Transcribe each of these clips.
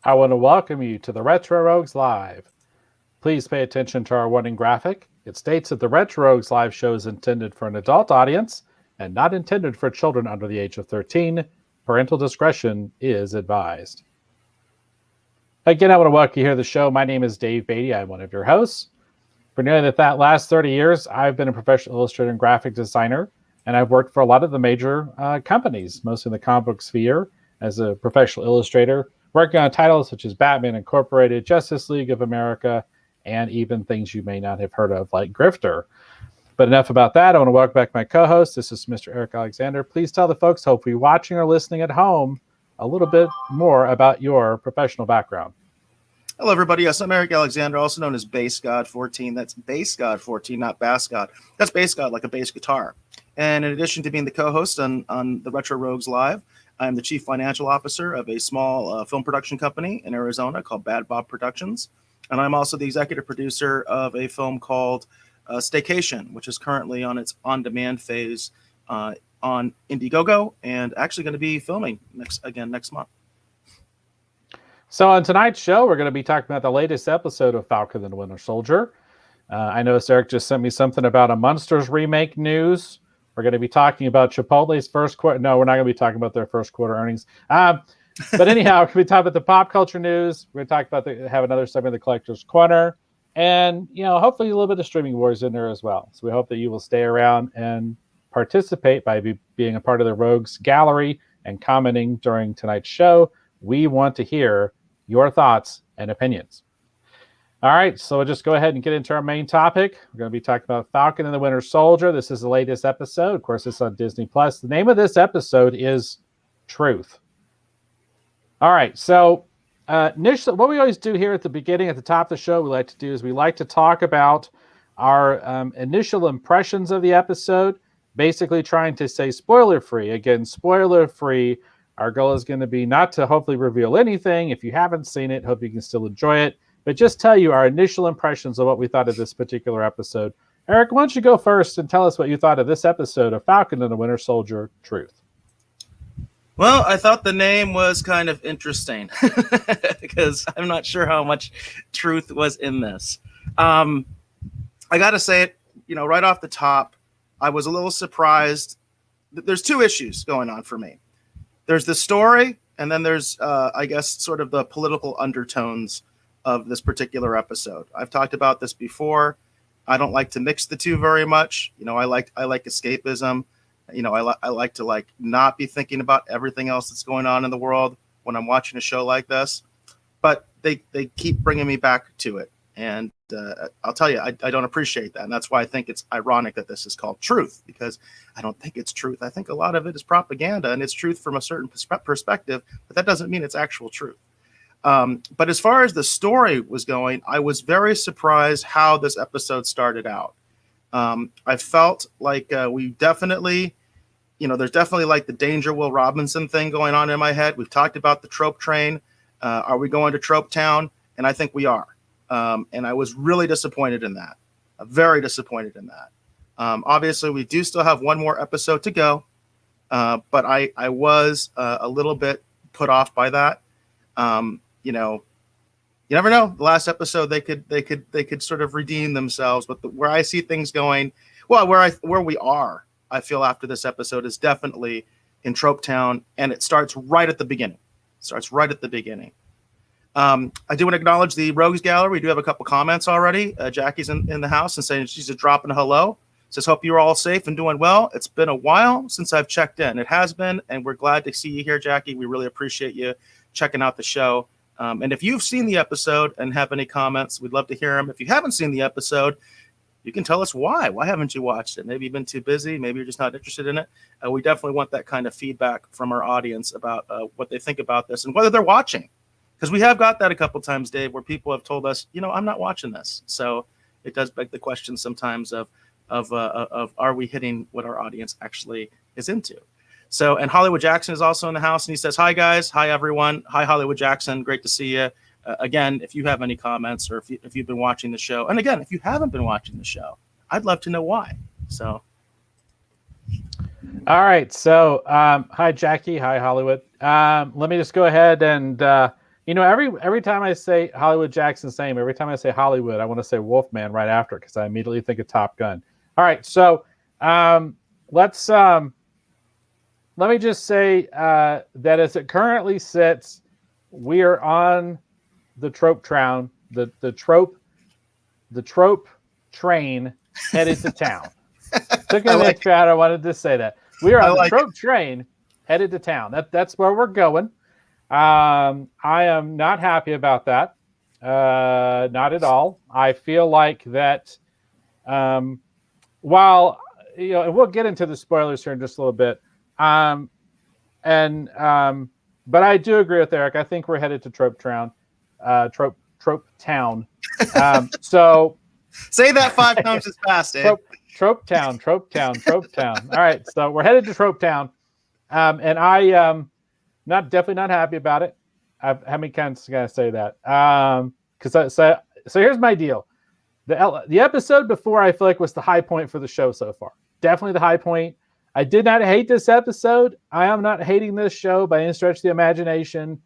I want to welcome you to the Retro Rogues Live. Please pay attention to our warning graphic. It states that the Retro Rogues Live show is intended for an adult audience and not intended for children under the age of 13. Parental discretion is advised. Again, I want to welcome you here to the show. My name is Dave Beatty. I'm one of your hosts. For nearly that last 30 years, I've been a professional illustrator and graphic designer, and I've worked for a lot of the major companies, mostly in the comic book sphere, as a professional illustrator, working on titles such as Batman Incorporated, Justice League of America, and even things you may not have heard of, like Grifter. But enough about that. I want to welcome back my co-host. This is Mr. Eric Alexander. Please tell the folks, hopefully watching or listening at home, a little bit more about your professional background. Hello, everybody. Yes, I'm Eric Alexander, also known as Bass God 14. That's Bass God 14, not Bass God. That's Bass God, like a bass guitar. And in addition to being the co-host on the Retro Rogues Live, I'm the chief financial officer of a small film production company in Arizona called Bad Bob Productions. And I'm also the executive producer of a film called Staycation, which is currently on its on-demand phase on Indiegogo and actually going to be filming next month. So on tonight's show, we're going to be talking about the latest episode of Falcon and the Winter Soldier. I noticed Eric just sent me something about a Munsters Remake news. We're going to be talking about Chipotle's first quarter. No, we're not going to be talking about their first quarter earnings. But anyhow, we're going to be talking about the pop culture news. We're going to talk about have another segment of the Collector's Corner. And, hopefully a little bit of streaming wars in there as well. So we hope that you will stay around and participate by being a part of the Rogues Gallery and commenting during tonight's show. We want to hear your thoughts and opinions. All right, so we'll just go ahead and get into our main topic. We're going to be talking about Falcon and the Winter Soldier. This is the latest episode. Of course, it's on Disney+. The name of this episode is Truth. All right, so initially, what we always do here at the beginning, at the top of the show, we like to talk about our initial impressions of the episode, basically trying to say spoiler-free. Again, spoiler-free. Our goal is going to be not to hopefully reveal anything. If you haven't seen it, hope you can still enjoy it. But just tell you our initial impressions of what we thought of this particular episode. Eric, why don't you go first and tell us what you thought of this episode of Falcon and the Winter Soldier, Truth? Well, I thought the name was kind of interesting because I'm not sure how much truth was in this. I got to say it, right off the top, I was a little surprised. There's two issues going on for me. There's the story, and then there's, I guess, sort of the political undertones of this particular episode. I've talked about this before. I don't like to mix the two very much. I like escapism. I like to not be thinking about everything else that's going on in the world when I'm watching a show like this. But they keep bringing me back to it. And I'll tell you, I don't appreciate that. And that's why I think it's ironic that this is called Truth, because I don't think it's truth. I think a lot of it is propaganda, and it's truth from a certain perspective, but that doesn't mean it's actual truth. But as far as the story was going, I was very surprised how this episode started out. I felt like we definitely, there's definitely like the Danger Will Robinson thing going on in my head. We've talked about the trope train. Are we going to Trope Town? And I think we are. And I was really disappointed in that. Very disappointed in that. Obviously, we do still have one more episode to go. But I was a little bit put off by that. You never know. The last episode, they could sort of redeem themselves. But where I see things going, well, where we are, I feel after this episode is definitely in Trope Town, and it starts right at the beginning. I do want to acknowledge the Rogues Gallery. We do have a couple comments already. Jackie's in the house and saying she's just dropping a hello. Says, hope you're all safe and doing well. It's been a while since I've checked in. It has been, and we're glad to see you here, Jackie. We really appreciate you checking out the show. And if you've seen the episode and have any comments, we'd love to hear them. If you haven't seen the episode, you can tell us why. Why haven't you watched it? Maybe you've been too busy. Maybe you're just not interested in it. We definitely want that kind of feedback from our audience about what they think about this and whether they're watching. Because we have got that a couple times, Dave, where people have told us, I'm not watching this. So it does beg the question sometimes of are we hitting what our audience actually is into? So, and Hollywood Jackson is also in the house, and he says, hi, guys. Hi, everyone. Hi, Hollywood Jackson. Great to see you. Again, if you have any comments or if you've been watching the show, and again, if you haven't been watching the show, I'd love to know why. So. All right. So, hi, Jackie. Hi, Hollywood. Let me just go ahead and every time I say Hollywood Jackson's name, every time I say Hollywood, I want to say Wolfman right after because I immediately think of Top Gun. All right, so let's let me just say that as it currently sits, we are on the trope train, the trope train headed to town. Took an extra out. I wanted to say that we are on the trope train headed to town. That's where we're going. I am not happy about that. Not at all. I feel like that. While and we'll get into the spoilers here in just a little bit. But I do agree with Eric. I think we're headed to trope town. So say that 5 times as fast, Dave. Trope town. All right, so we're headed to trope town, and I definitely not happy about it. How many times can I say that? Because so here's my deal. The episode before I feel like was the high point for the show so far. Definitely the high point. I did not hate this episode. I am not hating this show by any stretch of the imagination.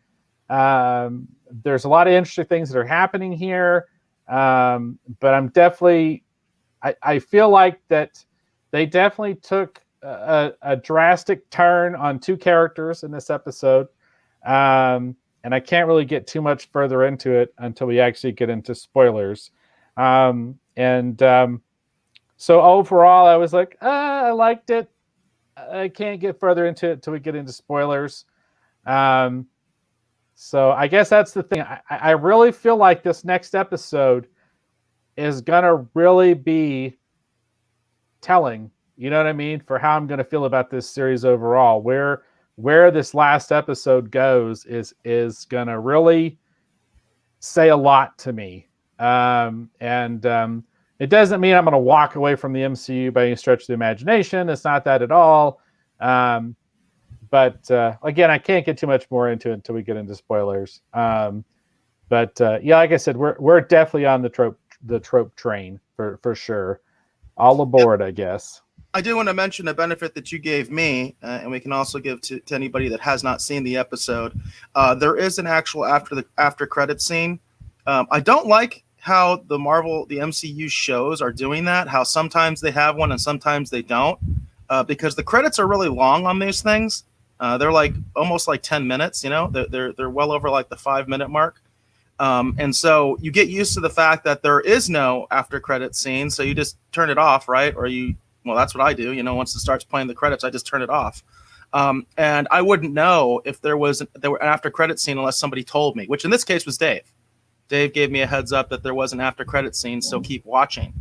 There's a lot of interesting things that are happening here. But I'm definitely, I feel like that they definitely took a drastic turn on 2 characters in this episode. And I can't really get too much further into it until we actually get into spoilers. So overall, I was like, I liked it. I can't get further into it till we get into spoilers. So I guess that's the thing. I really feel like this next episode is going to really be telling, you know what I mean, for how I'm going to feel about this series overall. Where this last episode goes is going to really say a lot to me. It doesn't mean I'm going to walk away from the MCU by any stretch of the imagination. It's not that at all. But again, I can't get too much more into it until we get into spoilers. Yeah, like I said, we're definitely on the trope train for sure. All aboard, I guess. I do want to mention a benefit that you gave me, and we can also give to anybody that has not seen the episode. There is an actual after credit scene. I don't like how the MCU shows are doing that, how sometimes they have one and sometimes they don't, because the credits are really long on these things. They're like almost like 10 minutes, they're well over like the 5-minute mark. And so you get used to the fact that there is no after credit scene. So you just turn it off, right? Well, that's what I do. Once it starts playing the credits, I just turn it off. And I wouldn't know if there were an after credit scene unless somebody told me, which in this case was Dave. Dave gave me a heads up that there was an after credit scene, so keep watching.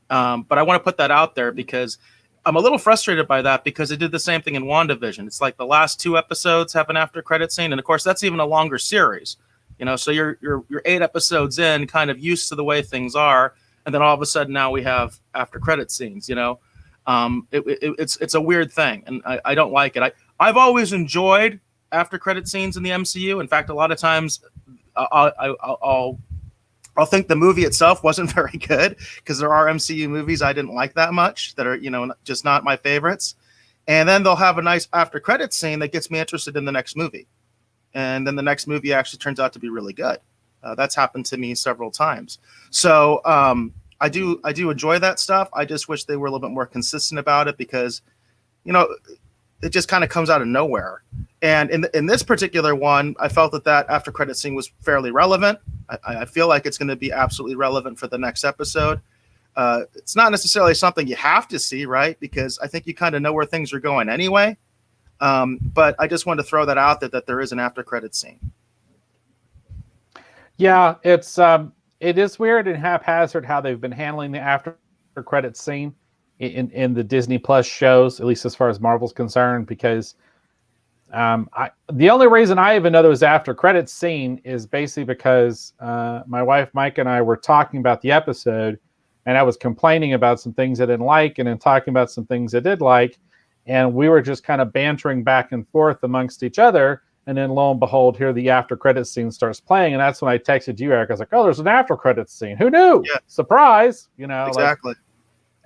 But I want to put that out there because I'm a little frustrated by that because it did the same thing in WandaVision. It's like the last 2 episodes have an after credit scene, and of course that's even a longer series. So you're 8 episodes in, kind of used to the way things are, and then all of a sudden now we have after credit scenes. It's a weird thing, and I don't like it. I've always enjoyed after credit scenes in the MCU. In fact, a lot of times I'll think the movie itself wasn't very good because there are MCU movies I didn't like that much that are, just not my favorites. And then they'll have a nice after credit scene that gets me interested in the next movie. And then the next movie actually turns out to be really good. That's happened to me several times. So I do enjoy that stuff. I just wish they were a little bit more consistent about it because, it just kind of comes out of nowhere. And in this particular one, I felt that after credit scene was fairly relevant. I feel like it's going to be absolutely relevant for the next episode. It's not necessarily something you have to see, right? Because I think you kind of know where things are going anyway. But I just wanted to throw that out there that there is an after credit scene. Yeah, it is weird and haphazard how they've been handling the after credit scene in the Disney Plus shows, at least as far as Marvel's concerned, because the only reason I even know there was after credits scene is basically because my wife Mike and I were talking about the episode, and I was complaining about some things I didn't like, and then talking about some things I did like, and we were just kind of bantering back and forth amongst each other. And then lo and behold, here the after credits scene starts playing, and that's when I texted you, Eric. I was like, "Oh, there's an after credits scene. Who knew? Yeah. Surprise!" Exactly.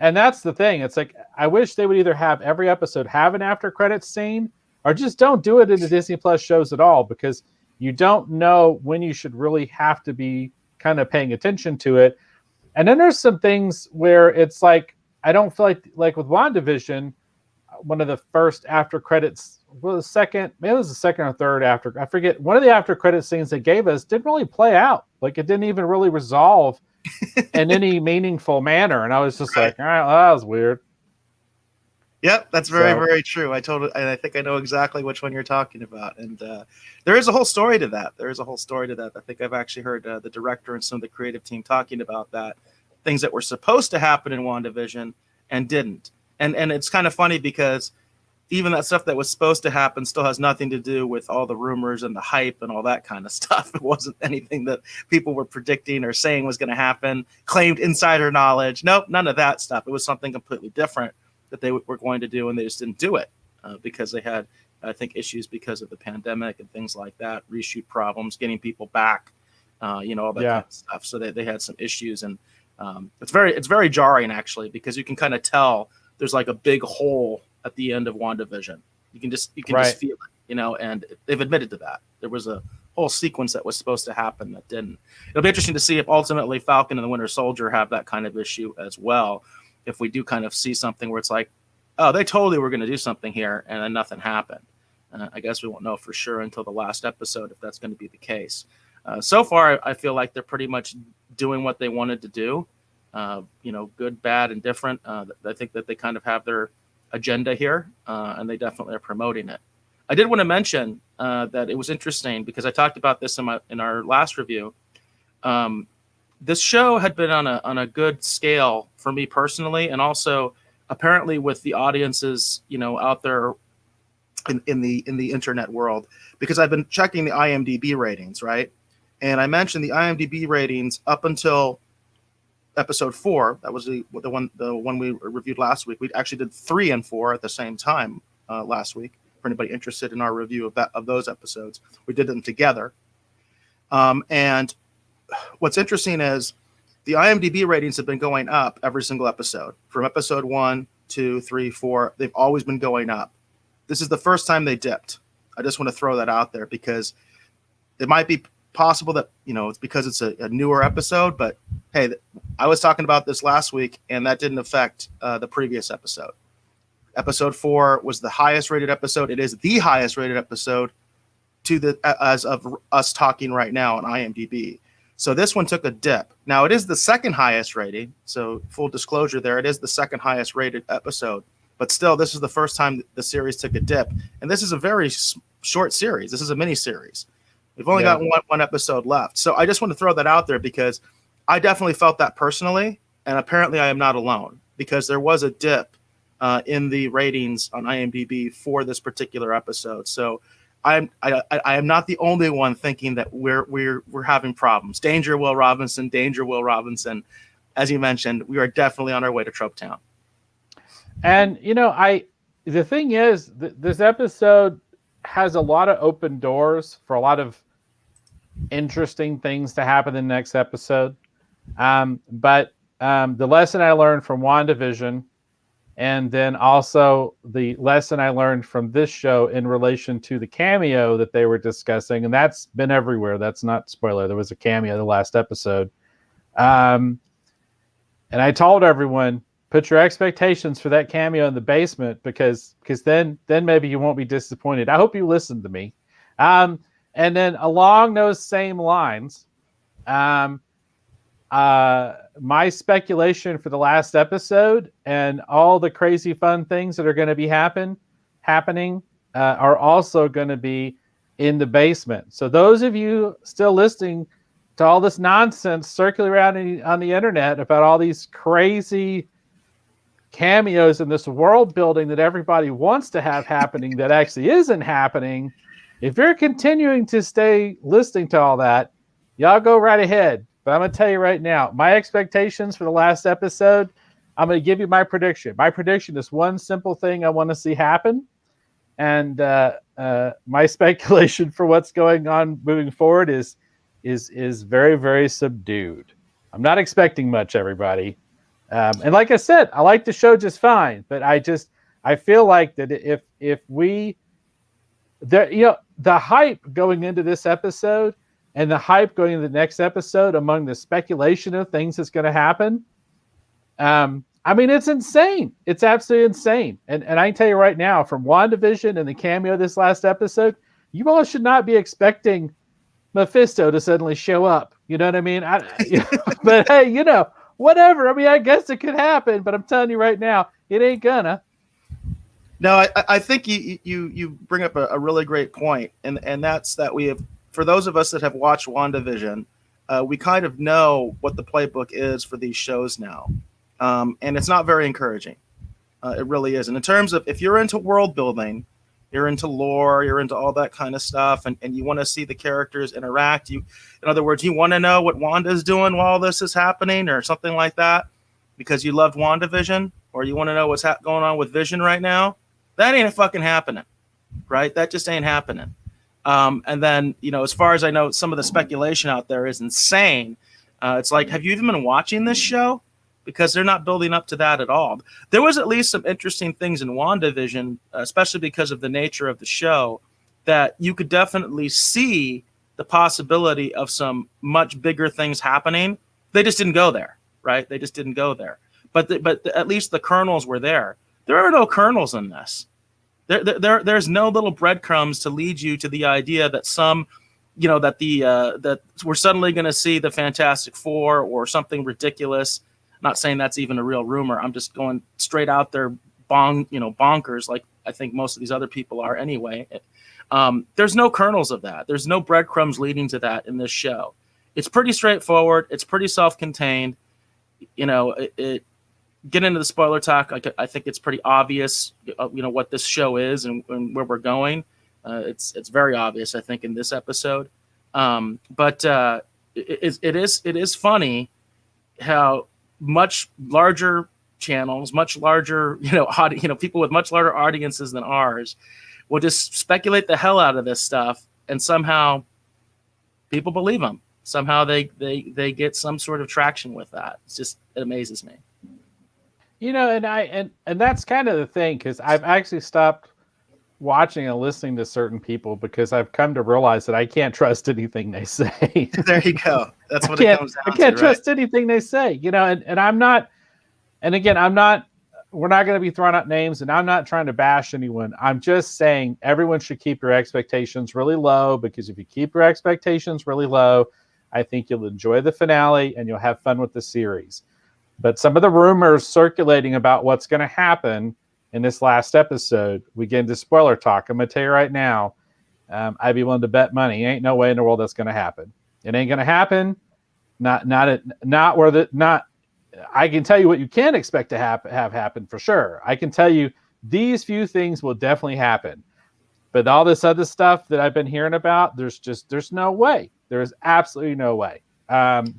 And that's the thing. It's like I wish they would either have every episode have an after credits scene, or just don't do it in the Disney Plus shows at all. Because you don't know when you should really have to be kind of paying attention to it. And then there's some things where it's like, I don't feel like with WandaVision, one of the first after credits, well, the second, maybe it was the second or third after, I forget, one of the after credit scenes they gave us didn't really play out. Like it didn't even really resolve in any meaningful manner. And I was just like, all right, well, that was weird. Yep, that's very true. I think I know exactly which one you're talking about. And there is a whole story to that. I think I've actually heard the director and some of the creative team talking about that. Things that were supposed to happen in WandaVision and didn't. And it's kind of funny because even that stuff that was supposed to happen still has nothing to do with all the rumors and the hype and all that kind of stuff. It wasn't anything that people were predicting or saying was going to happen, claimed insider knowledge. Nope, none of that stuff. It was something completely different that they were going to do, and they just didn't do it because they had, I think, issues because of the pandemic and things like that, reshoot problems, getting people back, all that kind of stuff. So they had some issues, and it's very jarring actually, because you can kind of tell there's like a big hole at the end of WandaVision. You can just feel it, and they've admitted to that. There was a whole sequence that was supposed to happen that didn't. It'll be interesting to see if ultimately Falcon and the Winter Soldier have that kind of issue as well. If we do kind of see something where it's like, oh, they totally were going to do something here, and then nothing happened. I guess we won't know for sure until the last episode if that's going to be the case. So far, I feel like they're pretty much doing what they wanted to do. Good, bad, and different. I think that they kind of have their agenda here, and they definitely are promoting it. I did want to mention that it was interesting because I talked about this in our last review. This show had been on a good scale for me personally, and also apparently with the audiences, out there in the internet world, because I've been checking the IMDb ratings, right? And I mentioned the IMDb ratings up until episode 4. That was the one we reviewed last week. We actually did 3 and 4 at the same time last week. For anybody interested in our review of those episodes, we did them together. And what's interesting is the IMDb ratings have been going up every single episode. From episode 1, 2, 3, 4, they've always been going up. This is the first time they dipped. I just want to throw that out there because it might be possible that, it's because it's a newer episode, but hey, I was talking about this last week and that didn't affect the previous episode. Episode 4 was the highest rated episode. It is the highest rated episode as of us talking right now on IMDb. So this one took a dip. Now it is the second highest rating. So full disclosure there, it is the second highest rated episode, but still this is the first time the series took a dip. And this is a very short series. This is a mini series. We've only got one episode left. So I just want to throw that out there because I definitely felt that personally. And apparently I am not alone because there was a dip in the ratings on IMDb for this particular episode. So I am not the only one thinking that we're having problems. Danger, Will Robinson. As you mentioned, we are definitely on our way to Trope Town. And the thing is, this episode has a lot of open doors for a lot of interesting things to happen in the next episode. But the lesson I learned from WandaVision, and then also the lesson I learned from this show in relation to the cameo that they were discussing, and that's been everywhere. That's not spoiler. There was a cameo the last episode. And I told everyone, put your expectations for that cameo in the basement because then maybe you won't be disappointed. I hope you listened to me. And then along those same lines, my speculation for the last episode and all the crazy fun things that are going to be happening are also going to be in the basement. So those of you still listening to all this nonsense circulating around on the internet about all these crazy cameos in this world building that everybody wants to have happening that actually isn't happening, if you're continuing to stay listening to all that, y'all go right ahead. But I'm going to tell you right now, my expectations for the last episode, I'm going to give you my prediction. My prediction is one simple thing I want to see happen. And my speculation for what's going on moving forward is very, very subdued. I'm not expecting much, everybody. And like I said, I like the show just fine. But I feel like that if we the hype going into this episode and the hype going into the next episode among the speculation of things that's going to happen. I mean, it's insane. It's absolutely insane. And I can tell you right now, from WandaVision and the cameo this last episode, you all should not be expecting Mephisto to suddenly show up. You know what I mean? But hey, whatever. I mean, I guess it could happen, but I'm telling you right now, it ain't gonna. No, I think you bring up a really great point, and that's that we have, for those of us that have watched WandaVision, we kind of know what the playbook is for these shows now, and it's not very encouraging. It really isn't. In terms of, if you're into world building, you're into lore, you're into all that kind of stuff, and you want to see the characters interact. In other words, you want to know what Wanda's doing while this is happening or something like that because you loved WandaVision, or you want to know what's going on with Vision right now. That ain't fucking happening, right? That just ain't happening. And then, as far as I know, some of the speculation out there is insane. It's like, have you even been watching this show? Because they're not building up to that at all. There was at least some interesting things in WandaVision, especially because of the nature of the show, that you could definitely see the possibility of some much bigger things happening. They just didn't go there, right? They just didn't go there. But at least the kernels were there. There are no kernels in this. There's no little breadcrumbs to lead you to the idea that that we're suddenly going to see the Fantastic Four or something ridiculous. Not saying that's even a real rumor. I'm just going straight out there, bonkers, like I think most of these other people are anyway. There's no kernels of that. There's no breadcrumbs leading to that in this show. It's pretty straightforward. It's pretty self-contained. Get into the spoiler talk. I think it's pretty obvious, what this show is and where we're going. It's very obvious, I think, in this episode. But it is funny how much larger channels, much larger, people with much larger audiences than ours will just speculate the hell out of this stuff, and somehow people believe them. Somehow they get some sort of traction with that. It amazes me. And that's kind of the thing, because I've actually stopped watching and listening to certain people because I've come to realize that I can't trust anything they say. There you go. That's what it comes down to. I can't trust anything they say, and I'm not, and again, we're not going to be throwing out names, and I'm not trying to bash anyone. I'm just saying everyone should keep your expectations really low, because if you keep your expectations really low, I think you'll enjoy the finale and you'll have fun with the series. But some of the rumors circulating about what's going to happen in this last episode, we get into spoiler talk. I'm going to tell you right now, I'd be willing to bet money. Ain't no way in the world that's going to happen. It ain't going to happen. I can tell you what you can expect to have happen for sure. I can tell you these few things will definitely happen. But all this other stuff that I've been hearing about, there's no way. There is absolutely no way.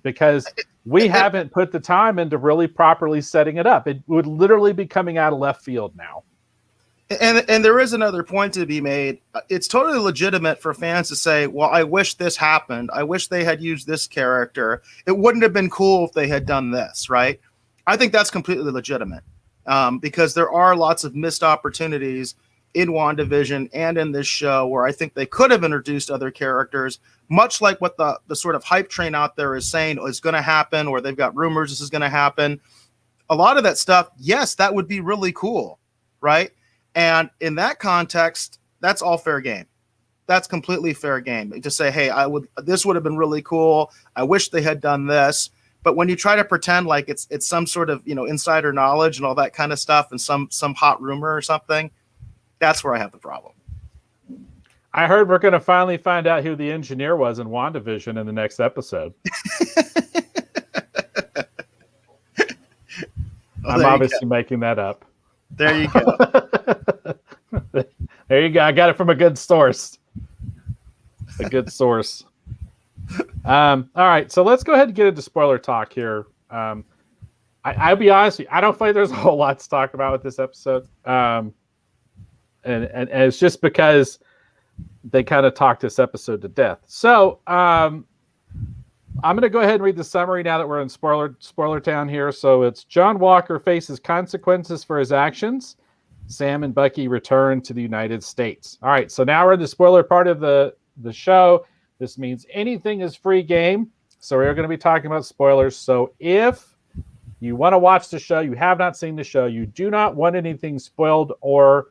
Because we haven't put the time into really properly setting it up. It would literally be coming out of left field now. And there is another point to be made. It's totally legitimate for fans to say, well, I wish this happened. I wish they had used this character. It wouldn't have been cool if they had done this, right? I think that's completely legitimate, because there are lots of missed opportunities in WandaVision and in this show where I think they could have introduced other characters, much like what the sort of hype train out there is saying is going to happen, or they've got rumors this is going to happen. A lot of that stuff, yes, that would be really cool, right? And in that context, that's all fair game. That's completely fair game. To say, hey, this would have been really cool. I wish they had done this. But when you try to pretend like it's some sort of insider knowledge and all that kind of stuff, and some hot rumor or something, that's where I have the problem. I heard we're going to finally find out who the engineer was in WandaVision in the next episode. I'm obviously making that up. There you go. There you go. I got it from a good source. A good source. All right, so let's go ahead and get into spoiler talk here. I'll be honest with you, I don't feel like there's a whole lot to talk about with this episode. And it's just because they kind of talked this episode to death. So I'm going to go ahead and read the summary now that we're in spoiler town here. So it's John Walker faces consequences for his actions. Sam and Bucky return to the United States. All right, so now we're in the spoiler part of the show. This means anything is free game. So we're going to be talking about spoilers. So if you want to watch the show, you have not seen the show, you do not want anything spoiled or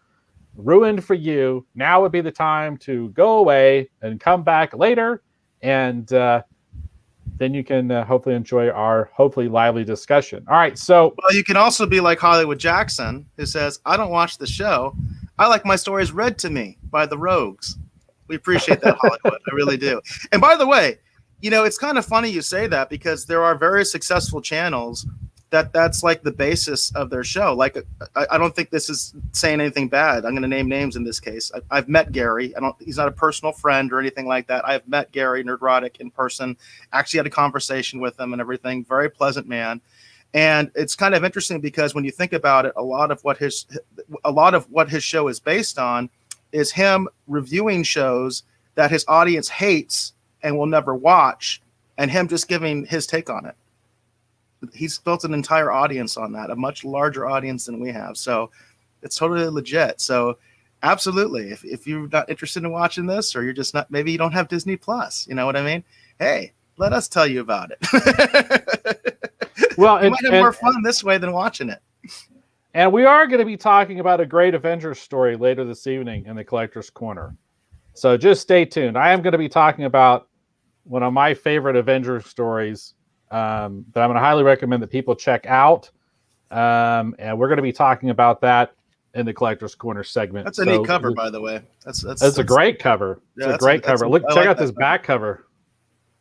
ruined for you, now would be the time to go away and come back later, and then you can hopefully enjoy our hopefully lively discussion. All right, so well, you can also be like Hollywood Jackson, who says, I don't watch the show, I like my stories read to me by the Rogues. We appreciate that, Hollywood. I really do. And by the way, you know, it's kind of funny you say that, because there are very successful channels that's like the basis of their show. Like, I don't think this is saying anything bad. I'm going to name names in this case. I've met Gary. He's not a personal friend or anything like that. I've met Gary Nerdrotic in person, actually had a conversation with him and everything. Very pleasant man. And it's kind of interesting because when you think about it, a lot of what his show is based on is him reviewing shows that his audience hates and will never watch, and him just giving his take on it. He's built an entire audience on that, a much larger audience than we have. So it's totally legit. So absolutely. If you're not interested in watching this, or you're just not, maybe you don't have Disney Plus, you know what I mean? Hey, let us tell you about it. Well, you might have more fun this way than watching it. And we are going to be talking about a great Avengers story later this evening in the Collector's Corner. So just stay tuned. I am going to be talking about one of my favorite Avengers stories that I'm going to highly recommend that people check out. And we're going to be talking about that in the Collector's Corner segment. That's a neat cover, by the way. That's a great cover. It's a great cover. Look, check out this back cover.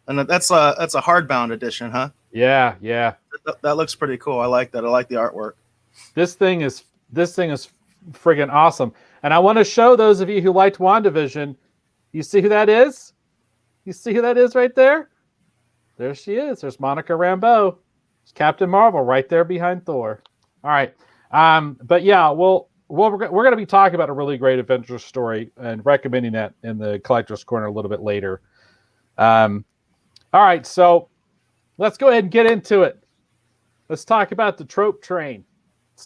And that's a hardbound edition, huh? Yeah. That looks pretty cool. I like that. I like the artwork. This thing is friggin' awesome. And I want to show those of you who liked WandaVision. You see who that is? You see who that is right there? There she is. There's Monica Rambeau. It's Captain Marvel right there behind Thor. All right. But yeah, we're going to be talking about a really great Avengers story and recommending that in the Collector's Corner a little bit later. All right. So let's go ahead and get into it. Let's talk about the trope train.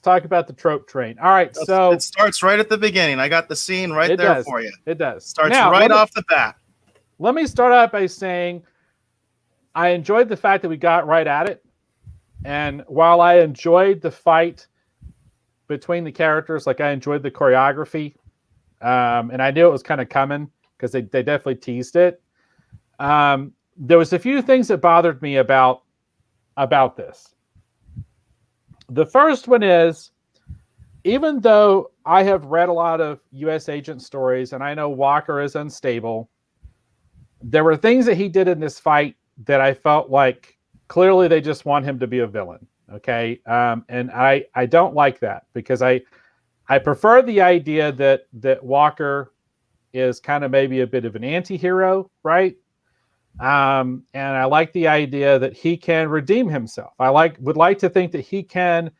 All right. So it starts right at the beginning. I got the scene right there for you. It does. Starts right off the bat. Let me start out by saying I enjoyed the fact that we got right at it. And while I enjoyed the fight between the characters, like I enjoyed the choreography, and I knew it was kind of coming because they definitely teased it. There was a few things that bothered me about this. The first one is, even though I have read a lot of U.S. agent stories and I know Walker is unstable, there were things that he did in this fight that I felt like clearly they just want him to be a villain. Okay. And I don't like that, because I prefer the idea that Walker is kind of maybe a bit of an anti-hero, right? And I like the idea that he can redeem himself. Would like to think that he can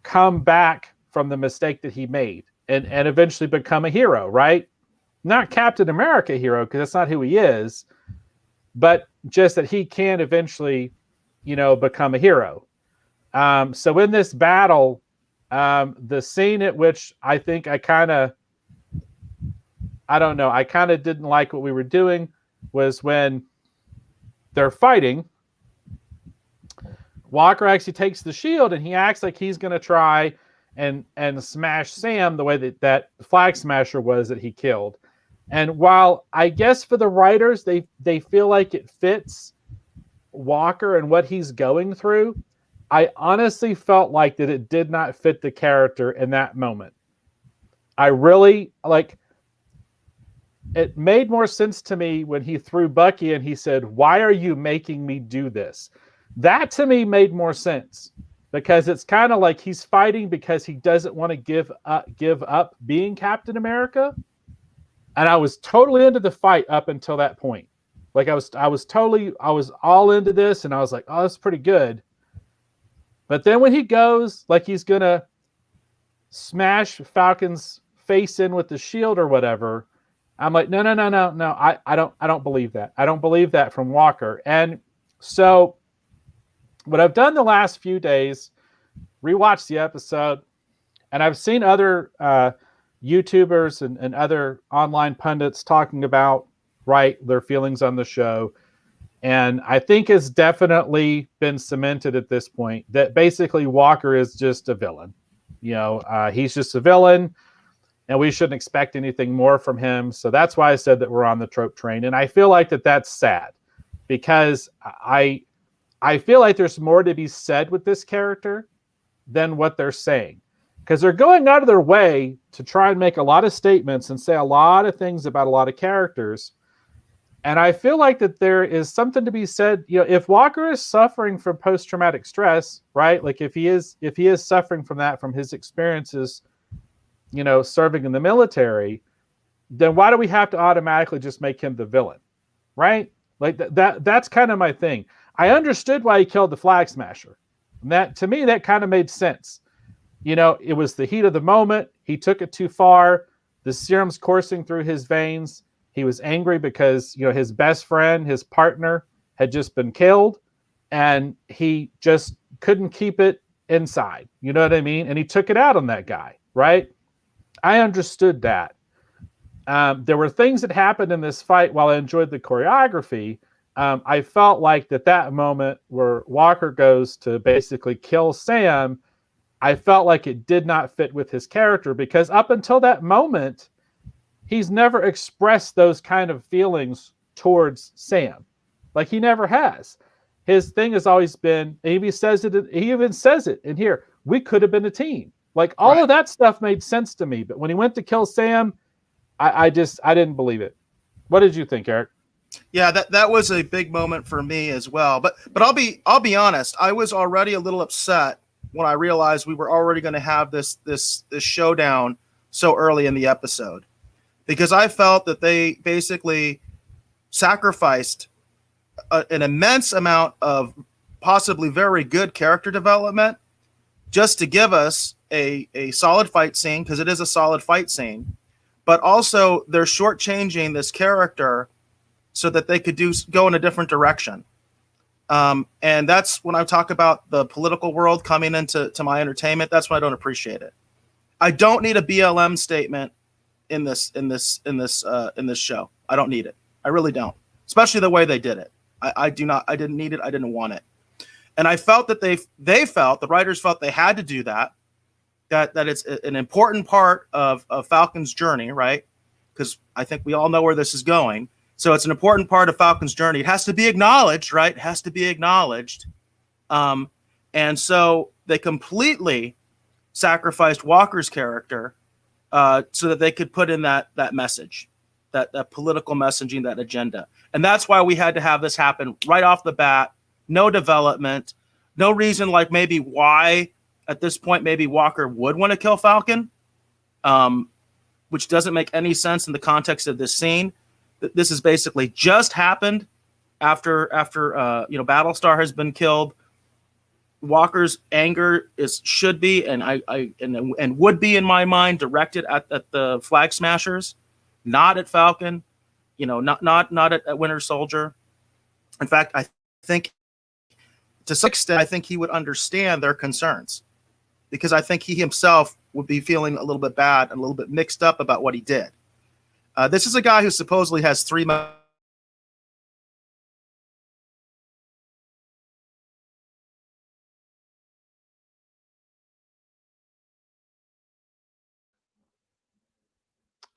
come back from the mistake that he made and eventually become a hero, right? Not Captain America hero, because that's not who he is, but just that he can eventually, become a hero. So in this battle, the scene at which I think I kind of didn't like what we were doing was when they're fighting. Walker actually takes the shield and he acts like he's going to try and smash Sam the way that Flag Smasher was that he killed. And while I guess for the writers, they feel like it fits Walker and what he's going through, I honestly felt like that it did not fit the character in that moment. I really it made more sense to me when he threw Bucky and he said, "Why are you making me do this?" That to me made more sense, because it's kind of like he's fighting because he doesn't want to give up being Captain America. And I was totally into the fight up until that point. Like I was all into this, and I was like, "Oh, that's pretty good." But then when he goes like he's gonna smash Falcon's face in with the shield or whatever, I'm like, no. I don't believe that. I don't believe that from Walker. And so what I've done the last few days, rewatched the episode, And I've seen other YouTubers and other online pundits talking about, right, their feelings on the show. And I think it's definitely been cemented at this point that basically Walker is just a villain. He's just a villain, and we shouldn't expect anything more from him. So that's why I said that we're on the trope train. And I feel like that's sad, because I feel like there's more to be said with this character than what they're saying, because they're going out of their way to try and make a lot of statements and say a lot of things about a lot of characters. And I feel like that there is something to be said. If Walker is suffering from post-traumatic stress, right? Like if he is suffering from that, from his experiences, serving in the military, then why do we have to automatically just make him the villain, right? Like that's kind of my thing. I understood why he killed the Flag Smasher. And that, to me, that kind of made sense. It was the heat of the moment. He took it too far. The serum's coursing through his veins. He was angry because, his best friend, his partner, had just been killed, and he just couldn't keep it inside. You know what I mean? And he took it out on that guy, right? I understood that. There were things that happened in this fight while I enjoyed the choreography. I felt like that moment where Walker goes to basically kill Sam, I felt like it did not fit with his character, because up until that moment, he's never expressed those kind of feelings towards Sam. Like, he never has. His thing has always been, he even says it in here, we could have been a team. Like, all of that stuff made sense to me. But when he went to kill Sam, I didn't believe it. What did you think, Eric? Yeah, that was a big moment for me as well. But I'll be honest, I was already a little upset when I realized we were already going to have this showdown so early in the episode, because I felt that they basically sacrificed an immense amount of possibly very good character development just to give us a solid fight scene, because it is a solid fight scene. But also they're shortchanging this character so that they could go in a different direction. And that's when I talk about the political world coming into my entertainment. That's when I don't appreciate it. I don't need a BLM statement in this show. I don't need it. I really don't. Especially the way they did it. I didn't need it. I didn't want it. And I felt that the writers felt they had to do that it's an important part of Falcon's journey, right? Because I think we all know where this is going. So it's an important part of Falcon's journey. It has to be acknowledged, right? It has to be acknowledged. And so they completely sacrificed Walker's character so that they could put in that message, that political messaging, that agenda. And that's why we had to have this happen right off the bat. No development, no reason like maybe why at this point maybe Walker would want to kill Falcon, which doesn't make any sense in the context of this scene. This has basically just happened after Battlestar has been killed. Walker's anger should be and would be, in my mind, directed at the Flag Smashers, not at Falcon, not at Winter Soldier. In fact, I think to some extent, I think he would understand their concerns, because I think he himself would be feeling a little bit bad and a little bit mixed up about what he did. This is a guy who supposedly has 3 months.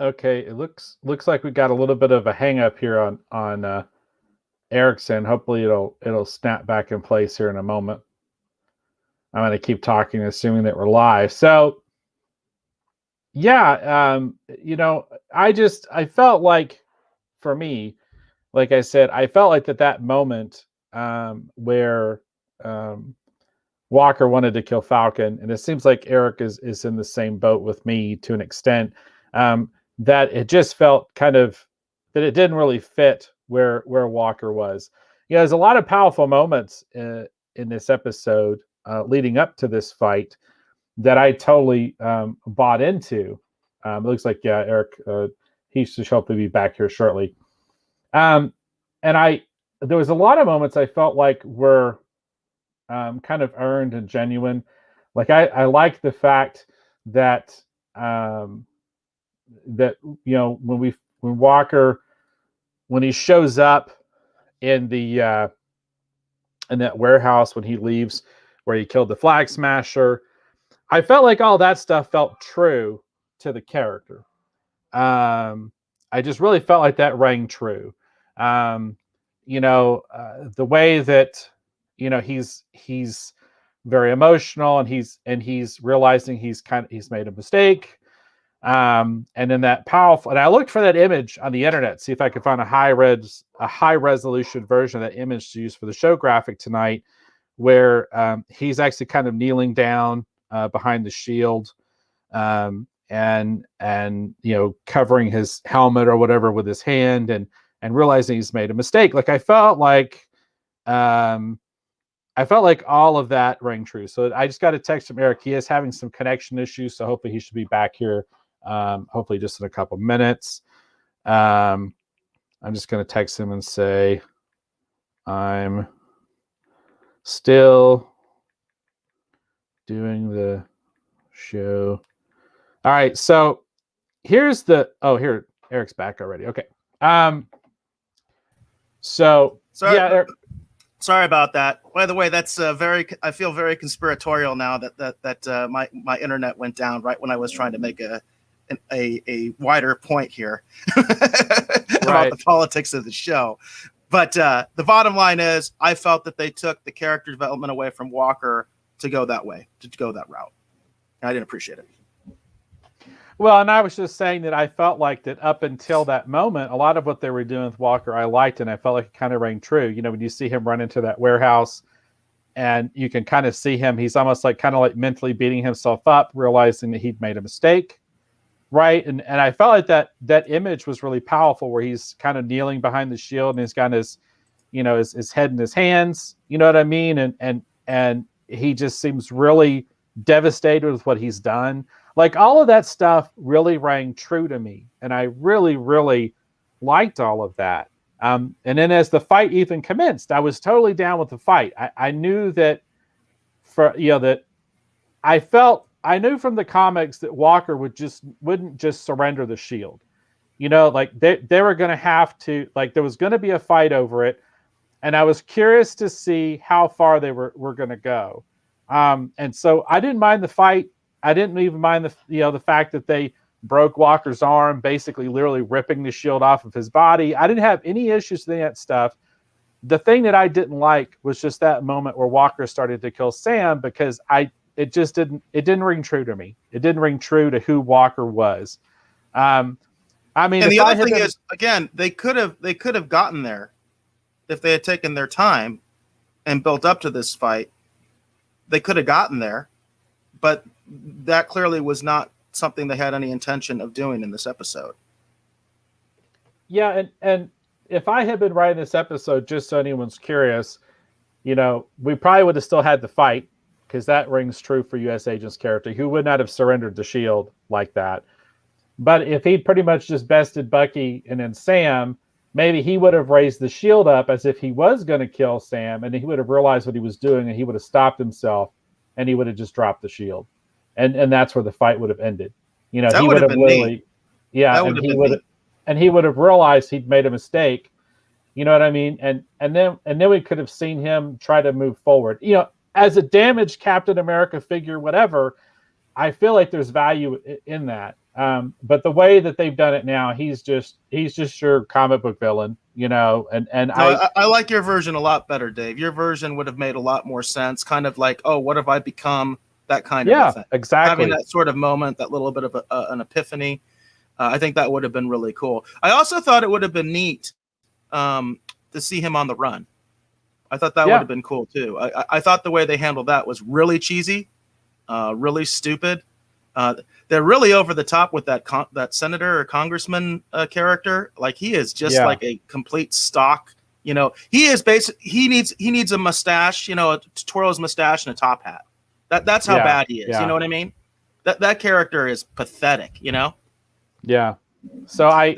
Okay, it looks like we got a little bit of a hang up here on Erickson. Hopefully it'll snap back in place here in a moment. I'm going to keep talking, assuming that we're live. So, yeah, I felt like, for me, like I said, I felt like that moment where Walker wanted to kill Falcon, and it seems like Eric is in the same boat with me to an extent, that it just felt kind of that it didn't really fit where Walker was. There's a lot of powerful moments in this episode leading up to this fight that I totally bought into. It looks like, yeah, Eric, he should hopefully be back here shortly. And there was a lot of moments I felt like were kind of earned and genuine. Like I like the fact that that when Walker, when he shows up in the in that warehouse when he leaves where he killed the flag smasher, I felt like all that stuff felt true to the character. I just really felt like that rang true. The way that he's very emotional, and he's realizing he's made a mistake. And then that powerful, and I looked for that image on the internet, see if I could find a high resolution version of that image to use for the show graphic tonight, where he's actually kind of kneeling down behind the shield, and covering his helmet or whatever with his hand, and realizing he's made a mistake. Like I felt like all of that rang true. So I just got a text from Eric. He is having some connection issues, so hopefully he should be back here. Hopefully just in a couple minutes. I'm just going to text him and say, I'm still doing the show. All right. So here, Eric's back already. Okay. So Sorry, yeah, Eric. Sorry about that. By the way, that's I feel very conspiratorial now that my internet went down right when I was trying to make a wider point here about the politics of the show. But the bottom line is, I felt that they took the character development away from Walker to go that way, to go that route. And I didn't appreciate it. Well, and I was just saying that I felt like that up until that moment, a lot of what they were doing with Walker, I liked, and I felt like it kind of rang true. When you see him run into that warehouse, and you can kind of see him, he's almost like mentally beating himself up, realizing that he'd made a mistake. Right. And I felt like that image was really powerful, where he's kind of kneeling behind the shield, and he's got his head in his hands. You know what I mean? And he just seems really devastated with what he's done. Like all of that stuff really rang true to me. And I really, really liked all of that. And then as the fight even commenced, I was totally down with the fight. I knew that I knew from the comics that Walker wouldn't just surrender the shield. Like they were going to have to, like there was going to be a fight over it. And I was curious to see how far they were going to go. And so I didn't mind the fight. I didn't even mind the fact that they broke Walker's arm, basically literally ripping the shield off of his body. I didn't have any issues with that stuff. The thing that I didn't like was just that moment where Walker started to kill Sam, because it didn't ring true to me. It didn't ring true to who Walker was. And the other thing is, again, they could have gotten there if they had taken their time and built up to this fight. They could have gotten there, but that clearly was not something they had any intention of doing in this episode. Yeah, and if I had been writing this episode, just so anyone's curious, we probably would have still had the fight, because that rings true for U.S. Agent's character, who would not have surrendered the shield like that. But if he'd pretty much just bested Bucky and then Sam, maybe he would have raised the shield up as if he was going to kill Sam, and then he would have realized what he was doing, and he would have stopped himself, and he would have just dropped the shield. And that's where the fight would have ended. He would have literally, and he would have realized he'd made a mistake. You know what I mean? And then we could have seen him try to move forward. As a damaged Captain America figure, whatever, I feel like there's value in that. But the way that they've done it now, he's just your comic book villain, I like your version a lot better, Dave. Your version would have made a lot more sense. Kind of like, oh, what have I become? That kind of thing. Exactly. Having that sort of moment, that little bit of an epiphany. I think that would have been really cool. I also thought it would have been neat to see him on the run. I thought that would have been cool too. I thought the way they handled that was really cheesy, really stupid. They're really over the top with that senator or congressman character. Like he is just like a complete stock. He is he needs a mustache. To twirl his mustache and a top hat. That's how bad he is. Yeah. You know what I mean? That character is pathetic. Yeah. So I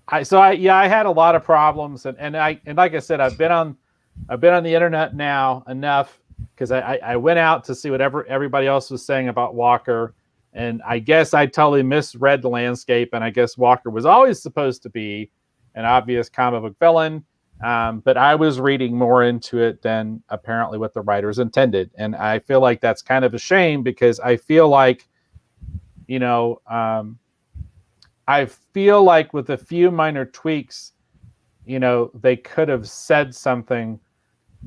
had a lot of problems, and like I said, I've been on the internet now enough, because I went out to see what everybody else was saying about Walker, And I guess I totally misread the landscape, and I guess Walker was always supposed to be an obvious comic book villain. But I was reading more into it than apparently what the writers intended. And I feel like that's kind of a shame, because I feel like, I feel like with a few minor tweaks, they could have said something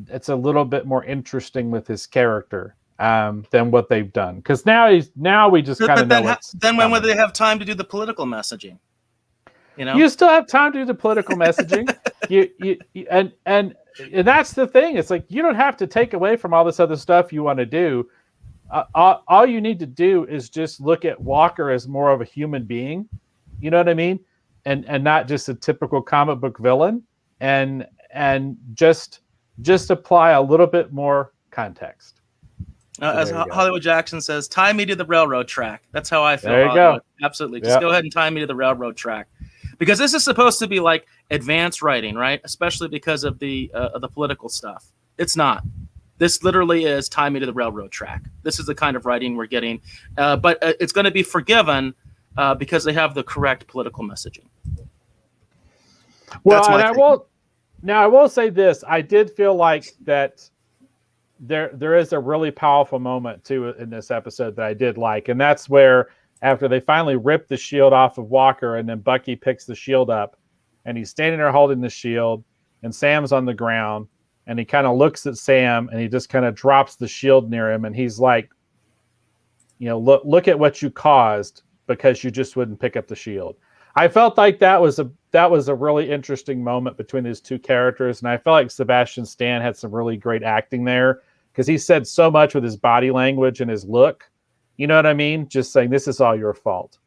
that's a little bit more interesting with his character than what they've done. Because now we just kind of know what's then when would they have time to do the political messaging? You still have time to do the political messaging. And that's the thing. It's like, you don't have to take away from all this other stuff you want to do. All you need to do is just look at Walker as more of a human being. You know what I mean? And not just a typical comic book villain. And just apply a little bit more context. As Hollywood Jackson says, tie me to the railroad track. That's how I feel. There you go. Absolutely. Just go ahead and tie me to the railroad track. Because this is supposed to be like advanced writing, right? Especially because of the political stuff. It's not. This literally is tie me to the railroad track. This is the kind of writing we're getting. But it's going to be forgiven because they have the correct political messaging. Well, I will say this. I did feel like that there is a really powerful moment too in this episode that I did like, and that's where after they finally rip the shield off of Walker, and then Bucky picks the shield up, and he's standing there holding the shield, and Sam's on the ground, and he kind of looks at Sam, and he just kind of drops the shield near him, and he's like, look at what you caused because you just wouldn't pick up the shield. I felt like that was a really interesting moment between these two characters, and I felt like Sebastian Stan had some really great acting there, because he said so much with his body language and his look. You know what I mean? Just saying, this is all your fault.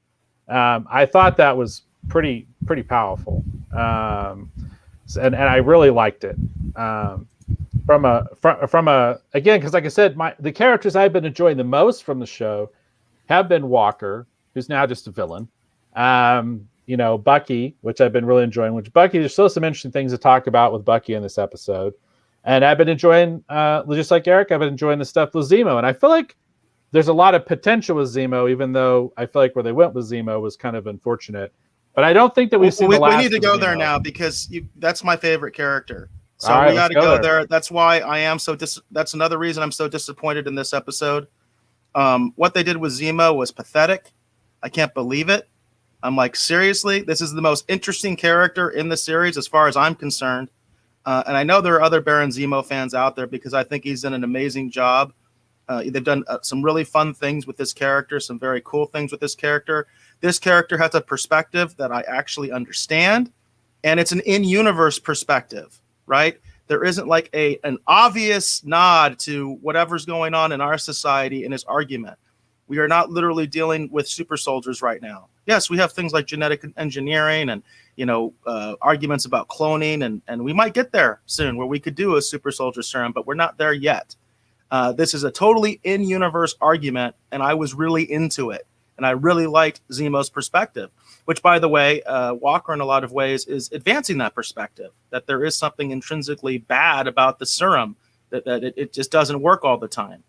I thought that was pretty powerful, and I really liked it. From a again, because like I said, the characters I've been enjoying the most from the show have been Walker, who's now just a villain. Bucky, which I've been really enjoying. Which Bucky, there's still some interesting things to talk about with Bucky in this episode, and I've been enjoying, just like Eric, I've been enjoying the stuff with Zemo, and I feel like there's a lot of potential with Zemo, even though I feel like where they went with Zemo was kind of unfortunate. But I don't think that we've seen the last. We need to go there now, because that's my favorite character. So we got to go there. That's why I am so that's another reason I'm so disappointed in this episode. What they did with Zemo was pathetic. I can't believe it. I'm like, seriously, this is the most interesting character in the series as far as I'm concerned. And I know there are other Baron Zemo fans out there, because I think he's done an amazing job. They've done some really fun things with this character, some very cool things with this character. This character has a perspective that I actually understand, and it's an in-universe perspective, right? There isn't like an obvious nod to whatever's going on in our society in his argument. We are not literally dealing with super soldiers right now. Yes, we have things like genetic engineering and arguments about cloning, and we might get there soon where we could do a super soldier serum, but we're not there yet. This is a totally in-universe argument, and I was really into it. And I really liked Zemo's perspective, which, by the way, Walker in a lot of ways is advancing that perspective, that there is something intrinsically bad about the serum, that it just doesn't work all the time.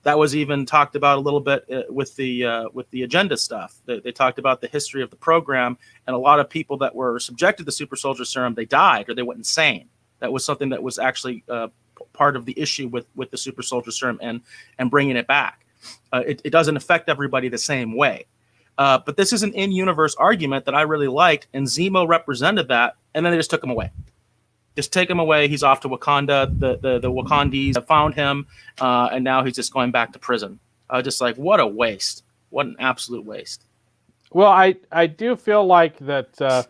That was even talked about a little bit with the agenda stuff. They talked about the history of the program, and a lot of people that were subjected to super soldier serum, they died or they went insane. That was something that was actually part of the issue with the super soldier serum and bringing it back. It doesn't affect everybody the same way. But this is an in-universe argument that I really liked, and Zemo represented that, and then they just took him away. Just take him away. He's off to Wakanda. The Wakandis have found him, and now he's just going back to prison. Just like, what a waste. What an absolute waste. Well, I do feel like that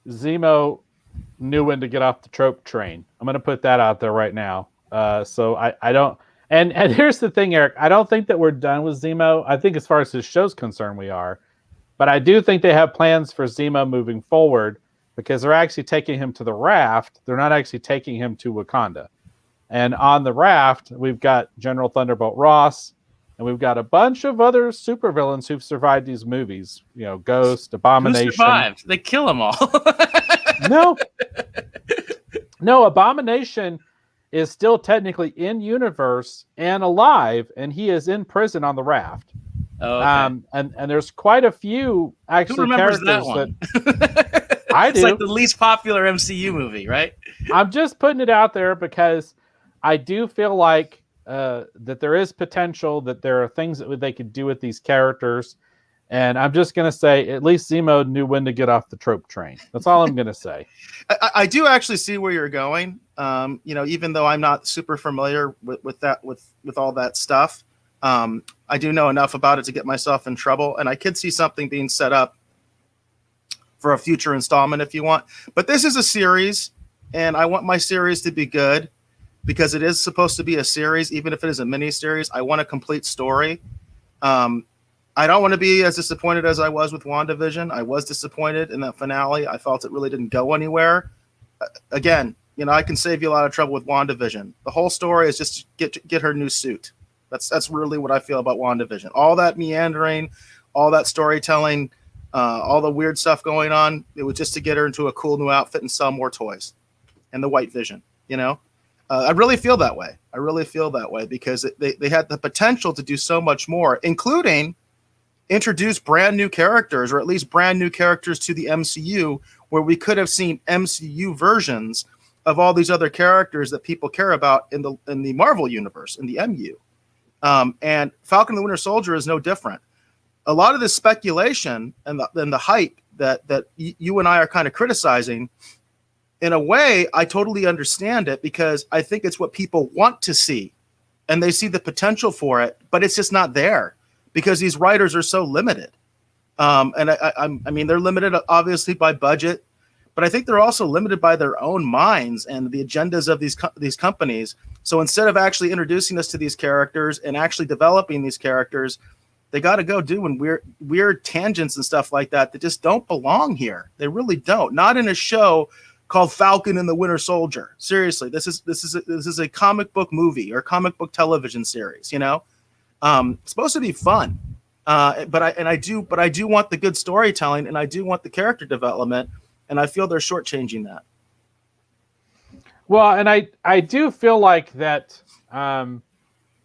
Zemo knew when to get off the trope train. I'm going to put that out there right now. So I don't... And here's the thing, Eric. I don't think that we're done with Zemo. I think as far as his show's concerned, we are. But I do think they have plans for Zemo moving forward, because they're actually taking him to the raft. They're not actually taking him to Wakanda. And on the raft, we've got General Thunderbolt Ross, and we've got a bunch of other supervillains who've survived these movies. Ghost, Abomination. Who survived? They kill them all. No, Abomination is still technically in universe and alive, and he is in prison on the raft. Oh, okay. And there's quite a few Who actually remembers characters that one? I It's do. like the least popular MCU movie, right? I'm just putting it out there because I do feel like that there is potential, that there are things that they could do with these characters. And I'm just going to say, at least Zemo knew when to get off the trope train. That's all I'm going to say. I do actually see where you're going. Even though I'm not super familiar with all that stuff, I do know enough about it to get myself in trouble. And I could see something being set up for a future installment if you want. But this is a series, and I want my series to be good because it is supposed to be a series, even if it is a mini series. I want a complete story. I don't want to be as disappointed as I was with WandaVision. I was disappointed in that finale. I felt it really didn't go anywhere. Again, I can save you a lot of trouble with WandaVision. The whole story is just get her new suit. That's really what I feel about WandaVision. All that meandering, all that storytelling, all the weird stuff going on, it was just to get her into a cool new outfit and sell more toys. And the White Vision, I really feel that way. I really feel that way because they had the potential to do so much more, including introduce brand new characters, or at least brand new characters to the MCU, where we could have seen MCU versions of all these other characters that people care about in the Marvel universe, in the MU. And Falcon and the Winter Soldier is no different. A lot of this speculation and the hype that you and I are kind of criticizing, in a way, I totally understand it because I think it's what people want to see, and they see the potential for it, but it's just not there because these writers are so limited. And I mean, they're limited obviously by budget, but I think they're also limited by their own minds and the agendas of these companies. So instead of actually introducing us to these characters and actually developing these characters, they got to go doing weird tangents and stuff like that just don't belong here. They really don't. Not in a show called Falcon and the Winter Soldier. Seriously, this is a comic book movie or comic book television series. It's supposed to be fun, but I do want the good storytelling, and I do want the character development, and I feel they're shortchanging that. Well, and I do feel like that.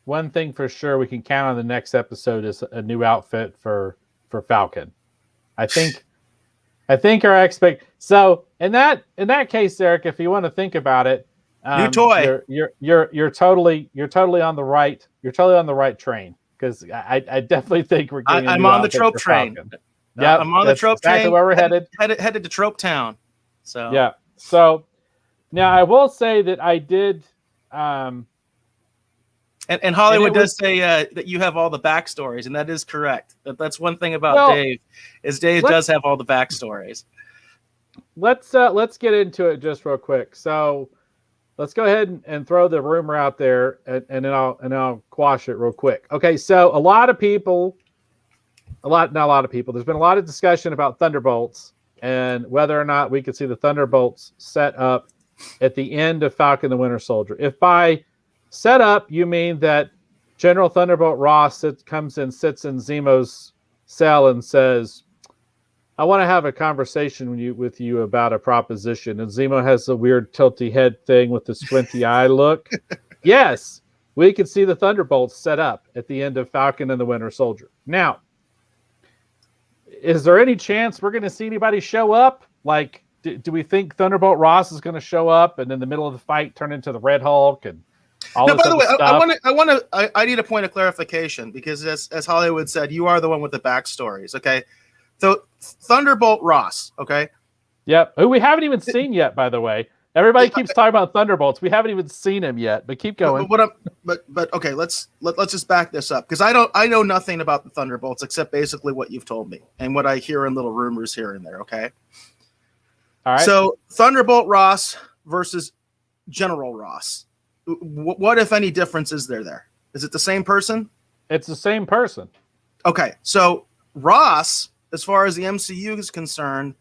One thing for sure we can count on the next episode is a new outfit for Falcon. I think our so in that case, Eric, if you want to think about it, new toy. You're totally on the right train, because I definitely think we're getting. I'm on the trope train. Yeah, I'm on the trope train. Exactly where we're headed. Headed to Trope Town. So yeah. So now I will say that I did. And Hollywood does say that you have all the backstories, and that is correct. That's one thing about Dave, is Dave does have all the backstories. Let's get into it just real quick. So let's go ahead and throw the rumor out there, and then I'll quash it real quick. Okay, so not a lot of people. There's been a lot of discussion about Thunderbolts and whether or not we could see the Thunderbolts set up at the end of Falcon the Winter Soldier. If by set up you mean that General Thunderbolt Ross comes in, sits in Zemo's cell and says, I want to have a conversation with you about a proposition. And Zemo has the weird tilty head thing with the squinty eye look. Yes, we could see the Thunderbolts set up at the end of Falcon and the Winter Soldier. Now, is there any chance we're going to see anybody show up? Like, do we think Thunderbolt Ross is going to show up and in the middle of the fight turn into the Red Hulk and all this other stuff? I need a point of clarification, because as Hollywood said, you are the one with the backstories. Okay. So Thunderbolt Ross. Okay. Yep. Who we haven't even seen yet, by the way. Everybody keeps talking about Thunderbolts. We haven't even seen him yet, but keep going. But okay, let's just back this up, because I know nothing about the Thunderbolts except basically what you've told me and what I hear in little rumors here and there. Okay. All right. So Thunderbolt Ross versus General Ross. What, if any, difference is there? Is it the same person? It's the same person. Okay. So Ross, as far as the MCU is concerned,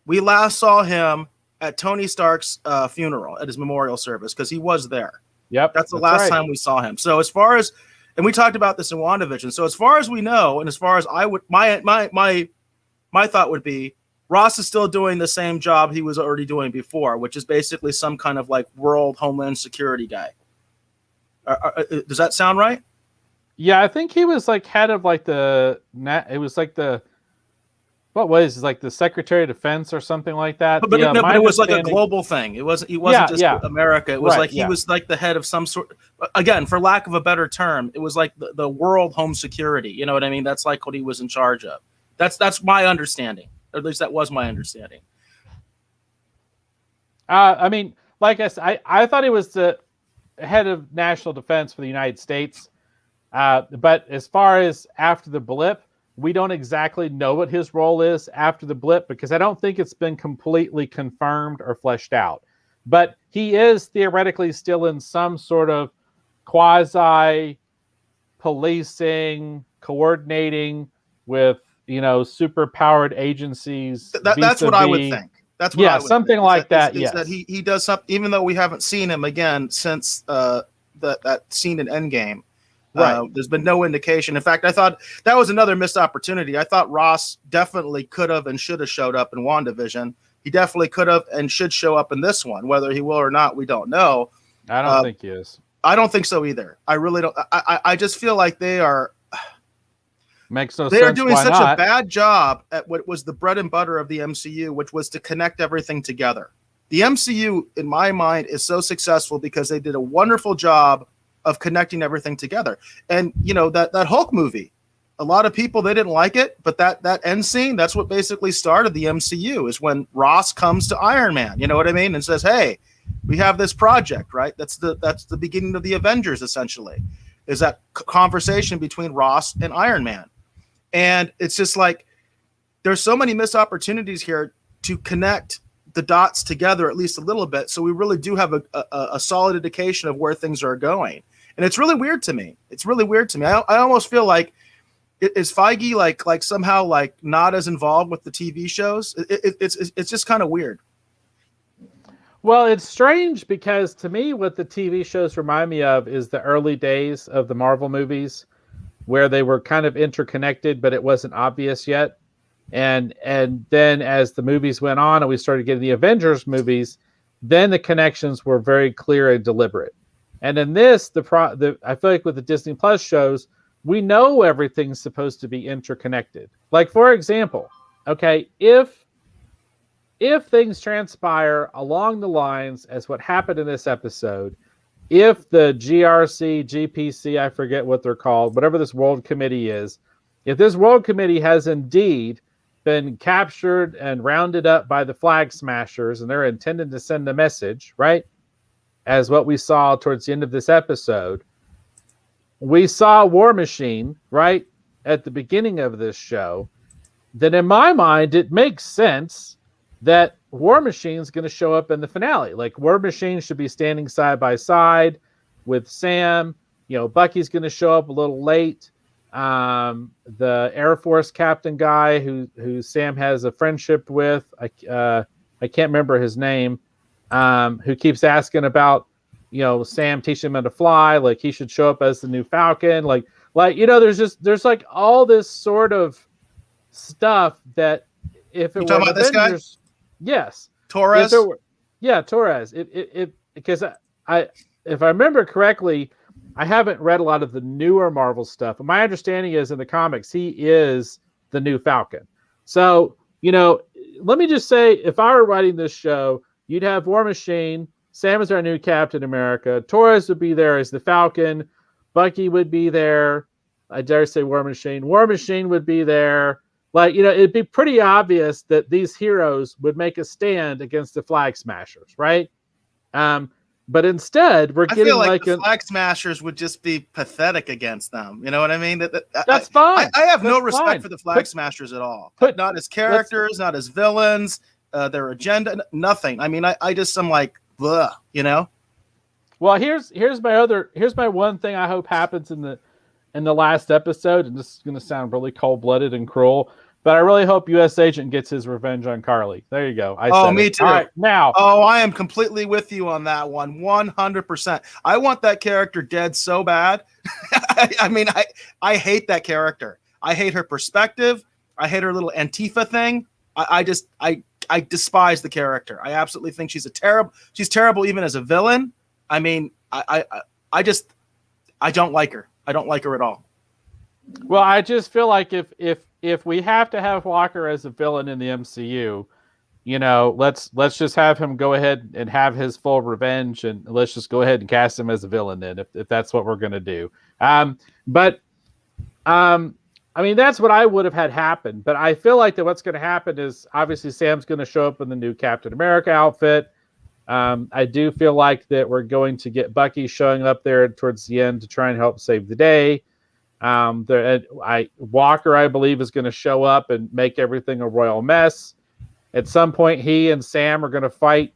we last saw him at Tony Stark's funeral, at his memorial service, because he was there. Yep. That's the last time we saw him. So as far as, and we talked about this in WandaVision. So as far as we know, and as far as I would, my thought would be, Ross is still doing the same job he was already doing before, which is basically some kind of like world homeland security guy. Does that sound right? Yeah, I think he was like head of like it was like what was it, like the Secretary of Defense or something like that. But Yeah, no, my but it was like a understanding. global thing. It wasn't. He wasn't Yeah, just yeah, America. It was right, like he yeah. was like the head of some sort. Again, for lack of a better term, it was like the world home security. You know what I mean? That's like what he was in charge of. That's my understanding. Or at least that was my understanding. I mean, like I said, I thought he was the head of national defense for the United States. But as far as after the blip, we don't exactly know what his role is after the blip because I don't think it's been completely confirmed or fleshed out. But he is theoretically still in some sort of quasi policing, coordinating with, super powered agencies That's what I would vis-a-vis. think. That's what Yeah, I would think. something like that. Is that Yes. he does something, even though we haven't seen him again since that scene in Endgame. Right. There's been no indication. In fact, I thought that was another missed opportunity. I thought Ross definitely could have and should have showed up in WandaVision. He definitely could have and should show up in this one. Whether he will or not, we don't know. I don't think he is. I don't think so either. I really don't. I just feel like they are Makes no They sense. are doing Why such not? a bad job at what was the bread and butter of the MCU, which was to connect everything together. The MCU, in my mind, is so successful because they did a wonderful job of connecting everything together. And that Hulk movie, a lot of people, they didn't like it, but that end scene, that's what basically started the MCU, is when Ross comes to Iron Man, you know what I mean, and says, "Hey, we have this project," right? That's the beginning of the Avengers, essentially, is that conversation between Ross and Iron Man. And it's just like there's so many missed opportunities here to connect the dots together at least a little bit, so we really do have a solid indication of where things are going. And it's really weird to me. I almost feel like is Feige like somehow like not as involved with the TV shows? It's just kind of weird. Well, it's strange because to me, what the TV shows remind me of is the early days of the Marvel movies, where they were kind of interconnected, but it wasn't obvious yet. And then as the movies went on and we started getting the Avengers movies, then the connections were very clear and deliberate. And in this, I feel like with the Disney Plus shows, we know everything's supposed to be interconnected. Like, for example, okay, if things transpire along the lines as what happened in this episode, if the GRC, GPC, I forget what they're called, whatever this World Committee is, if this World Committee has indeed been captured and rounded up by the Flag Smashers and they're intended to send a message, right? As what we saw towards the end of this episode, we saw War Machine, right, at the beginning of this show, then in my mind, it makes sense that War Machine's going to show up in the finale. Like, War Machine should be standing side by side with Sam. Bucky's going to show up a little late. The Air Force captain guy who Sam has a friendship with, I can't remember his name, who keeps asking about, Sam teaching him how to fly. Like, he should show up as the new Falcon. There's like all this sort of stuff that if it You talking were about this guy? Avengers, yes, Torres? Torres. Because if I remember correctly, I haven't read a lot of the newer Marvel stuff. But my understanding is in the comics, he is the new Falcon. So, let me just say, if I were writing this show, you'd have War Machine, Sam is our new Captain America, Torres would be there as the Falcon, Bucky would be there, I dare say War Machine would be there. Like, it'd be pretty obvious that these heroes would make a stand against the Flag Smashers, right? But instead, we're getting I feel like the a Flag Smashers would just be pathetic against them. You know what I mean? That's fine. I have no That's respect fine. for the Flag Smashers at all. Put- Not as characters, not as villains, their agenda, nothing. I mean, I just am like, blah, Well, here's my one thing I hope happens in the last episode, and this is going to sound really cold-blooded and cruel, but I really hope U.S. Agent gets his revenge on Carly. There you go. Me too. All right, now. Oh, I am completely with you on that one, 100%. I want that character dead so bad. I hate that character. I hate her perspective. I hate her little Antifa thing. I despise the character. I absolutely think she's terrible even as a villain. I mean, I don't like her. I don't like her at all. Well, I just feel like if we have to have Walker as a villain in the MCU, let's just have him go ahead and have his full revenge, and let's just go ahead and cast him as a villain then, if that's what we're gonna do. But I mean, that's what I would have had happen. But I feel like that what's going to happen is obviously Sam's going to show up in the new Captain America outfit. I do feel like that we're going to get Bucky showing up there towards the end to try and help save the day. Walker, I believe, is going to show up and make everything a royal mess. At some point, he and Sam are going to fight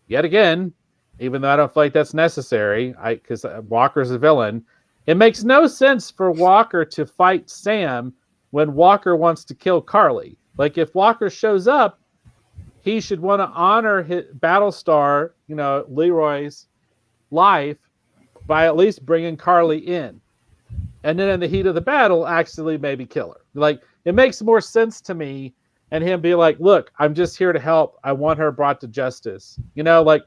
yet again, even though I don't feel like that's necessary, because Walker's a villain. It makes no sense for Walker to fight Sam when Walker wants to kill Carly. Like, if Walker shows up, he should want to honor his Battlestar, Leroy's life by at least bringing Carly in. And then in the heat of the battle, actually maybe kill her. Like, it makes more sense to me, and him be like, look, I'm just here to help. I want her brought to justice. But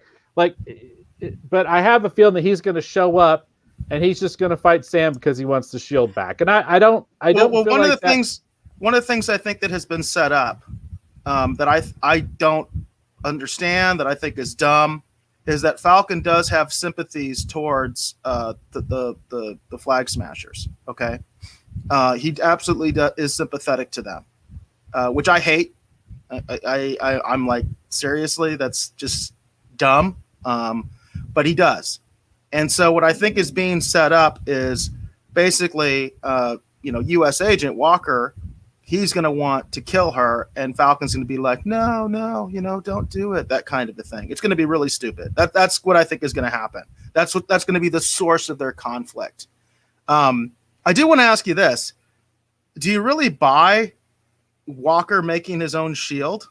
I have a feeling that he's going to show up and he's just going to fight Sam because he wants the shield back. And I don't. Well, one of the things I think that has been set up that I don't understand, that I think is dumb, is that Falcon does have sympathies towards the Flag Smashers. Okay, he absolutely is sympathetic to them, which I hate. I'm like, seriously, that's just dumb. But he does. And so what I think is being set up is basically, U.S. Agent Walker, he's going to want to kill her, and Falcon's going to be like, no, don't do it, that kind of a thing. It's going to be really stupid. That's what I think is going to happen. That's going to be the source of their conflict. I do want to ask you this. Do you really buy Walker making his own shield?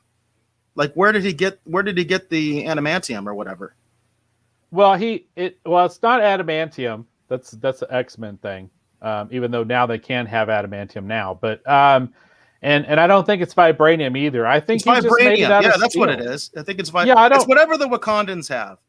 Like, where did he get the adamantium or whatever? Well, it's not adamantium. That's an X-Men thing. Even though now they can have adamantium now, but and I don't think it's vibranium either. I think it's vibranium. Just made it out of that's steel. What it is. I think it's vibranium. Yeah, it's whatever the Wakandans have.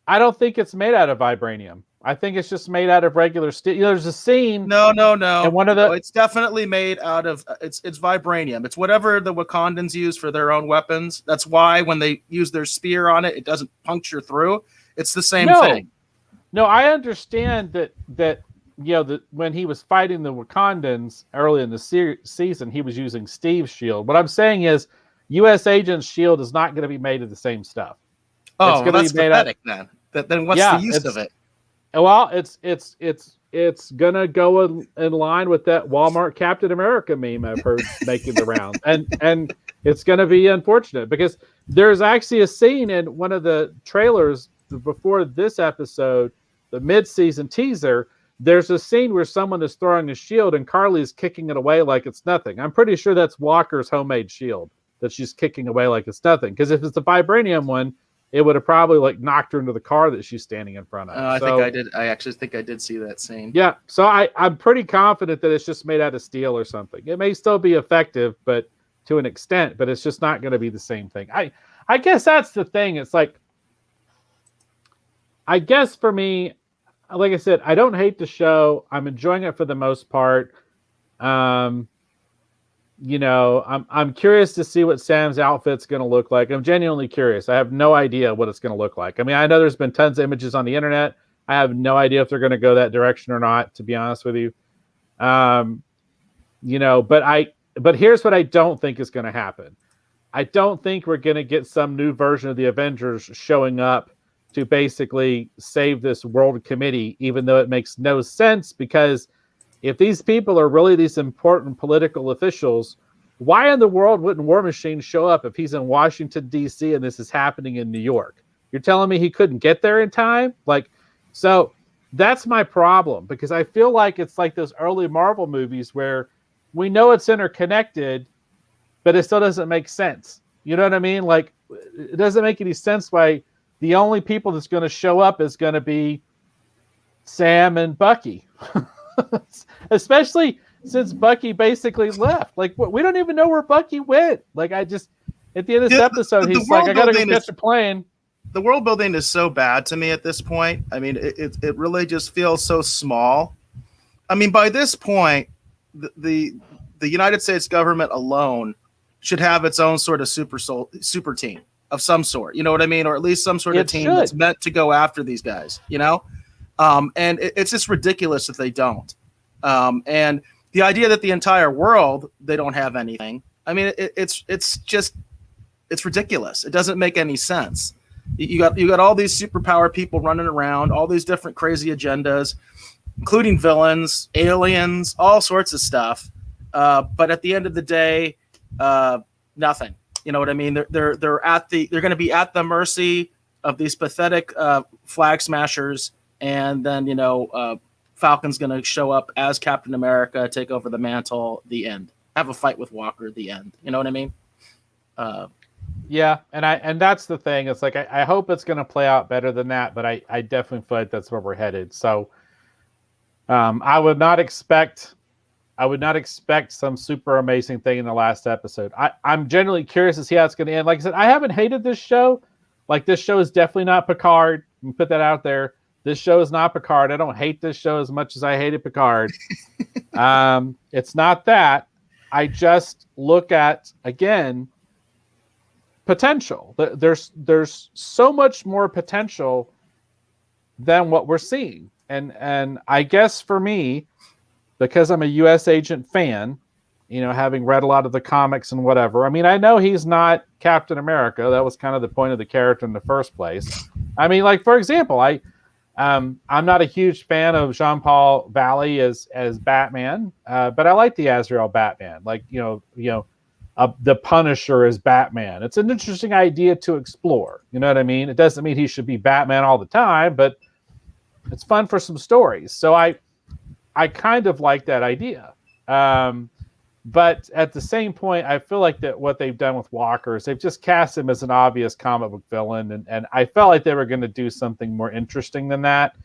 I don't think it's made out of vibranium. I think it's just made out of regular steel. There's a scene. No. And it's definitely made out of it's vibranium. It's whatever the Wakandans use for their own weapons. That's why when they use their spear on it, it doesn't puncture through. It's the same thing. No, I understand that when he was fighting the Wakandans early in the season, he was using Steve's shield. What I'm saying is, U.S. Agent's shield is not going to be made of the same stuff. Oh, that's pathetic then. Then what's the use of it? Well, it's gonna go in line with that Walmart Captain America meme I've heard making the round, and it's gonna be unfortunate because there's actually a scene in one of the trailers before this episode, the mid-season teaser. There's a scene where someone is throwing a shield and Carly's kicking it away like it's nothing. I'm pretty sure that's Walker's homemade shield that she's kicking away like it's nothing. Because if it's the vibranium one, it would have probably knocked her into the car that she's standing in front of. I actually think I did see that scene. Yeah, so I'm pretty confident that it's just made out of steel or something. It may still be effective, but to an extent, but it's just not going to be the same thing. I guess that's the thing. It's like, I guess for me, like I said, I don't hate the show. I'm enjoying it for the most part. I'm curious to see what Sam's outfit's going to look like. I'm genuinely curious. I have no idea what it's going to look like. I mean, I know there's been tons of images on the internet. I have no idea if they're going to go that direction or not, to be honest with you. But here's what I don't think is going to happen. I don't think we're going to get some new version of the Avengers showing up to basically save this world committee, even though it makes no sense, because if these people are really these important political officials, why in the world wouldn't War Machine show up if he's in Washington, D.C. and this is happening in New York? You're telling me he couldn't get there in time? So that's my problem, because I feel like it's like those early Marvel movies where we know it's interconnected, but it still doesn't make sense. You know what I mean? Like, it doesn't make any sense why the only people that's going to show up is going to be Sam and Bucky. Especially since Bucky basically left. Like, we don't even know where Bucky went. Like, at the end of this episode, he's like, I got to go catch a plane. the world building is so bad to me at this point. I mean, it really just feels so small. I mean, by this point, the United States government alone should have its own sort of super team of some sort. You know what I mean? Or at least some sort of team that's meant to go after these guys, you know? And it's just ridiculous if they don't. And the idea that the entire world, they don't have anything. I mean, it's ridiculous. It doesn't make any sense. You got all these superpower people running around, all these different crazy agendas, including villains, aliens, all sorts of stuff. But at the end of the day, nothing. You know what I mean? They're going to be at the mercy of these pathetic flag smashers, and then Falcon's going to show up as Captain America, take over the mantle. The end. Have a fight with Walker. The end. You know what I mean? Yeah, and that's the thing. It's like I hope it's going to play out better than that, but I definitely feel like that's where we're headed. So I would not expect some super amazing thing in the last episode. I'm generally curious to see how it's going to end. Like I said, I haven't hated this show. Like, this show is definitely not Picard. You can put that out there. This show is not Picard. I don't hate this show as much as I hated Picard. It's not that. I just look at, again, potential. There's so much more potential than what we're seeing. And I guess for me, because I'm a U.S. Agent fan, having read a lot of the comics and whatever, I mean, I know he's not Captain America. That was kind of the point of the character in the first place. I mean, like, for example, I'm not a huge fan of Jean-Paul Valley as Batman, but I like the Azrael Batman. Like, the Punisher as Batman. It's an interesting idea to explore. You know what I mean? It doesn't mean he should be Batman all the time, but it's fun for some stories. So I kind of like that idea. But at the same point, I feel like that what they've done with Walker is they've just cast him as an obvious comic book villain. And I felt like they were going to do something more interesting than that.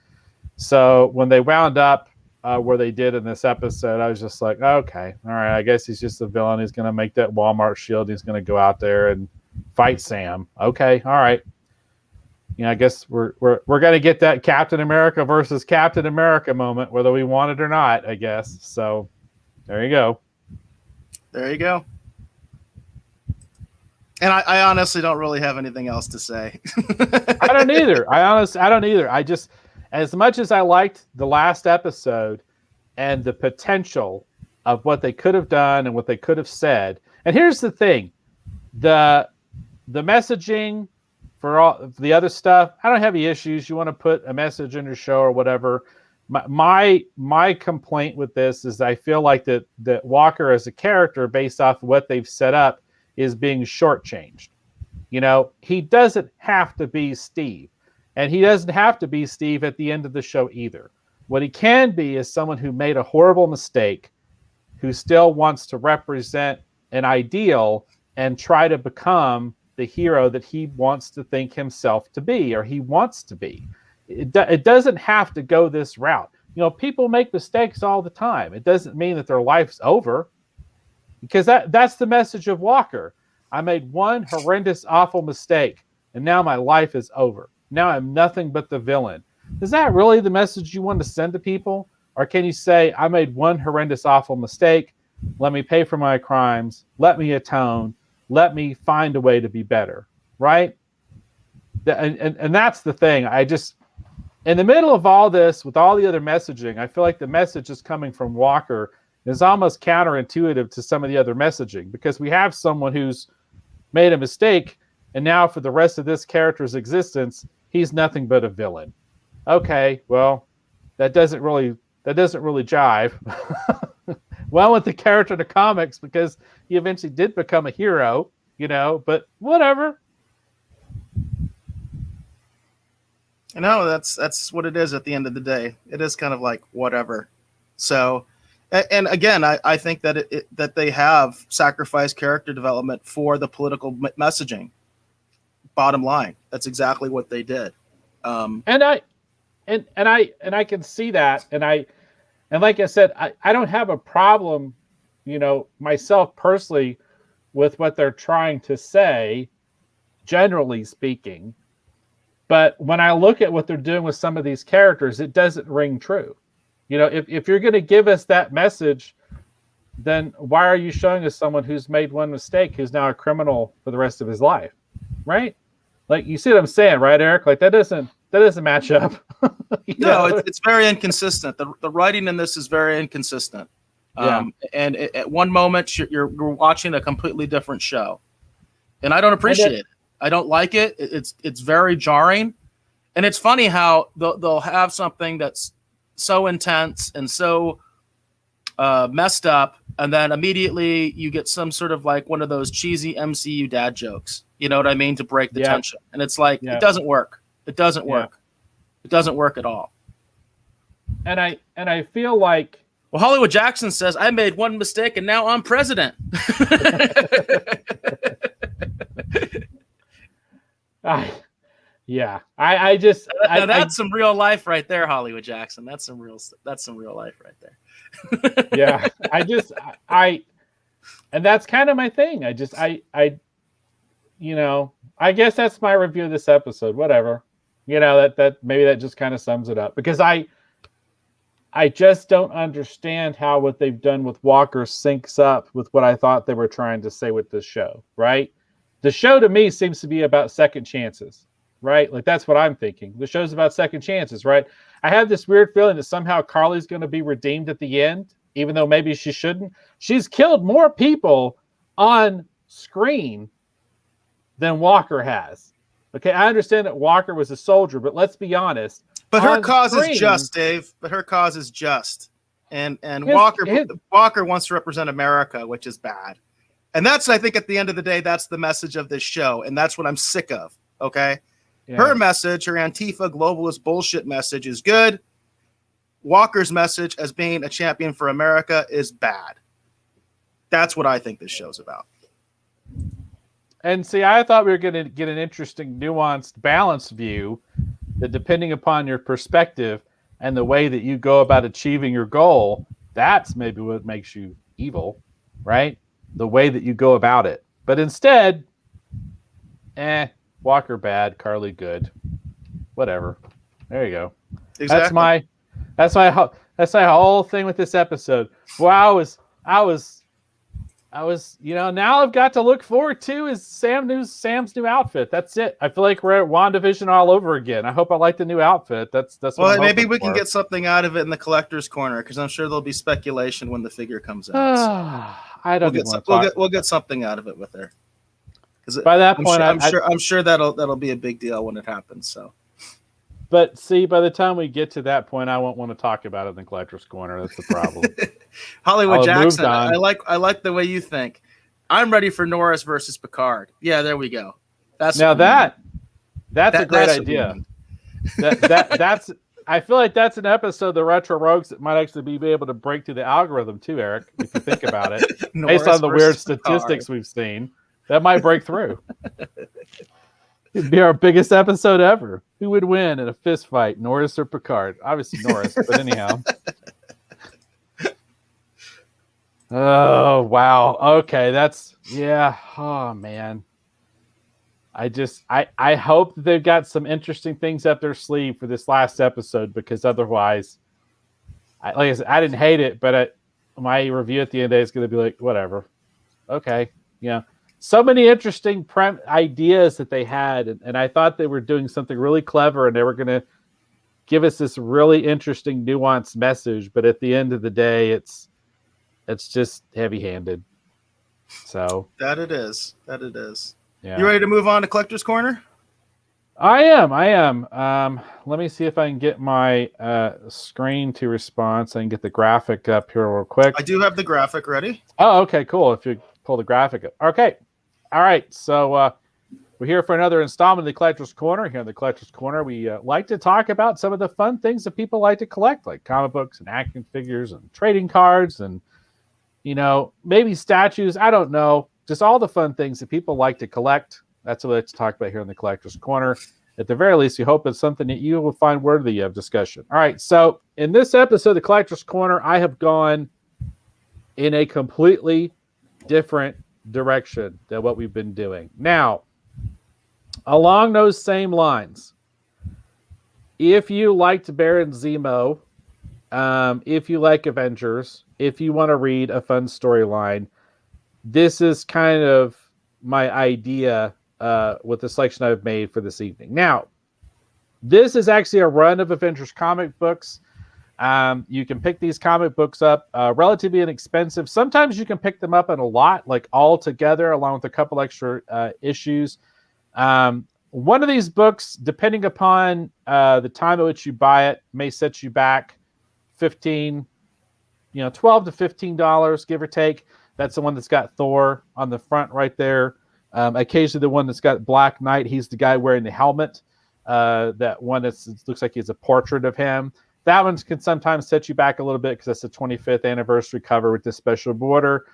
So when they wound up where they did in this episode, I was just like, okay, all right, I guess he's just a villain. He's going to make that Walmart shield. He's going to go out there and fight Sam. Okay, all right. I guess we're going to get that Captain America versus Captain America moment, whether we want it or not, I guess. So there you go. There you go. And I honestly don't really have anything else to say. I don't either. I don't either. I just, as much as I liked the last episode and the potential of what they could have done and what they could have said. And here's the thing, the messaging for all the other stuff, I don't have any issues. You want to put a message in your show or whatever. My complaint with this is I feel like that Walker as a character, based off of what they've set up, is being shortchanged. He doesn't have to be Steve, and he doesn't have to be Steve at the end of the show either. What he can be is someone who made a horrible mistake, who still wants to represent an ideal and try to become the hero that he wants to think himself to be, or he wants to be. It doesn't have to go this route. People make mistakes all the time. It doesn't mean that their life's over, because that's the message of Walker. I made one horrendous, awful mistake, and now my life is over. Now I'm nothing but the villain. Is that really the message you want to send to people? Or can you say, I made one horrendous, awful mistake. Let me pay for my crimes. Let me atone. Let me find a way to be better. Right? And that's the thing. In the middle of all this, with all the other messaging, I feel like the message is coming from Walker is almost counterintuitive to some of the other messaging, because we have someone who's made a mistake, and now for the rest of this character's existence, he's nothing but a villain. Okay, well, that doesn't really jive well with the character in the comics, because he eventually did become a hero, but whatever. No, that's what it is at the end of the day. It is kind of like whatever. So, and again, I think that that they have sacrificed character development for the political messaging. Bottom line, that's exactly what they did. And I can see that, and like I said, I don't have a problem, myself personally, with what they're trying to say, generally speaking. But when I look at what they're doing with some of these characters, it doesn't ring true. If you're going to give us that message, then why are you showing us someone who's made one mistake, who's now a criminal for the rest of his life, right? Like, you see what I'm saying, right, Eric? Like, that doesn't match up. No, it's very inconsistent. The writing in this is very inconsistent. And at one moment you're watching a completely different show, and I don't appreciate it. I don't like it. It's very jarring, and it's funny how they'll have something that's so intense and so messed up, and then immediately you get some sort of like one of those cheesy MCU dad jokes. You know what I mean? To break the tension, and it's like it doesn't work. It doesn't work. It doesn't work at all. And I feel like, well, Hollywood Jackson says, I made one mistake and now I'm president. That's some real life right there, Hollywood Jackson. That's some real life right there. Yeah. And that's kind of my thing. I guess that's my review of this episode. Whatever. That maybe that just kind of sums it up, because I just don't understand how what they've done with Walker syncs up with what I thought they were trying to say with this show, right? The show to me seems to be about second chances, right? Like, that's what I'm thinking. The show's about second chances, right? I have this weird feeling that somehow Carly's going to be redeemed at the end, even though maybe she shouldn't. She's killed more people on screen than Walker has. Okay, I understand that Walker was a soldier, but let's be honest. But her cause is just, Dave. But her cause is just. And Walker wants to represent America, which is bad. And that's, I think, at the end of the day, that's the message of this show. And that's what I'm sick of. Okay? Yeah. Her message, her Antifa globalist bullshit message is good. Walker's message as being a champion for America is bad. That's what I think this show's about. And see, I thought we were going to get an interesting, nuanced, balanced view that, depending upon your perspective and the way that you go about achieving your goal, that's maybe what makes you evil, right? The way that you go about it. But instead, Walker bad, Carly good, whatever. There you go. Exactly. That's my whole thing with this episode. Well, I was, now I've got to look forward to is Sam's new outfit. That's it. I feel like we're at WandaVision all over again. I hope I like the new outfit. That's well, maybe we can get something out of it in the collector's corner, because I'm sure there'll be speculation when the figure comes out. I don't we'll get something out of it with her. Because by that point, I'm sure that'll be a big deal when it happens. So. But see, by the time we get to that point, I won't want to talk about it in the collector's corner. That's the problem. Hollywood Jackson, I like the way you think. I'm ready for Norris versus Picard. Yeah, there we go. That's a great idea. That's I feel like that's an episode of the Retro Rogues that might actually be able to break through the algorithm too, Eric. If you think about it, based on the weird statistics we've seen, that might break through. It'd be our biggest episode ever. Who would win in a fist fight, Norris or Picard? Obviously Norris, but anyhow. Oh, wow. Okay, oh, man. I hope that they've got some interesting things up their sleeve for this last episode, because otherwise, like I said, I didn't hate it, but my review at the end of the day is going to be like, whatever. Okay, so many interesting ideas that they had, and I thought they were doing something really clever, and they were going to give us this really interesting, nuanced message. But at the end of the day, it's just heavy-handed. So that it is. Yeah. You ready to move on to Collector's Corner? I am. Let me see if I can get my screen to respond, so I can get the graphic up here real quick. I do have the graphic ready. Oh, okay, cool. If you pull the graphic up. Okay. All right, so we're here for another installment of the Collector's Corner. Here in the Collector's Corner, we like to talk about some of the fun things that people like to collect, like comic books and action figures and trading cards and, maybe statues. I don't know. Just all the fun things that people like to collect. That's what we like to talk about here in the Collector's Corner. At the very least, we hope it's something that you will find worthy of discussion. All right, so in this episode of the Collector's Corner, I have gone in a completely different direction than what we've been doing. Now, along those same lines, if you liked Baron Zemo, if you like Avengers, if you want to read a fun storyline, this is kind of my idea with the selection I've made for this evening. Now, this is actually a run of Avengers comic books. You can pick these comic books up relatively inexpensive. Sometimes you can pick them up in a lot, like all together, along with a couple extra issues. One of these books, depending upon the time at which you buy it, may set you back $12 to $15, give or take. That's the one that's got Thor on the front right there. Occasionally the one that's got Black Knight. He's the guy wearing the helmet. That one that looks like he's a portrait of him. That one can sometimes set you back a little bit because that's the 25th anniversary cover with this special border.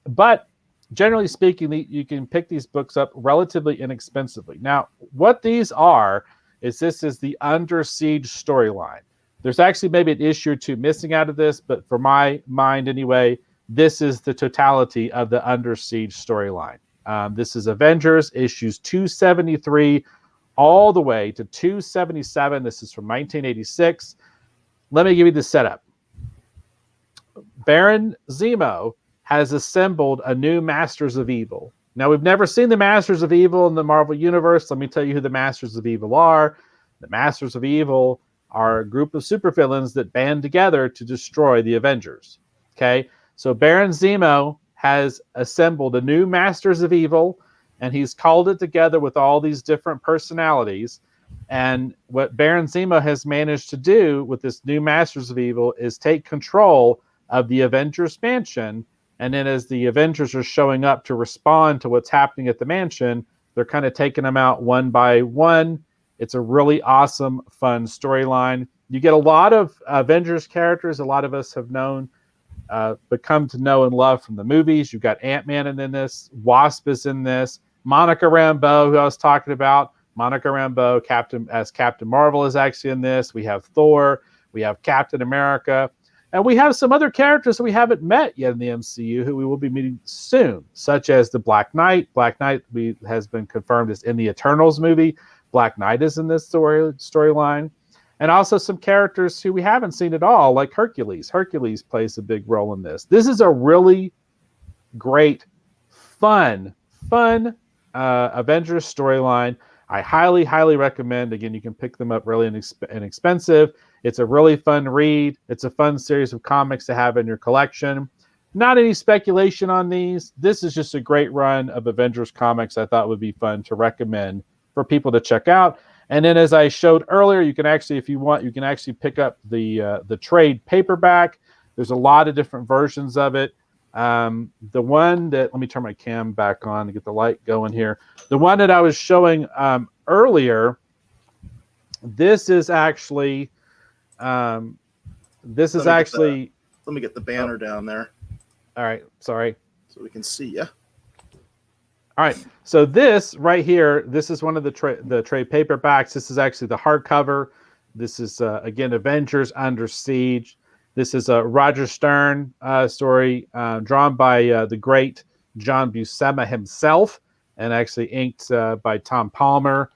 But generally speaking, you can pick these books up relatively inexpensively. Now, what these are is this is the Under Siege storyline. There's actually maybe an issue or two missing out of this, but for my mind anyway, this is the totality of the Under Siege storyline. This is Avengers issues 273 all the way to 277. This is from 1986. Let me give you the setup. Baron Zemo has assembled a new Masters of Evil. Now, we've never seen the Masters of Evil in the Marvel Universe. Let me tell you who the Masters of Evil are. The Masters of Evil are a group of supervillains that band together to destroy the Avengers. Okay? So Baron Zemo has assembled a new Masters of Evil, and he's called it together with all these different personalities. And what Baron Zemo has managed to do with this new Masters of Evil is take control of the Avengers mansion. And then as the Avengers are showing up to respond to what's happening at the mansion, they're kind of taking them out one by one. It's a really awesome, fun storyline. You get a lot of Avengers characters a lot of us have known, but come to know and love from the movies. You've got Ant-Man in this. Wasp is in this. Monica Rambeau, who I was talking about. Monica Rambeau, Captain Marvel, is actually in this. We have Thor. We have Captain America. And we have some other characters that we haven't met yet in the MCU who we will be meeting soon, such as the Black Knight. Black Knight has been confirmed is in the Eternals movie. Black Knight is in this storyline. And also some characters who we haven't seen at all, like Hercules. Hercules plays a big role in this. This is a really great, fun Avengers storyline. I highly, highly recommend. Again, you can pick them up really inexpensive. It's a really fun read. It's a fun series of comics to have in your collection. Not any speculation on these. This is just a great run of Avengers comics I thought would be fun to recommend for people to check out. And then as I showed earlier, you can actually, if you want, you can actually pick up the trade paperback. There's a lot of different versions of it. The one that, let me turn my cam back on to get the light going here. The one that I was showing earlier, this is actually, let me get the banner down there. All right, sorry. So we can see you. All right, so this right here, this is one of the trade paperbacks. This is actually the hardcover. This is, again, Avengers Under Siege. This is a Roger Stern story drawn by the great John Buscema himself and actually inked by Tom Palmer.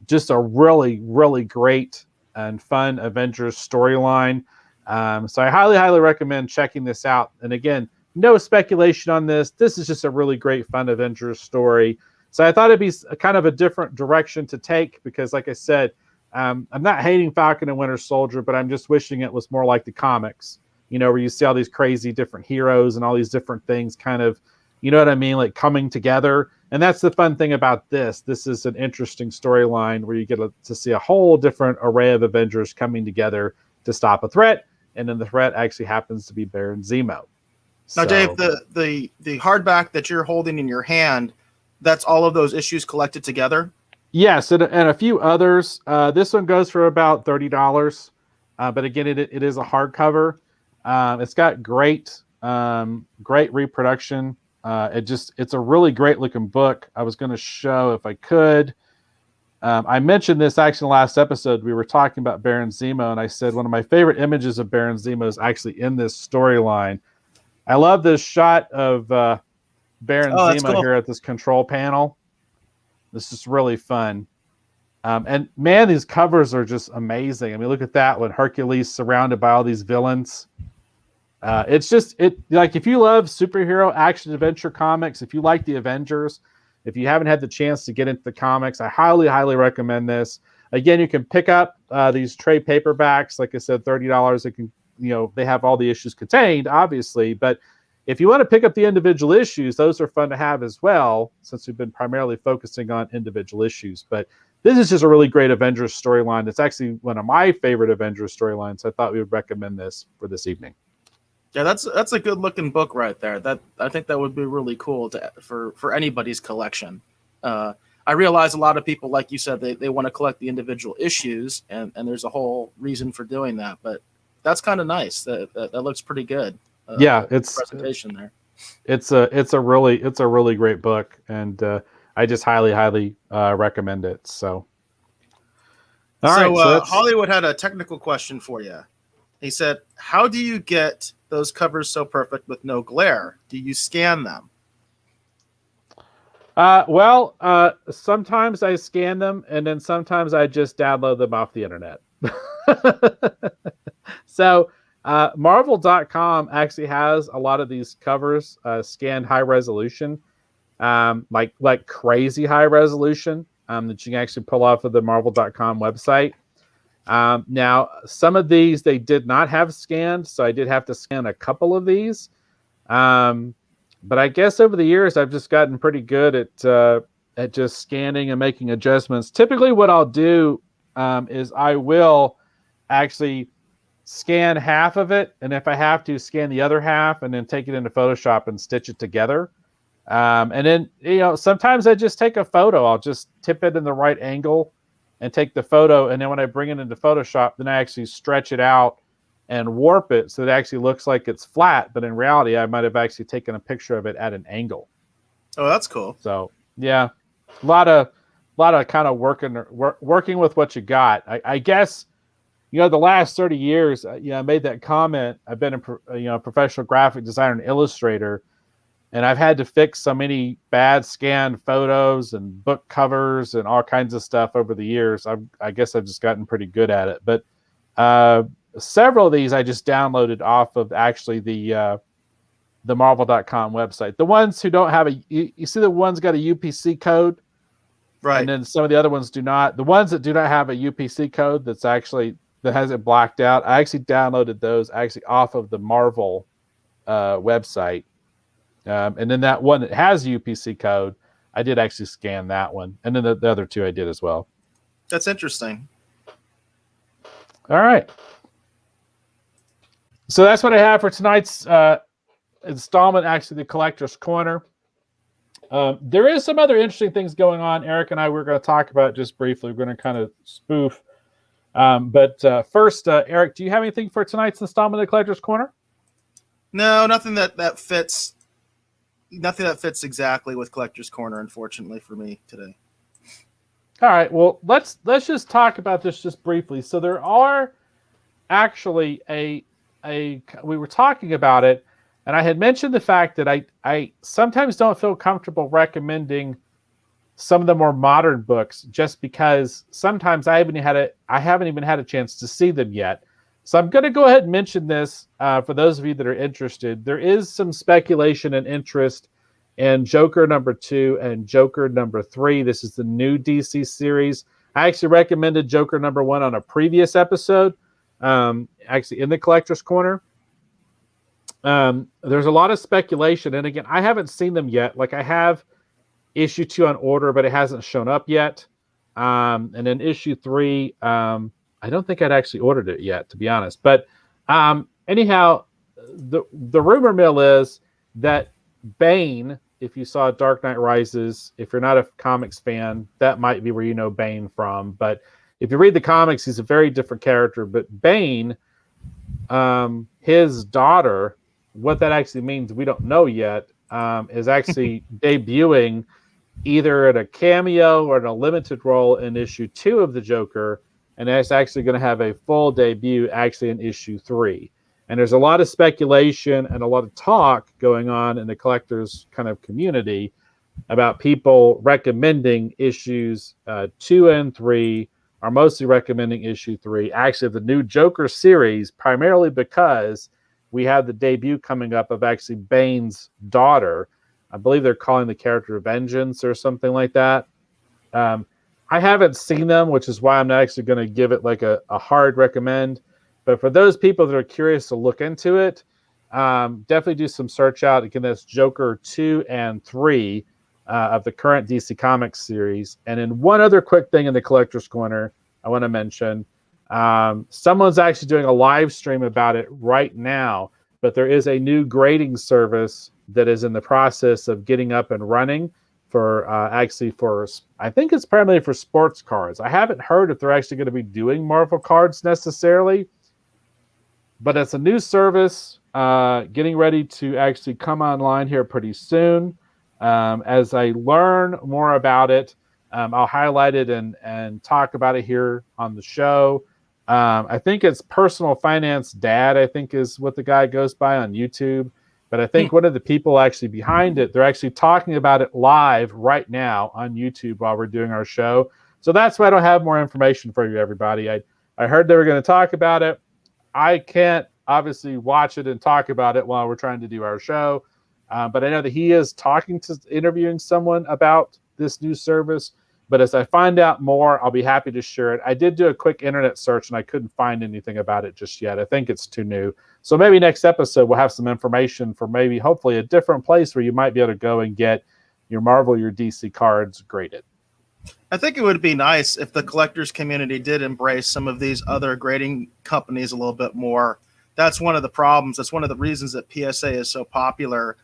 Just a really, really great and fun Avengers storyline. So I highly, highly recommend checking this out. And again, no speculation on this. This is just a really great, fun Avengers story. So I thought it'd be kind of a different direction to take because, like I said, I'm not hating Falcon and Winter Soldier, but I'm just wishing it was more like the comics, where you see all these crazy different heroes and all these different things kind of, you know what I mean, like coming together. And that's the fun thing about this. This is an interesting storyline where you get to see a whole different array of Avengers coming together to stop a threat. And then the threat actually happens to be Baron Zemo. Now, Dave, the hardback that you're holding in your hand, that's all of those issues collected together? Yes, and a few others. This one goes for about $30. But again, it is a hardcover. It's got great reproduction. It's a really great looking book. I was going to show if I could. I mentioned this actually in the last episode. We were talking about Baron Zemo, and I said one of my favorite images of Baron Zemo is actually in this storyline. I love this shot of Baron Zemo here at this control panel. This is really fun. And man, these covers are just amazing. I mean, look at that one, Hercules surrounded by all these villains. It's just like if you love superhero action adventure comics, if you like the Avengers, if you haven't had the chance to get into the comics, I highly, highly recommend this. Again, you can pick up these trade paperbacks. Like I said, $30. It can, they have all the issues contained, obviously. But if you want to pick up the individual issues, those are fun to have as well, since we've been primarily focusing on individual issues. But this is just a really great Avengers storyline. It's actually one of my favorite Avengers storylines. I thought we would recommend this for this evening. Yeah, that's a good looking book right there. That I think that would be really cool for anybody's collection. I realize a lot of people, like you said, they want to collect the individual issues, and there's a whole reason for doing that. But that's kind of nice. That looks pretty good. It's presentation there. It's a really great book, and I just highly recommend it. So, so Hollywood had a technical question for you. He said, "How do you get those covers so perfect with no glare? Do you scan them?" Sometimes I scan them, and then sometimes I just download them off the internet. So, Marvel.com actually has a lot of these covers scanned high resolution, like crazy high resolution that you can actually pull off of the Marvel.com website. Now, some of these they did not have scanned, so I did have to scan a couple of these. But I guess over the years, I've just gotten pretty good at just scanning and making adjustments. Typically, what I'll do is I will actually scan half of it, and if I have to, scan the other half, and then take it into Photoshop and stitch it together. And then, sometimes I just take a photo. I'll just tip it in the right angle and take the photo, and then when I bring it into Photoshop, then I actually stretch it out and warp it so it actually looks like it's flat, but in reality, I might have actually taken a picture of it at an angle. Oh, that's cool. So yeah, a lot of kind of working with what you got. I guess, the last 30 years, I made that comment. I've been a professional graphic designer and illustrator, and I've had to fix so many bad scanned photos and book covers and all kinds of stuff over the years. I guess I've just gotten pretty good at it. But several of these I just downloaded off of actually the Marvel.com website. The ones who don't have you see the ones got a UPC code, right? And then some of the other ones do not. The ones that do not have a UPC code that has it blacked out, I actually downloaded those actually off of the Marvel website. And then that one that has UPC code, I did actually scan that one. And then the other two I did as well. That's interesting. All right. So that's what I have for tonight's installment, actually, the Collector's Corner. There is some other interesting things going on. Eric and I were going to talk about it just briefly. We're going to kind of spoof. But first, Eric, do you have anything for tonight's installment of the Collector's Corner? No, nothing that fits. Nothing that fits exactly with Collector's Corner, unfortunately, for me today. All right. Well, let's just talk about this just briefly. So there are actually we were talking about it, and I had mentioned the fact that I sometimes don't feel comfortable recommending some of the more modern books just because sometimes I haven't even had a chance to see them yet. So I'm going to go ahead and mention this for those of you that are interested. There is some speculation and interest in Joker #2 and Joker #3. This is the new DC series. I actually recommended Joker #1 on a previous episode, actually in the Collector's Corner. There's a lot of speculation, and again, I haven't seen them yet. Like I have issue 2 on order, but it hasn't shown up yet. And then issue 3, I don't think I'd actually ordered it yet, to be honest. But anyhow, the rumor mill is that Bane, if you saw Dark Knight Rises, if you're not a comics fan, that might be where you know Bane from. But if you read the comics, he's a very different character. But Bane, his daughter, what that actually means, we don't know yet, is actually debuting either in a cameo or in a limited role in issue 2 of the Joker. And that's actually going to have a full debut actually in issue 3. And there's a lot of speculation and a lot of talk going on in the collectors kind of community about people recommending issues 2 and 3, are mostly recommending issue 3, actually the new Joker series, primarily because we have the debut coming up of actually Bane's daughter. I believe they're calling the character Vengeance or something like that. I haven't seen them, which is why I'm not actually going to give it like a hard recommend. But for those people that are curious to look into it, definitely do some search out. Again, that's Joker 2 and 3 of the current DC Comics series. And then one other quick thing in the Collector's Corner I want to mention. Someone's actually doing a live stream about it right now, but there is a new grading service that is in the process of getting up and running for I think it's primarily for sports cards. I haven't heard if they're actually going to be doing Marvel cards necessarily, but it's a new service getting ready to actually come online here pretty soon. As I learn more about it, I'll highlight it and talk about it here on the show. I think it's Personal Finance Dad, I think is what the guy goes by on YouTube. But I think one of the people actually behind it, they're actually talking about it live right now on YouTube while we're doing our show. So that's why I don't have more information for you, everybody. I heard they were going to talk about it. I can't obviously watch it and talk about it while we're trying to do our show. But I know that he is interviewing someone about this new service. But as I find out more, I'll be happy to share it. I did do a quick internet search, and I couldn't find anything about it just yet. I think it's too new. So maybe next episode we'll have some information for maybe hopefully a different place where you might be able to go and get your Marvel, your DC cards graded. I think it would be nice if the collectors community did embrace some of these other grading companies a little bit more. That's one of the problems. That's one of the reasons that PSA is so popular,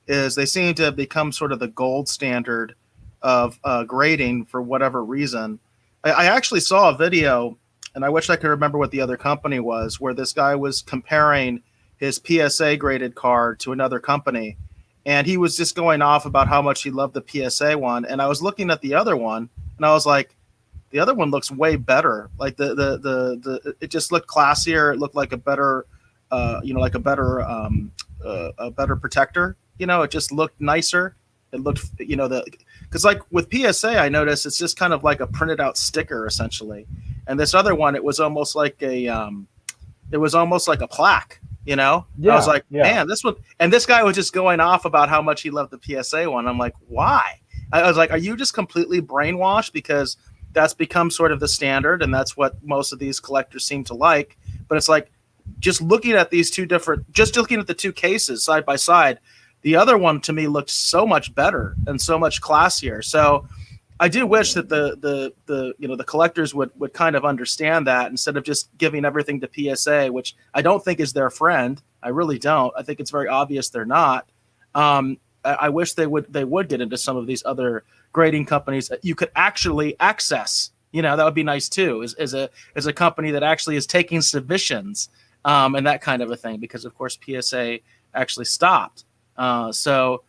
is they seem to have become sort of the gold standard of grading for whatever reason. I actually saw a video, and I wish I could remember what the other company was, where this guy was comparing his PSA graded card to another company, and he was just going off about how much he loved the PSA one. And I was looking at the other one, and I was like, the other one looks way better. Like the it just looked classier. It looked like a better, like a better protector. It just looked nicer. It looked, because like with PSA, I noticed it's just kind of like a printed out sticker essentially, and this other one, it was almost like a plaque. Yeah, I was like, man, this one, and this guy was just going off about how much he loved the PSA one. I'm like, why? I was like, are you just completely brainwashed because that's become sort of the standard, and that's what most of these collectors seem to like? But it's like, just looking at the two cases side by side, the other one to me looked so much better and so much classier. So I do wish that the collectors would kind of understand that, instead of just giving everything to PSA, which I don't think is their friend. I really don't. I think it's very obvious they're not. I wish they would get into some of these other grading companies that you could actually access. That would be nice too, as a company that actually is taking submissions and that kind of a thing, because of course PSA actually stopped. So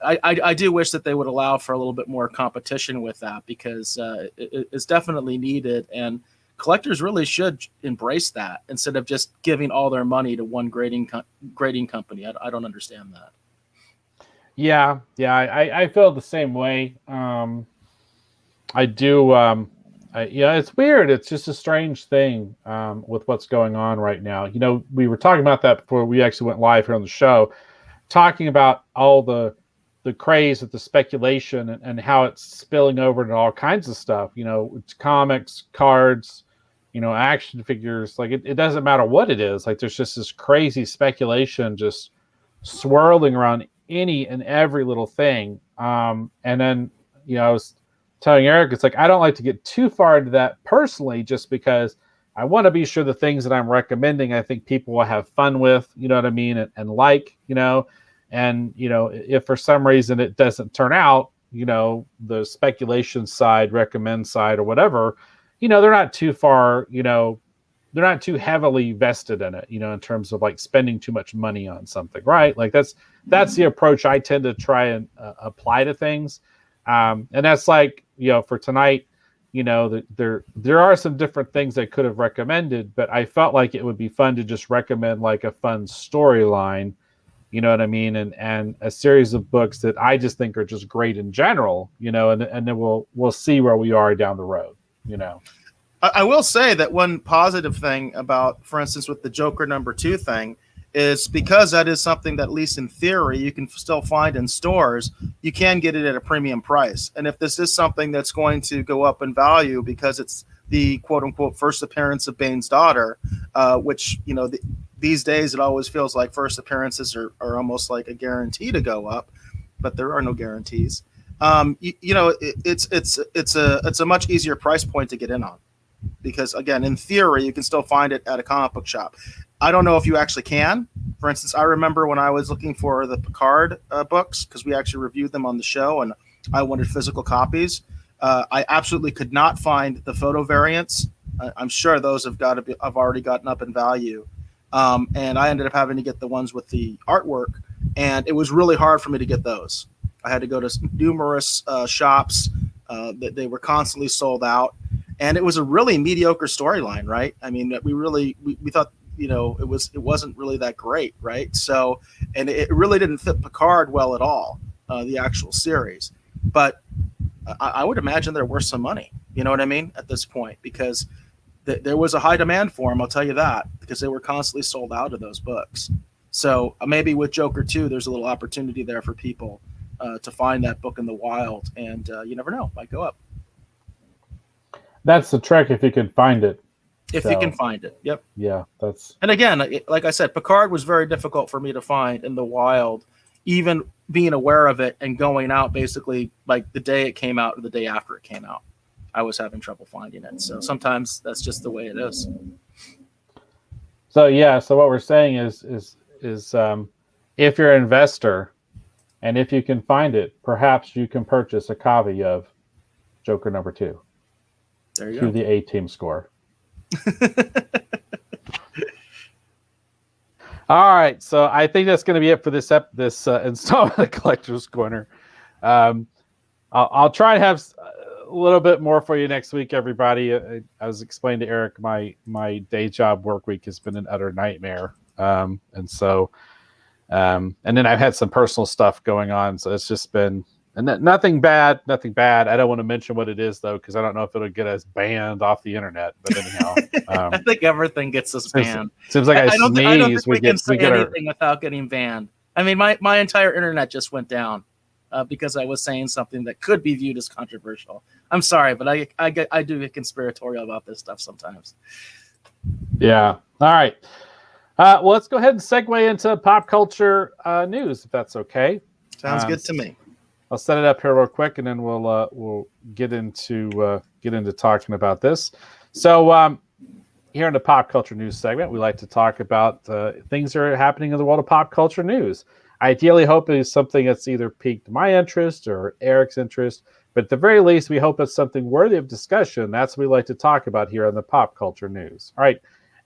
I do wish that they would allow for a little bit more competition with that, because it's definitely needed, and collectors really should embrace that instead of just giving all their money to one grading company. I don't understand that. Yeah, I feel the same way. I do. It's weird. It's just a strange thing with what's going on right now. We were talking about that before we actually went live here on the show, talking about all the craze with the speculation and how it's spilling over into all kinds of stuff. It's comics, cards, action figures. Like it doesn't matter what it is. Like there's just this crazy speculation just swirling around any and every little thing. And then, I was telling Eric, it's like, I don't like to get too far into that personally, just because I want to be sure the things that I'm recommending, I think people will have fun with, you know what I mean? And like, and, if for some reason it doesn't turn out, the speculation side, recommend side or whatever, they're not too far, they're not too heavily vested in it, in terms of like spending too much money on something, right? Like that's the approach I tend to try and apply to things. And that's like, for tonight, there are some different things I could have recommended, but I felt like it would be fun to just recommend like a fun storyline, You know what I mean? And a series of books that I just think are just great in general, you know, and then we'll see where we are down the road, you know. I will say that one positive thing about, for instance, with the Joker #2 thing, is because that is something that, at least in theory, you can still find in stores. You can get it at a premium price, and if this is something that's going to go up in value because it's the quote unquote first appearance of Bane's daughter, which, you know, these days it always feels like first appearances are almost like a guarantee to go up, but there are no guarantees. You know, it's a much easier price point to get in on, because again, in theory, you can still find it at a comic book shop. I don't know if you actually can. For instance, I remember when I was looking for the Picard books, because we actually reviewed them on the show, and I wanted physical copies. I absolutely could not find the photo variants. I'm sure those have already gotten up in value, and I ended up having to get the ones with the artwork, and it was really hard for me to get those. I had to go to numerous shops that they were constantly sold out. And it was a really mediocre storyline, right? I mean, we thought, you know, it wasn't really that great, right? So, and it really didn't fit Picard well at all, the actual series. But I would imagine they're worth some money, you know what I mean, at this point, because there was a high demand for them, I'll tell you that, because they were constantly sold out of those books. So maybe with Joker 2, there's a little opportunity there for people to find that book in the wild, and you never know, might go up. That's the trick, if you can find it. If you can find it, yep. Yeah, that's. And again, like I said, Picard was very difficult for me to find in the wild, even being aware of it and going out basically like the day it came out or the day after it came out. I was having trouble finding it. So sometimes that's just the way it is. So yeah, so what we're saying is if you're an investor and if you can find it, perhaps you can purchase a copy of Joker #2. There you to go. The A-Team score. All right, so I think that's going to be it for this installment of Collector's Corner. I'll try and have a little bit more for you next week, everybody. I was explaining to Eric, my day job work week has been an utter nightmare, and then I've had some personal stuff going on, so it's just been. And nothing bad. I don't want to mention what it is, though, because I don't know if it'll get us banned off the internet. But anyhow, I think everything gets us banned. Seems like I don't sneeze. think we can say anything without getting banned. I mean, my entire internet just went down because I was saying something that could be viewed as controversial. I'm sorry, but I do get conspiratorial about this stuff sometimes. Yeah. All right. Well, let's go ahead and segue into pop culture news, if that's okay. Sounds good to me. I'll set it up here real quick, and then we'll get into talking about this. So here in the pop culture news segment, we like to talk about things that are happening in the world of pop culture news. I ideally hope it's something that's either piqued my interest or Eric's interest, but at the very least, we hope it's something worthy of discussion. That's what we like to talk about here on the pop culture news. All right.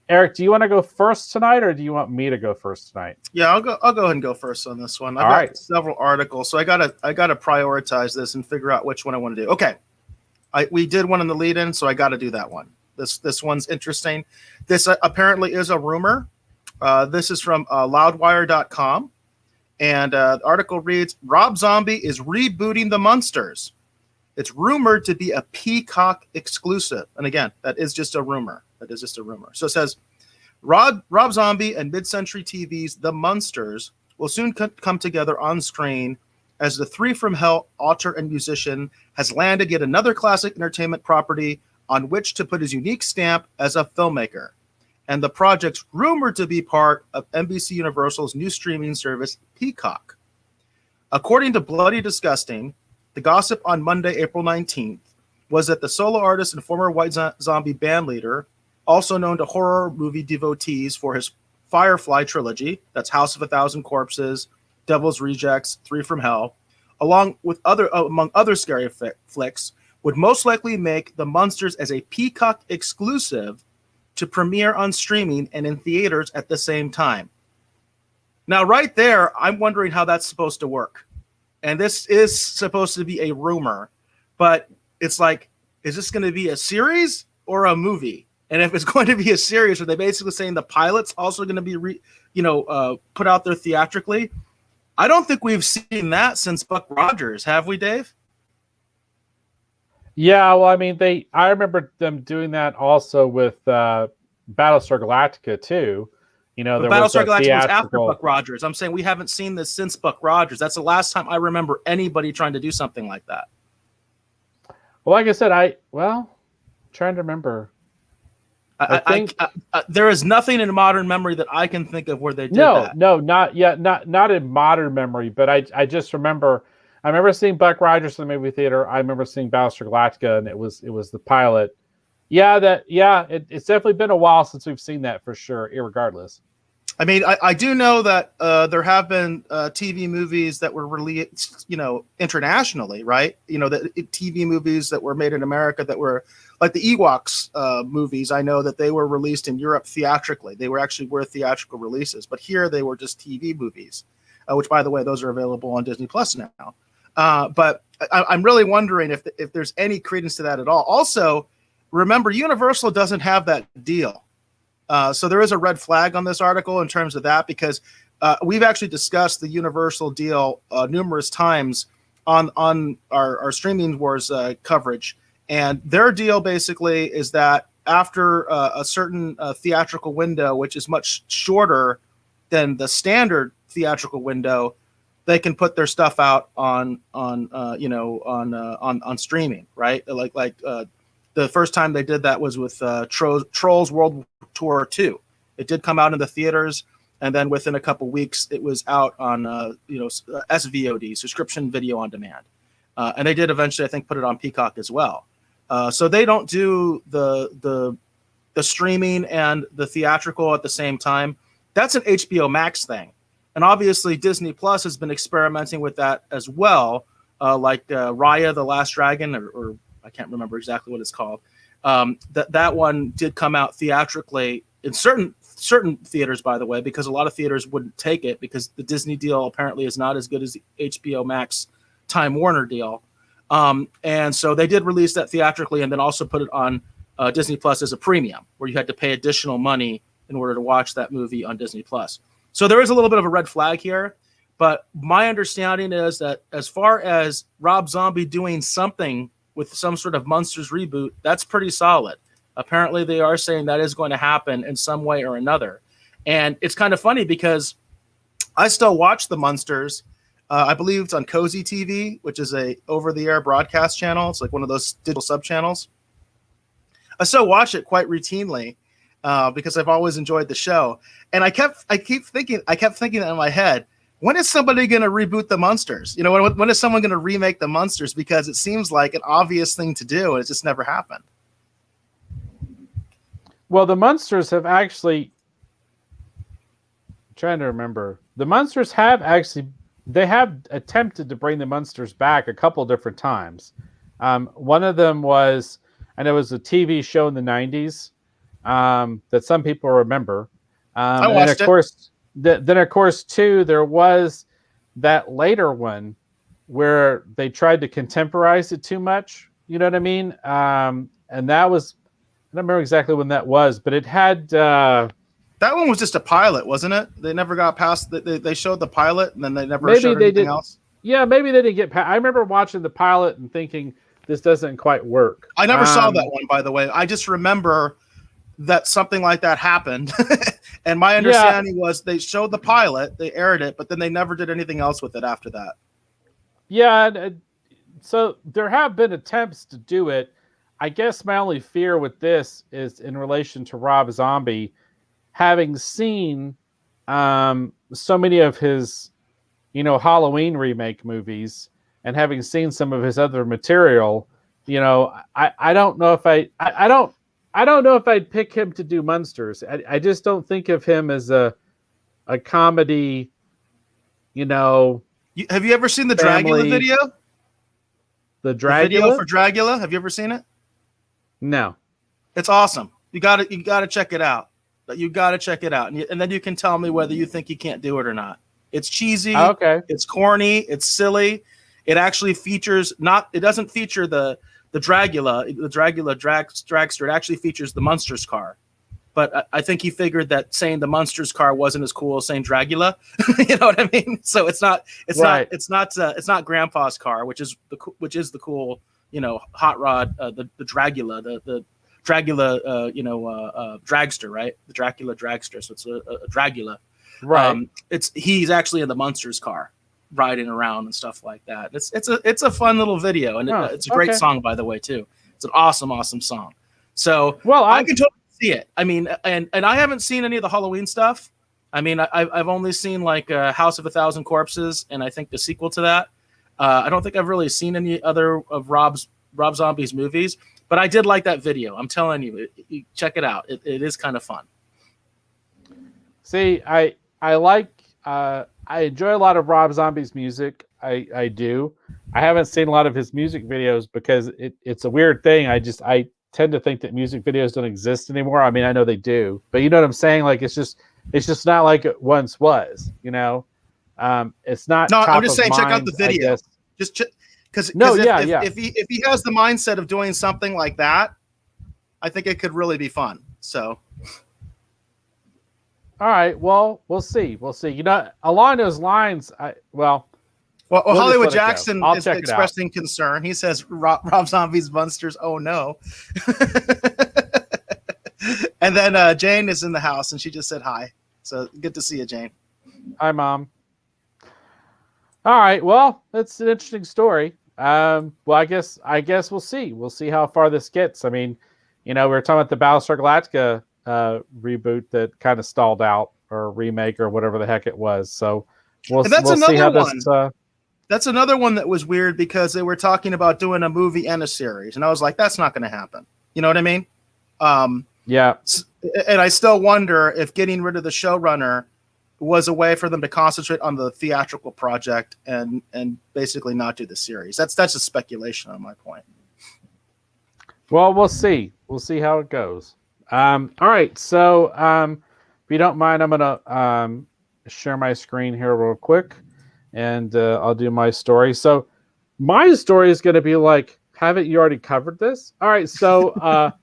Eric, do you want to go first tonight, or do you want me to go first tonight? Yeah, I'll go ahead and go first on this one. I've got several articles, so I gotta prioritize this and figure out which one I want to do. Okay, we did one in the lead-in, so I got to do that one. This one's interesting. This apparently is a rumor. This is from Loudwire.com, and the article reads: Rob Zombie is rebooting the Munsters. It's rumored to be a Peacock exclusive, and again, that is just a rumor. So it says, Rob Zombie and Mid-Century TV's The Munsters will soon come together on screen as the Three from Hell author and musician has landed yet another classic entertainment property on which to put his unique stamp as a filmmaker. And the project's rumored to be part of NBC Universal's new streaming service, Peacock. According to Bloody Disgusting, the gossip on Monday, April 19th, was that the solo artist and former White Zombie band leader, also known to horror movie devotees for his Firefly trilogy, that's House of a Thousand Corpses, Devil's Rejects, Three from Hell, among other scary flicks, would most likely make The Munsters as a Peacock exclusive to premiere on streaming and in theaters at the same time. Now, right there, I'm wondering how that's supposed to work. And this is supposed to be a rumor, but it's like, is this going to be a series or a movie? And if it's going to be a series, are they basically saying the pilot's also going to be put out there theatrically? I don't think we've seen that since Buck Rogers, have we, Dave? Yeah, well, I mean, I remember them doing that also with Battlestar Galactica too. But There was Battlestar a Galactica was after theatrical. Buck Rogers. I'm saying we haven't seen this since Buck Rogers. That's the last time I remember anybody trying to do something like that. Well, like I said, trying to remember. I think there is nothing in modern memory that I can think of where they did that. No, not yet. Not in modern memory, but I just remember. I remember seeing Buck Rogers in the movie theater. I remember seeing Battlestar Galactica, and it was the pilot. It's definitely been a while since we've seen that for sure. Irregardless, I mean, I do know that there have been TV movies that were released, internationally, right? The TV movies that were made in America that were like the Ewoks movies. I know that they were released in Europe theatrically. They were theatrical releases, but here they were just TV movies, which, by the way, those are available on Disney Plus now. But I'm really wondering if there's any credence to that at all. Also, remember, Universal doesn't have that deal. So there is a red flag on this article in terms of that, because we've actually discussed the Universal deal numerous times on our Streaming Wars coverage. And their deal basically is that after a certain theatrical window, which is much shorter than the standard theatrical window, they can put their stuff out on streaming, right? Like the first time they did that was with Trolls World Tour 2. It did come out in the theaters, and then within a couple weeks, it was out on SVOD, subscription video on demand, and they did eventually, I think, put it on Peacock as well. So they don't do the streaming and the theatrical at the same time. That's an HBO Max thing, and obviously Disney Plus has been experimenting with that as well, like Raya the Last Dragon, or I can't remember exactly what it's called. That one did come out theatrically in certain theaters, by the way, because a lot of theaters wouldn't take it because the Disney deal apparently is not as good as the HBO Max Time Warner deal. And so they did release that theatrically and then also put it on Disney Plus as a premium, where you had to pay additional money in order to watch that movie on Disney Plus. So there is a little bit of a red flag here, but my understanding is that as far as Rob Zombie doing something with some sort of Munsters reboot, that's pretty solid. Apparently they are saying that is going to happen in some way or another. And it's kind of funny because I still watch the Munsters. I believe it's on Cozy TV, which is a over-the-air broadcast channel. It's like one of those digital sub-channels. I still watch it quite routinely because I've always enjoyed the show. And I kept thinking that in my head, when is somebody going to reboot the Munsters? When is someone going to remake the Munsters? Because it seems like an obvious thing to do, and it just never happened. Well, the Munsters have actually... I'm trying to remember. The Munsters have actually... They have attempted to bring the Munsters back a couple different times. One of them was... I know it was a TV show in the 90s that some people remember. I watched it. Then, of course, too, there was that later one where they tried to contemporize it too much. You know what I mean? And that was, I don't remember exactly when that was, but it had... that one was just a pilot, wasn't it? They never got past... They showed the pilot, and then they never showed anything else? Yeah, maybe they didn't get past... I remember watching the pilot and thinking, this doesn't quite work. I never saw that one, by the way. I just remember that something like that happened. And my understanding was they showed the pilot, they aired it, but then they never did anything else with it after that. Yeah, so there have been attempts to do it. I guess my only fear with this is in relation to Rob Zombie, having seen so many of his, Halloween remake movies and having seen some of his other material, I don't know if I don't know if I'd pick him to do Munsters. I just don't think of him as a comedy, Have you ever seen the family. Dragula video? The Dragula? The video for Dragula? Have you ever seen it? No. It's awesome. You got to check it out. You got to check it out. And then you can tell me whether you think you can't do it or not. It's cheesy. Okay. It's corny. It's silly. It actually features it doesn't feature the the dragster, it actually features the Munsters car. But I think he figured that saying the Munsters car wasn't as cool as saying Dragula. You know what I mean? So it's not Grandpa's car, which is the cool, hot rod, the Dragula, the Dragula, dragster, right? The Dracula dragster. So it's a Dragula. Right. He's actually in the Munsters car, riding around and stuff like that. It's a fun little video, and it's a great song, by the way, too. It's an awesome song. So I can totally see it. I mean, and I haven't seen any of the Halloween stuff. I mean, I've only seen like House of a Thousand Corpses, and I think the sequel to that. I don't think I've really seen any other of Rob Zombie's movies, but I did like that video. I'm telling you, check it out. It is kind of fun. See, I enjoy a lot of Rob Zombie's music. I do. I haven't seen a lot of his music videos because it's a weird thing. I tend to think that music videos don't exist anymore. I mean, I know they do, but you know what I'm saying? Like, it's just not like it once was, It's not. No, I'm top just of saying, check out mind, the video. Just because if he has the mindset of doing something like that, I think it could really be fun. So. All right. Well, we'll see. Along those lines, Well, Hollywood Jackson is expressing concern. He says Rob Zombie's Munsters. Oh no! And then Jane is in the house, and she just said hi. So good to see you, Jane. Hi, Mom. All right. Well, it's an interesting story. Well, I guess we'll see. We'll see how far this gets. I mean, we were talking about the Battlestar Galactica reboot that kind of stalled out, or remake, or whatever the heck it was. So we'll see how this. That's another one that was weird because they were talking about doing a movie and a series, and I was like, that's not going to happen. You know what I mean? Yeah. And I still wonder if getting rid of the showrunner was a way for them to concentrate on the theatrical project and basically not do the series. That's a speculation on my point. Well, we'll see. We'll see how it goes. All right. So, if you don't mind, I'm gonna share my screen here real quick, and I'll do my story. So, my story is going to be like, haven't you already covered this? All right. So,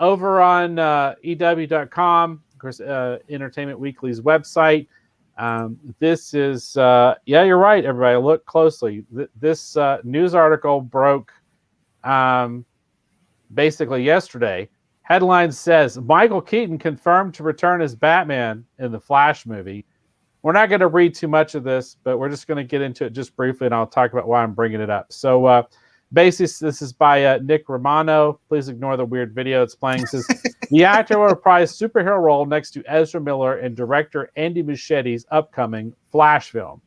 over on EW.com, of course, Entertainment Weekly's website. This is, you're right, everybody. Look closely. This news article broke basically yesterday. Headline says, Michael Keaton confirmed to return as Batman in the Flash movie. We're not going to read too much of this, but we're just going to get into it just briefly, and I'll talk about why I'm bringing it up. So, basically, this is by Nick Romano. Please ignore the weird video it's playing. It says, the actor will reprise superhero role next to Ezra Miller in director Andy Muschietti's upcoming Flash film.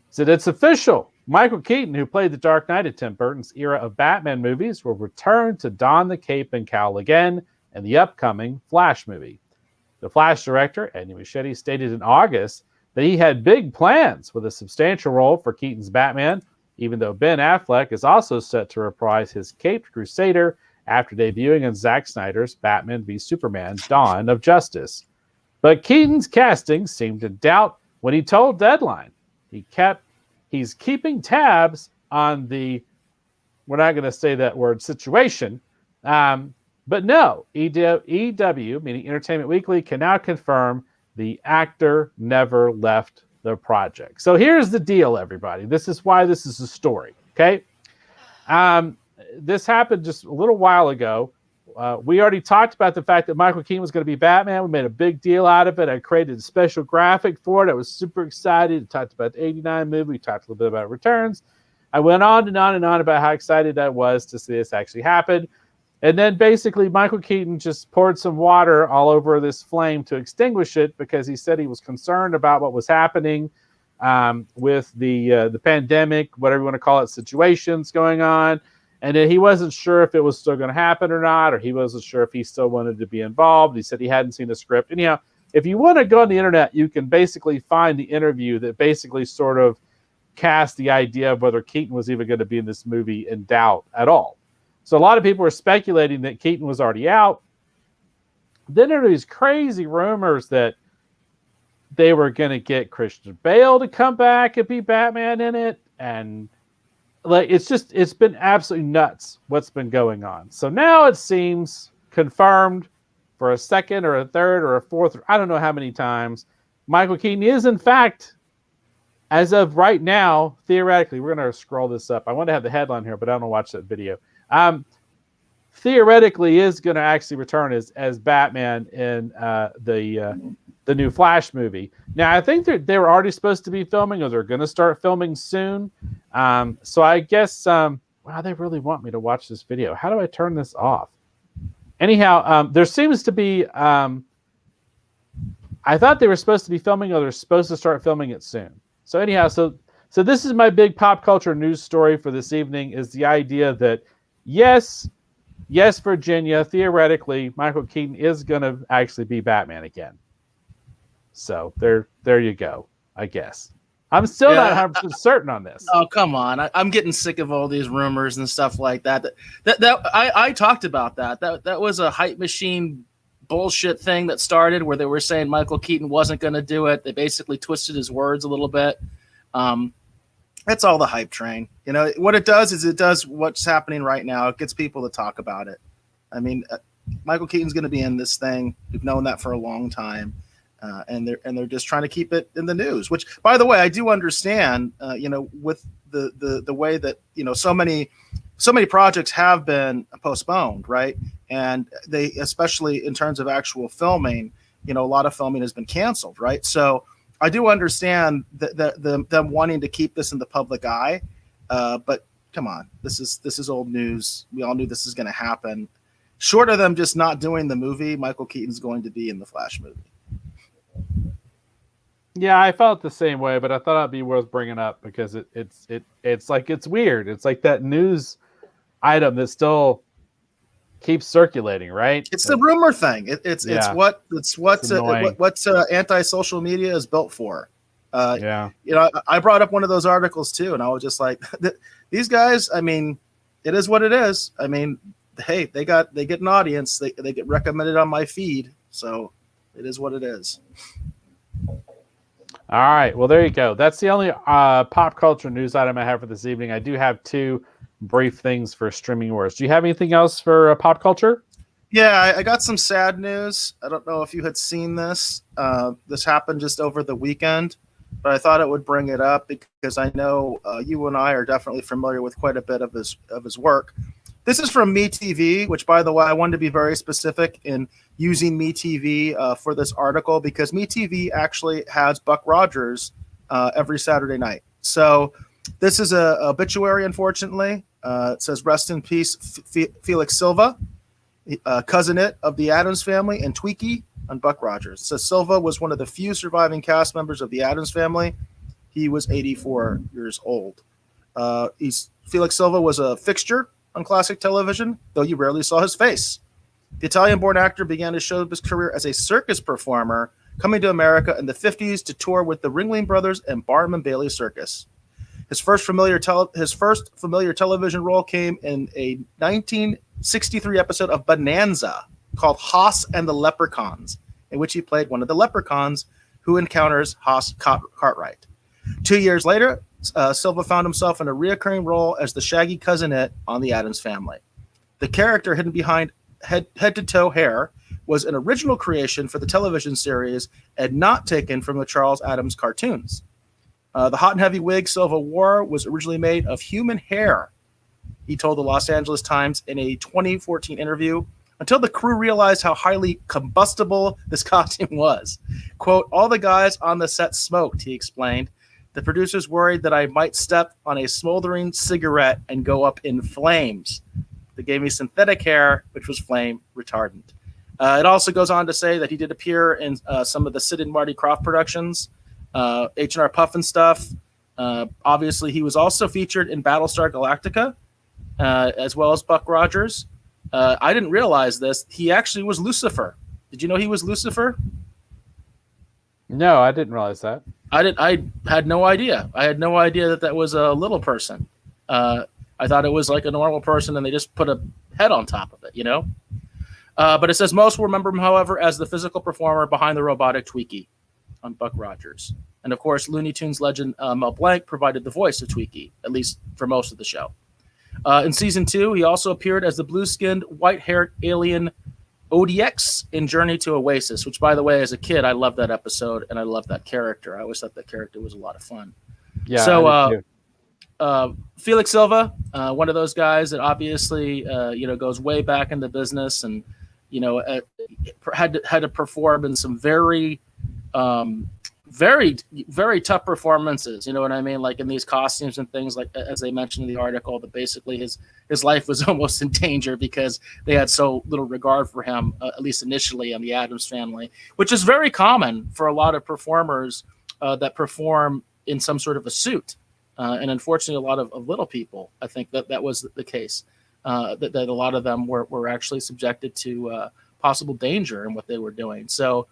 Said it's official. Michael Keaton, who played the Dark Knight in Tim Burton's era of Batman movies, will return to don the cape and cowl again in the upcoming Flash movie. The Flash director, Andy Muschietti, stated in August that he had big plans with a substantial role for Keaton's Batman, even though Ben Affleck is also set to reprise his caped Crusader after debuting in Zack Snyder's Batman v Superman: Dawn of Justice. But Keaton's casting seemed to doubt when he told Deadline he's keeping tabs on the, we're not going to say that word, situation. But no, EW, meaning Entertainment Weekly, can now confirm the actor never left the project. So here's the deal, everybody. This is why this is a story, okay? This happened just a little while ago. We already talked about the fact that Michael Keaton was going to be Batman. We made a big deal out of it. I created a special graphic for it. I was super excited. I talked about the 89 movie. We talked a little bit about Returns. I went on and on and on about how excited I was to see this actually happen. And then basically Michael Keaton just poured some water all over this flame to extinguish it because he said he was concerned about what was happening with the pandemic, whatever you want to call it, situations going on. And then he wasn't sure if it was still going to happen or not, or he wasn't sure if he still wanted to be involved. He said he hadn't seen the script. Anyhow, if you want to go on the internet, you can basically find the interview that basically sort of cast the idea of whether Keaton was even going to be in this movie in doubt at all. So a lot of people were speculating that Keaton was already out. Then there were these crazy rumors that they were going to get Christian Bale to come back and be Batman in it. And like it's been absolutely nuts what's been going on. So now it seems confirmed for a second or a third or a fourth, I don't know how many times, Michael Keaton is in fact, as of right now, theoretically, we're going to scroll this up. I want to have the headline here, but I don't want to watch that video. Theoretically is going to actually return as Batman in the new Flash movie. Now, I think they were already supposed to be filming, or they're going to start filming soon. So I guess, wow, they really want me to watch this video. How do I turn this off? Anyhow, there seems to be, I thought they were supposed to be filming, or they're supposed to start filming it soon. So anyhow, so this is my big pop culture news story for this evening, is the idea that, yes, Virginia, theoretically, Michael Keaton is going to actually be Batman again. So there you go, I guess. I'm still not 100% certain on this. Oh, come on. I'm getting sick of all these rumors and stuff like that. I talked about that. That was a hype machine bullshit thing that started where they were saying Michael Keaton wasn't going to do it. They basically twisted his words a little bit. That's all the hype train. You know, what it does is it does what's happening right now. It gets people to talk about it. I mean, Michael Keaton's going to be in this thing. We've known that for a long time. And they're just trying to keep it in the news, which, by the way, I do understand, with the way that, so many projects have been postponed, right? And they, especially in terms of actual filming, a lot of filming has been canceled, right? So I do understand them wanting to keep this in the public eye, but come on, this is old news. We all knew this is going to happen. Short of them just not doing the movie, Michael Keaton's going to be in the Flash movie. Yeah, I felt the same way, but I thought it'd be worth bringing up because it's like, it's weird. It's like that news item that still keeps circulating, right? It's the rumor thing. It's what anti-social media is built for. I brought up one of those articles too, and I was just like, these guys. I mean, it is what it is. I mean, hey, they get an audience. They get recommended on my feed, so it is what it is. All right. Well, there you go. That's the only pop culture news item I have for this evening. I do have two brief things for streaming wars. Do you have anything else for pop culture? Yeah, I got some sad news. I don't know if you had seen this. This happened just over the weekend, but I thought it would bring it up because I know you and I are definitely familiar with quite a bit of his work. This is from MeTV, which, by the way, I wanted to be very specific in using MeTV for this article because MeTV actually has Buck Rogers every Saturday night. So this is a obituary, unfortunately. It says, "Rest in peace, Felix Silva, cousinette of the Addams Family and Tweaky on Buck Rogers." It says Silva was one of the few surviving cast members of the Addams Family. He was 84 years old. Felix Silva was a fixture on classic television, though you rarely saw his face. The Italian-born actor began his showbiz career as a circus performer, coming to America in the 50s to tour with the Ringling Brothers and Barnum and Bailey Circus. His first familiar television role came in a 1963 episode of Bonanza called Hoss and the Leprechauns, in which he played one of the leprechauns who encounters Hoss Cartwright. 2 years later, Silva found himself in a reoccurring role as the shaggy cousinette on The Addams Family. The character, hidden behind head-to-toe hair, was an original creation for the television series and not taken from the Charles Addams cartoons. The hot and heavy wig Silva wore was originally made of human hair, he told the Los Angeles Times in a 2014 interview, until the crew realized how highly combustible this costume was. Quote, "All the guys on the set smoked," he explained. "The producers worried that I might step on a smoldering cigarette and go up in flames. They gave me synthetic hair, which was flame retardant." It also goes on to say that he did appear in some of the Sid and Marty Krofft productions, H&R Puffin stuff. Obviously, he was also featured in Battlestar Galactica, as well as Buck Rogers. I didn't realize this. He actually was Lucifer. Did you know he was Lucifer? No, I didn't realize that. I had no idea. I had no idea that was a little person. I thought it was like a normal person, and they just put a head on top of it, But it says most will remember him, however, as the physical performer behind the robotic Tweaky on Buck Rogers. And of course, Looney Tunes legend Mel Blanc provided the voice of Twiki, at least for most of the show. In season 2, he also appeared as the blue-skinned, white-haired alien ODX in Journey to Oasis, which, by the way, as a kid, I loved that episode and I loved that character. I always thought that character was a lot of fun. Yeah. So, Felix Silva, one of those guys that obviously, goes way back in the business and, had to perform in some very, very tough performances. You know what I mean? Like in these costumes and things, like as they mentioned in the article, that basically his life was almost in danger because they had so little regard for him, at least initially on the Addams Family, which is very common for a lot of performers that perform in some sort of a suit. And unfortunately, a lot of little people, I think that was the case, that a lot of them were actually subjected to possible danger in what they were doing. So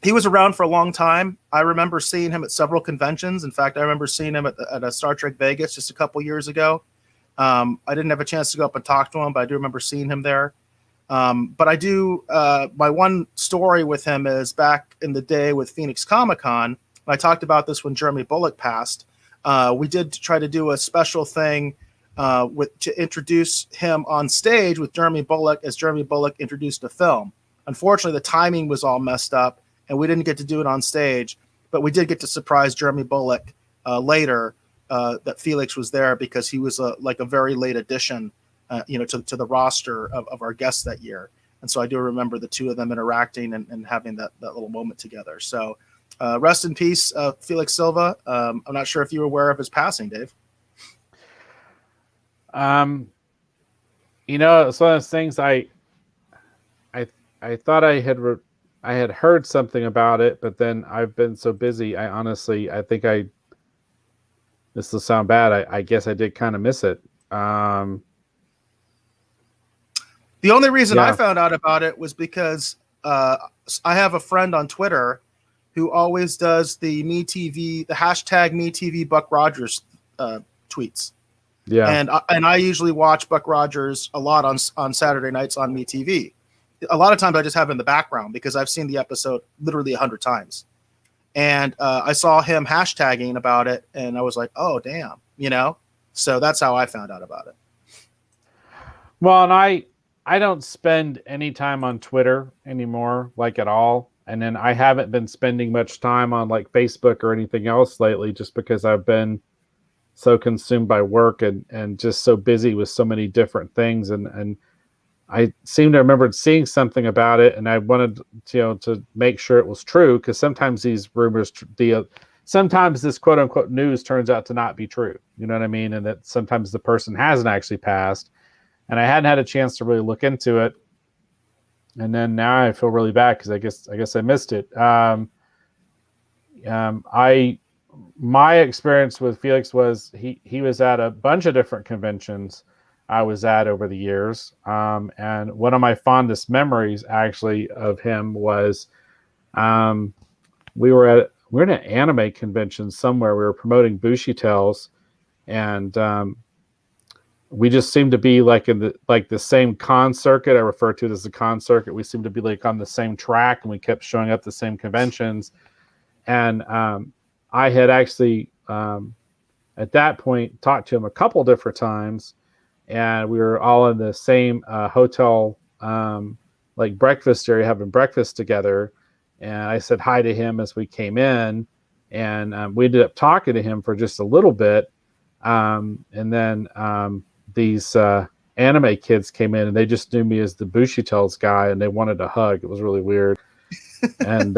he was around for a long time. I remember seeing him at several conventions. In fact, I remember seeing him at a Star Trek Vegas just a couple years ago. I didn't have a chance to go up and talk to him, but I do remember seeing him there. But I do, my one story with him is back in the day with Phoenix Comic-Con. I talked about this when Jeremy Bulloch passed. We did try to do a special thing to introduce him on stage with Jeremy Bulloch as Jeremy Bulloch introduced a film. Unfortunately, the timing was all messed up, and we didn't get to do it on stage, but we did get to surprise Jeremy Bulloch later that Felix was there because he was like a very late addition, to the roster of our guests that year. And so I do remember the two of them interacting and having that little moment together. So rest in peace, Felix Silva. I'm not sure if you were aware of his passing, Dave. It's one of those things I thought I had heard something about it, but then I've been so busy. I think this will sound bad. I guess I did kind of miss it. The only reason I found out about it was because I have a friend on Twitter who always does the the hashtag MeTV Buck Rogers tweets. Yeah. And I usually watch Buck Rogers a lot on Saturday nights on MeTV. A lot of times I just have it in the background because I've seen the episode literally 100 times. And I saw him hashtagging about it and I was like, oh, damn, So that's how I found out about it. Well, and I don't spend any time on Twitter anymore, like at all. And then I haven't been spending much time on like Facebook or anything else lately just because I've been so consumed by work and just so busy with so many different things. And I seem to remember seeing something about it, and I wanted to make sure it was true because sometimes these rumors, sometimes this quote unquote news turns out to not be true. You know what I mean? And that sometimes the person hasn't actually passed, and I hadn't had a chance to really look into it. And then now I feel really bad because I guess I missed it. My experience with Felix was he was at a bunch of different conventions I was at over the years. And one of my fondest memories actually of him was we were at an anime convention somewhere. We were promoting Bushy Tales, and we just seemed to be like in the same con circuit. I refer to it as the con circuit. We seemed to be like on the same track, and we kept showing up the same conventions. And I had actually at that point talked to him a couple different times, and we were all in the same hotel like breakfast area having breakfast together. And I said hi to him as we came in, and we ended up talking to him for just a little bit. And then these anime kids came in, and they just knew me as the Bushy Tales guy, and they wanted a hug. It was really weird. And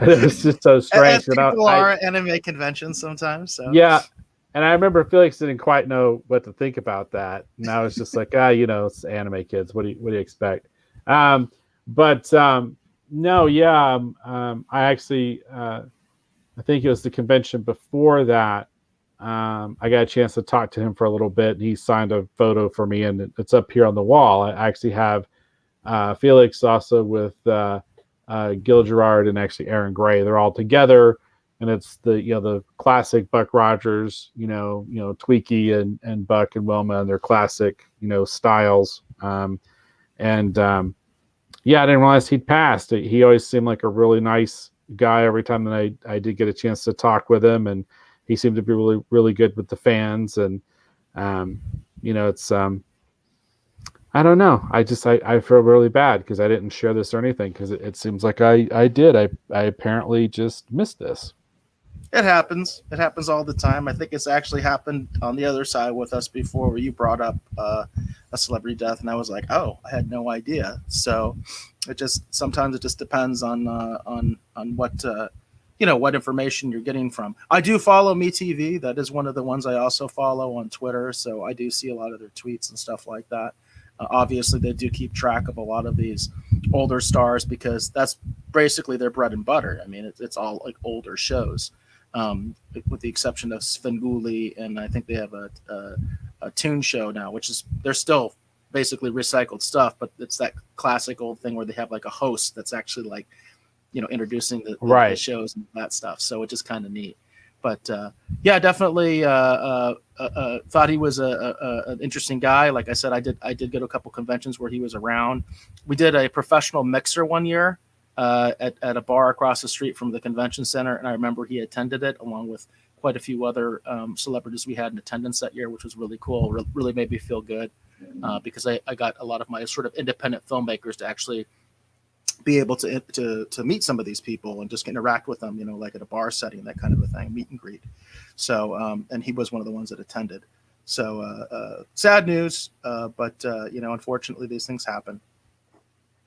it was just so strange. As people are at anime conventions sometimes. So. Yeah. And I remember Felix didn't quite know what to think about that. And I was just like, it's anime kids. What do you expect? No, yeah. I actually, I think it was the convention before that. I got a chance to talk to him for a little bit, and he signed a photo for me, and it's up here on the wall. I actually have Felix also with Gil Gerard and actually Aaron Gray. They're all together, and it's the classic Buck Rogers, Tweaky and Buck and Wilma and their classic styles. Yeah, I didn't realize he'd passed. He always seemed like a really nice guy every time that I did get a chance to talk with him, and he seemed to be really, really good with the fans. And it's I don't know. I feel really bad because I didn't share this or anything, because it seems like I did. I apparently just missed this. It happens. It happens all the time. I think it's actually happened on the other side with us before, where you brought up a celebrity death, and I was like, oh, I had no idea. So sometimes it just depends on what what information you're getting from. I do follow MeTV. That is one of the ones I also follow on Twitter. So I do see a lot of their tweets and stuff like that. Obviously, they do keep track of a lot of these older stars, because that's basically their bread and butter. I mean, it's all like older shows, with the exception of Svengoolie, and I think they have a Toon Show now, which is, they're still basically recycled stuff, but it's that classic old thing where they have like a host that's actually like, introducing the shows and that stuff. So it's just kind of neat. But yeah, definitely thought he was an interesting guy. Like I said, I did go to a couple conventions where he was around. We did a professional mixer one year at a bar across the street from the convention center, and I remember he attended it along with quite a few other celebrities we had in attendance that year, which was really cool. Really made me feel good, because I got a lot of my sort of independent filmmakers to actually be able to meet some of these people and just interact with them, like at a bar setting, that kind of a thing, meet and greet. So, and he was one of the ones that attended. So, sad news, but unfortunately these things happen.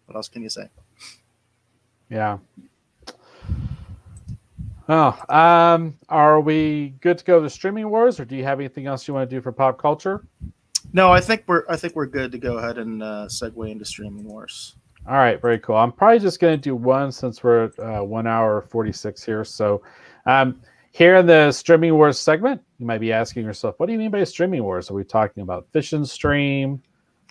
What else can you say? Yeah. Oh, are we good to go to streaming wars, or do you have anything else you want to do for pop culture? No, I think we're good to go ahead and segue into streaming wars. All right, very cool. I'm probably just going to do one, since we're at 1 hour 46 here. So here in the Streaming Wars segment, you might be asking yourself, what do you mean by streaming wars? Are we talking about fish and stream?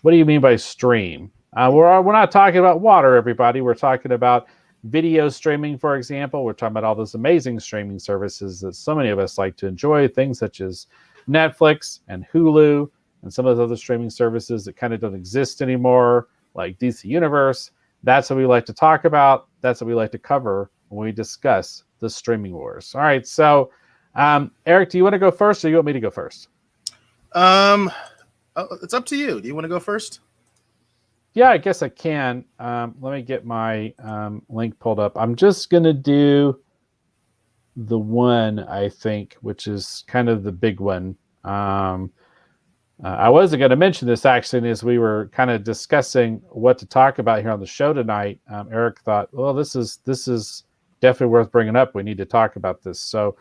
What do you mean by stream? We're not talking about water, everybody. We're talking about video streaming, for example. We're talking about all those amazing streaming services that so many of us like to enjoy, things such as Netflix and Hulu and some of those other streaming services that kind of don't exist anymore, like DC Universe. That's what we like to talk about. That's what we like to cover when we discuss the streaming wars. All right, so Eric, do you want to go first, or you want me to go first? It's up to you. Do you want to go first? Yeah, I guess I can. Let me get my link pulled up. I'm just going to do the one, I think, which is kind of the big one. I wasn't going to mention this, actually, as we were kind of discussing what to talk about here on the show tonight. Eric thought, well, this is definitely worth bringing up. We need to talk about this. So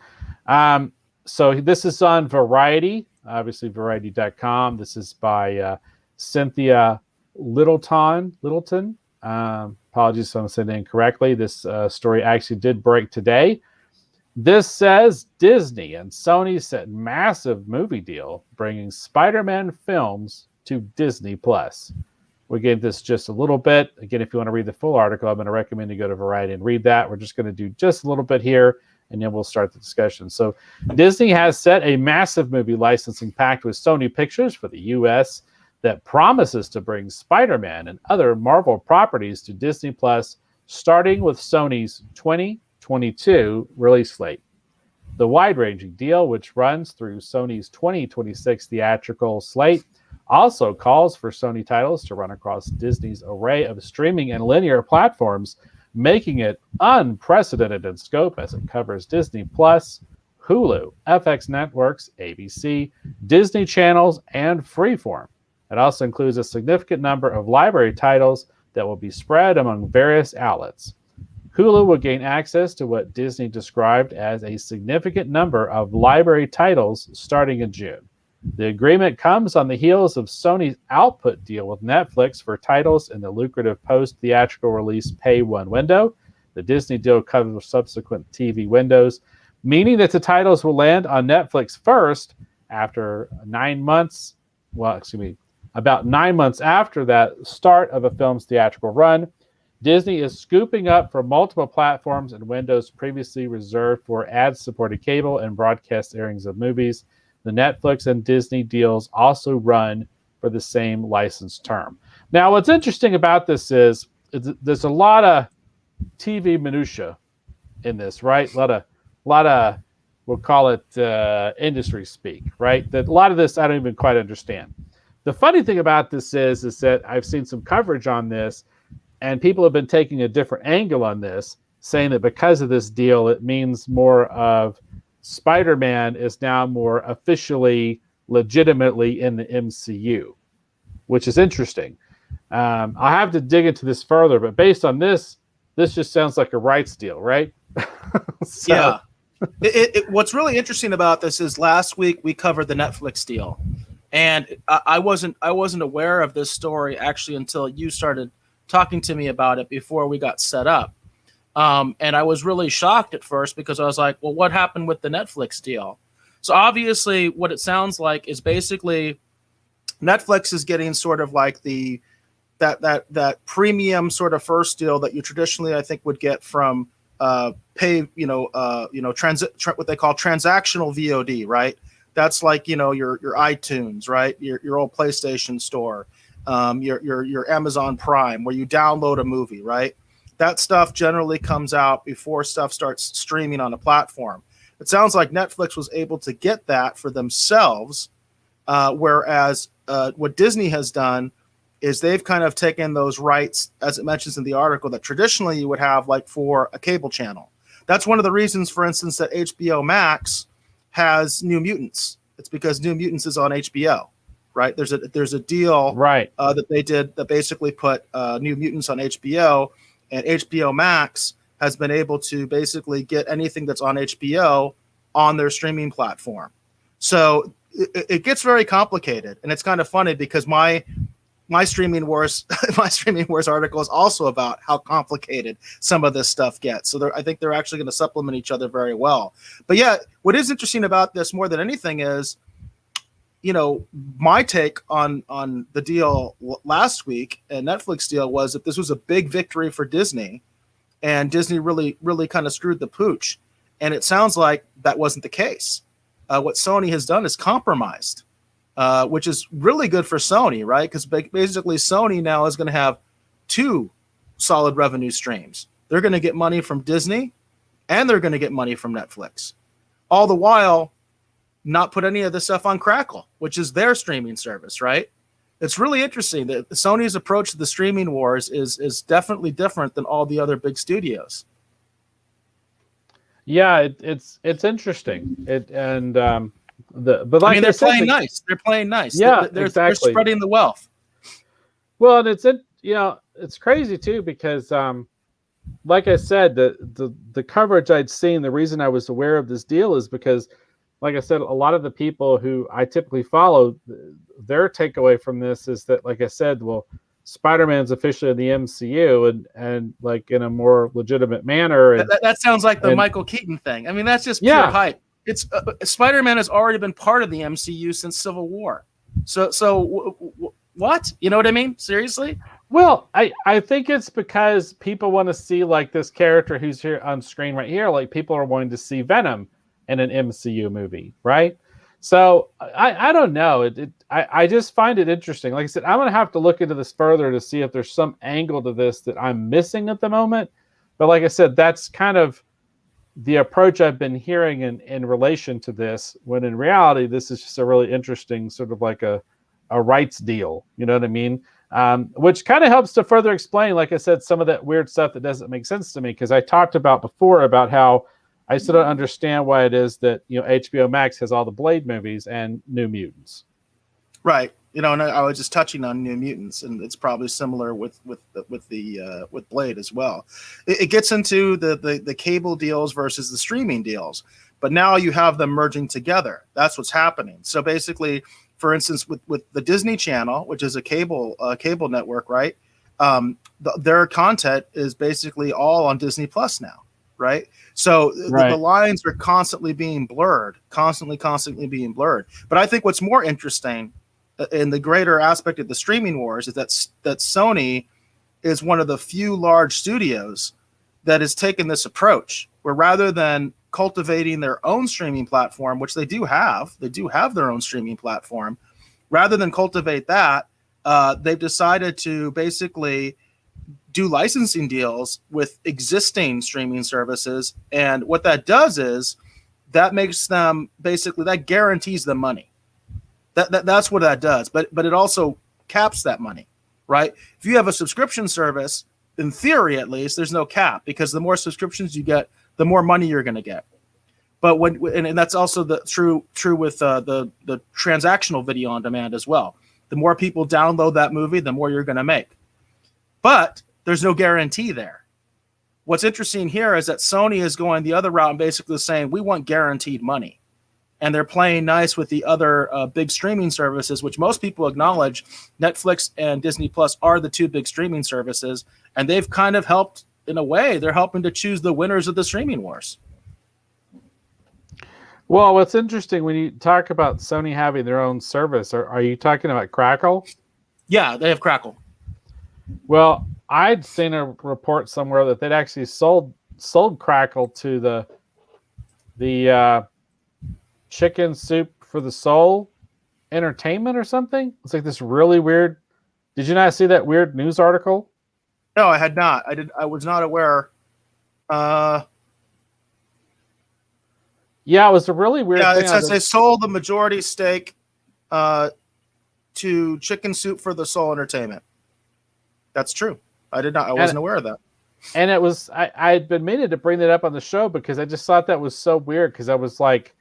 this is on Variety, obviously Variety.com. This is by Cynthia Littleton. Apologies if I'm saying it incorrectly. This story actually did break today. This says Disney and Sony set massive movie deal bringing Spider-Man films to Disney+. We gave this just a little bit. Again, if you want to read the full article, I'm going to recommend you go to Variety and read that. We're just going to do just a little bit here, and then we'll start the discussion. So Disney has set a massive movie licensing pact with Sony Pictures for the U.S. that promises to bring Spider-Man and other Marvel properties to Disney+, starting with Sony's 2022 release slate. The wide-ranging deal, which runs through Sony's 2026 theatrical slate, also calls for Sony titles to run across Disney's array of streaming and linear platforms, making it unprecedented in scope as it covers Disney+, Hulu, FX Networks, ABC, Disney Channels, and Freeform. It also includes a significant number of library titles that will be spread among various outlets. Hulu will gain access to what Disney described as a significant number of library titles starting in June. The agreement comes on the heels of Sony's output deal with Netflix for titles in the lucrative post-theatrical release Pay One window. The Disney deal covers subsequent TV windows, meaning that the titles will land on Netflix first after 9 months. About 9 months after that start of a film's theatrical run. Disney is scooping up from multiple platforms and windows previously reserved for ad-supported cable and broadcast airings of movies. The Netflix and Disney deals also run for the same license term. Now, what's interesting about this is there's a lot of TV minutia in this, right? A lot of we'll call it industry speak, right? That a lot of this I don't even quite understand. The funny thing about this is that I've seen some coverage on this, and people have been taking a different angle on this, saying that because of this deal, it means more of Spider-Man is now more officially, legitimately in the MCU, which is interesting. I'll have to dig into this further, but based on this just sounds like a rights deal, right? So, Yeah. What's really interesting about this is last week we covered the Netflix deal, and I wasn't aware of this story actually until you started talking to me about it before we got set up. And I was really shocked at first because I was like, well, what happened with the Netflix deal? So obviously what it sounds like is basically Netflix is getting sort of like that premium sort of first deal that you traditionally, I think, would get from what they call transactional VOD, right? That's like, your iTunes, right? Your old PlayStation store, your Amazon Prime, where you download a movie, right? That stuff generally comes out before stuff starts streaming on a platform. It sounds like Netflix was able to get that for themselves, whereas what Disney has done is they've kind of taken those rights, as it mentions in the article, that traditionally you would have like for a cable channel. That's one of the reasons, for instance, that HBO Max has New Mutants. It's because New Mutants is on HBO, right? There's a deal right. That they did that basically put New Mutants on HBO, and HBO Max has been able to basically get anything that's on HBO on their streaming platform. So it gets very complicated, and it's kind of funny because my Streaming Wars article is also about how complicated some of this stuff gets. So I think they're actually going to supplement each other very well. But yeah, what is interesting about this more than anything is, my take on the deal last week and Netflix deal was that this was a big victory for Disney, and Disney really, really kind of screwed the pooch. And it sounds like that wasn't the case. What Sony has done is compromised. Which is really good for Sony, right? Because basically Sony now is going to have two solid revenue streams. They're going to get money from Disney, and they're going to get money from Netflix. All the while, not put any of this stuff on Crackle, which is their streaming service, right? It's really interesting that Sony's approach to the streaming wars is definitely different than all the other big studios. Yeah, it's interesting. But like they're playing nice. They're playing nice. Yeah, they're exactly. They're spreading the wealth. Well, and it's crazy too because, like I said, the coverage I'd seen, the reason I was aware of this deal is because, like I said, a lot of the people who I typically follow, their takeaway from this is that, like I said, well, Spider-Man's officially in the MCU and like in a more legitimate manner. And that sounds like the Michael Keaton thing. I mean, that's just pure hype. It's Spider-Man has already been part of the MCU since Civil War. So what? You know what I mean? Seriously? Well, I think it's because people want to see like this character who's here on screen right here. Like people are wanting to see Venom in an MCU movie, right? So I don't know. I just find it interesting. Like I said, I'm going to have to look into this further to see if there's some angle to this that I'm missing at the moment. But like I said, that's kind of the approach I've been hearing in relation to this, when in reality, this is just a really interesting sort of like a rights deal. You know what I mean? Which kind of helps to further explain, like I said, some of that weird stuff that doesn't make sense to me. Because I talked about before about how I still don't understand why it is that, HBO Max has all the Blade movies and New Mutants. Right. And I was just touching on New Mutants, and it's probably similar with Blade as well. It gets into the cable deals versus the streaming deals, but now you have them merging together. That's what's happening. So basically, for instance, with the Disney Channel, which is a cable network, right? Their content is basically all on Disney Plus now, right? So the lines are constantly being blurred, constantly being blurred. But I think what's more interesting in the greater aspect of the streaming wars is that Sony is one of the few large studios that has taken this approach, where rather than cultivating their own streaming platform, which they do have their own streaming platform, rather than cultivate that, they've decided to basically do licensing deals with existing streaming services. And what that does is that makes them basically, that guarantees them money. That's what that does. But it also caps that money, right? If you have a subscription service, in theory at least, there's no cap, because the more subscriptions you get, the more money you're going to get. But and that's also true with the transactional video on demand as well. The more people download that movie, the more you're going to make. But there's no guarantee there. What's interesting here is that Sony is going the other route and basically saying, we want guaranteed money. And they're playing nice with the other big streaming services, which most people acknowledge Netflix and Disney Plus are the two big streaming services. And they've kind of helped, in a way, they're helping to choose the winners of the streaming wars. Well, what's interesting when you talk about Sony having their own service, are you talking about Crackle? Yeah, they have Crackle. Well, I'd seen a report somewhere that they'd actually sold Crackle to the Chicken Soup for the Soul Entertainment or something. It's like this really weird. Did you not see that weird news article? No, I had not. I was not aware. Yeah, it was a really weird thing. It says they sold the majority stake to Chicken Soup for the Soul Entertainment. That's true. I wasn't aware of that. And it was, I had been meaning to bring that up on the show because I just thought that was so weird, because I was like,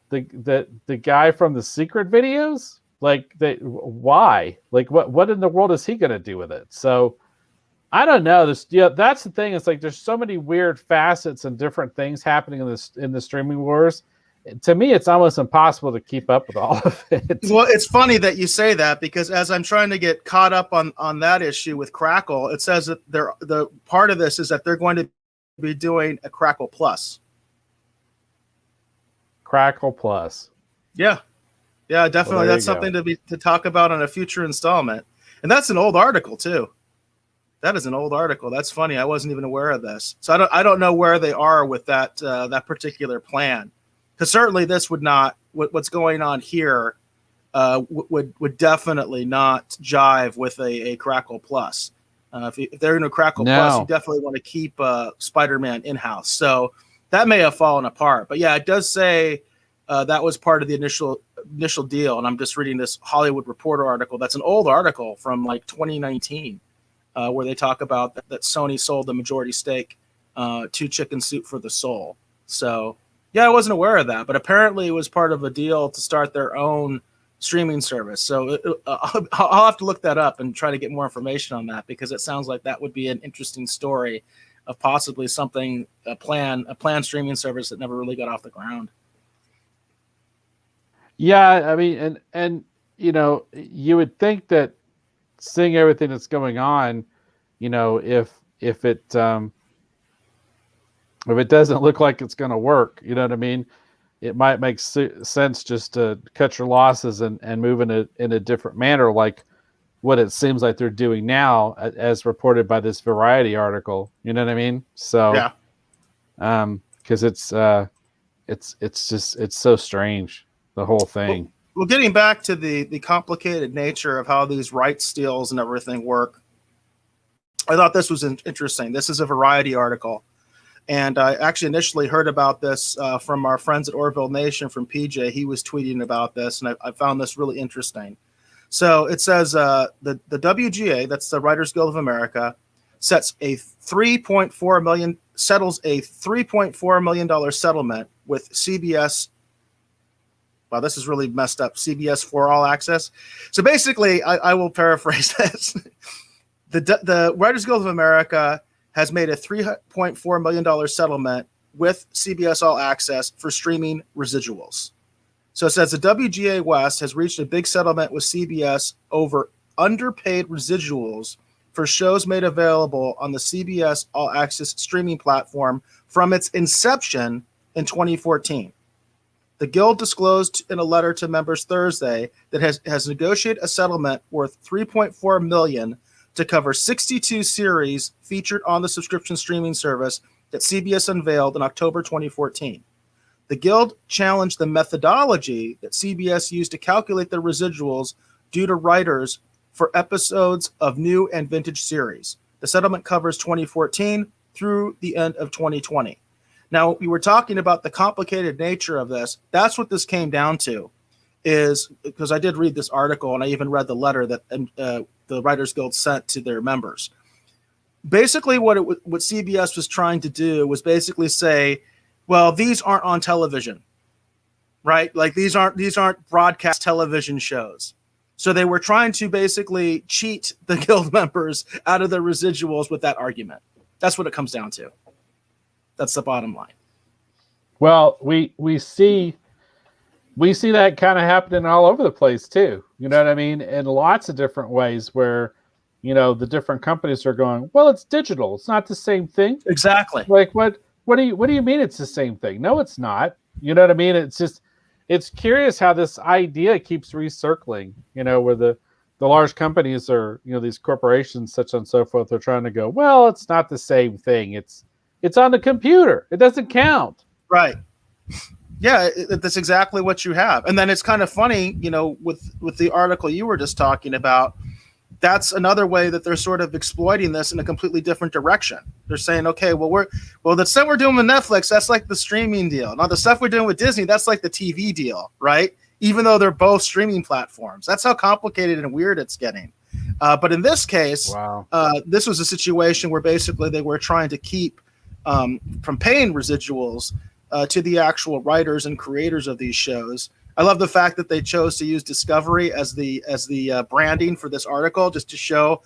the guy from the secret videos, like, why? Like, what in the world is he going to do with it? So I don't know. That's the thing. It's like there's so many weird facets and different things happening in the streaming wars. To me, it's almost impossible to keep up with all of it. Well, it's funny that you say that, because as I'm trying to get caught up on that issue with Crackle, it says that the part of this is that they're going to be doing a Crackle Plus. Crackle Plus. Yeah, definitely. That's something to talk about on a future installment. And that's an old article too. That is an old article. That's funny. I wasn't even aware of this. So I don't know where they are with that particular plan. Because certainly this would not, what's going on here would definitely not jive with a Crackle Plus. If they're in a Crackle Plus, you definitely want to keep Spider-Man in-house. So that may have fallen apart. But yeah, it does say that was part of the initial deal. And I'm just reading this Hollywood Reporter article. That's an old article from like 2019 where they talk about that Sony sold the majority stake to Chicken Soup for the Soul. So yeah, I wasn't aware of that, but apparently it was part of a deal to start their own streaming service. So I'll have to look that up and try to get more information on that, because it sounds like that would be an interesting story of possibly something, a planned streaming service that never really got off the ground. Yeah, I mean, and you know, you would think that seeing everything that's going on, you know, if it doesn't look like it's going to work, you know what I mean? It might make sense just to cut your losses and move in a different manner, like what it seems like they're doing now, as reported by this Variety article. You know what I mean? So, yeah, because it's so strange, the whole thing. Well, getting back to the complicated nature of how these rights deals and everything work, I thought this was interesting. This is a Variety article. And I actually initially heard about this from our friends at Orville Nation, from PJ. He was tweeting about this, and I found this really interesting. So it says the WGA, that's the Writers Guild of America, settles a $3.4 million settlement with CBS. Wow, this is really messed up. CBS for All Access. So basically, I will paraphrase this. The Writers Guild of America has made a $3.4 million settlement with CBS All Access for streaming residuals. So it says the WGA West has reached a big settlement with CBS over underpaid residuals for shows made available on the CBS All Access streaming platform from its inception in 2014. The Guild disclosed in a letter to members Thursday that has negotiated a settlement worth $3.4 million to cover 62 series featured on the subscription streaming service that CBS unveiled in October 2014. The Guild challenged the methodology that CBS used to calculate the residuals due to writers for episodes of new and vintage series. The settlement covers 2014 through the end of 2020. Now, we were talking about the complicated nature of this. That's what this came down to, is because I did read this article and I even read the letter that the Writers Guild sent to their members. Basically, what CBS was trying to do was basically say, well, these aren't on television, right? Like these aren't broadcast television shows. So they were trying to basically cheat the guild members out of their residuals with that argument. That's what it comes down to. That's the bottom line. Well, we see that kind of happening all over the place too. You know what I mean? In lots of different ways where, you know, the different companies are going, well, it's digital. It's not the same thing. Exactly. Like what do you mean it's the same thing? No, it's not. You know what I mean? It's curious how this idea keeps recircling, you know, where the large companies are, you know, these corporations, such and so forth, are trying to go, well, it's not the same thing. It's on the computer. It doesn't count. Right. Yeah, that's exactly what you have. And then it's kind of funny, you know, with the article you were just talking about, that's another way that they're sort of exploiting this in a completely different direction. They're saying, okay, well, the stuff we're doing with Netflix, that's like the streaming deal. Now, the stuff we're doing with Disney, that's like the TV deal, right? Even though they're both streaming platforms. That's how complicated and weird it's getting. But in this case, wow. This was a situation where basically they were trying to keep from paying residuals to the actual writers and creators of these shows. I love the fact that they chose to use Discovery as the branding for this article, just to show,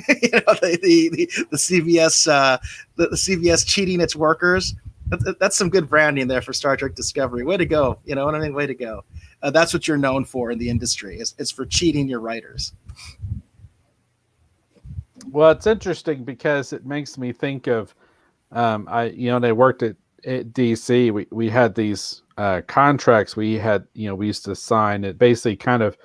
you know, the CBS the CBS cheating its workers. That's some good branding there for Star Trek Discovery. Way to go! You know what I mean? Way to go! That's what you're known for in the industry. It's for cheating your writers. Well, it's interesting because it makes me think of, they worked at DC. We had these contracts we used to sign. It basically kind of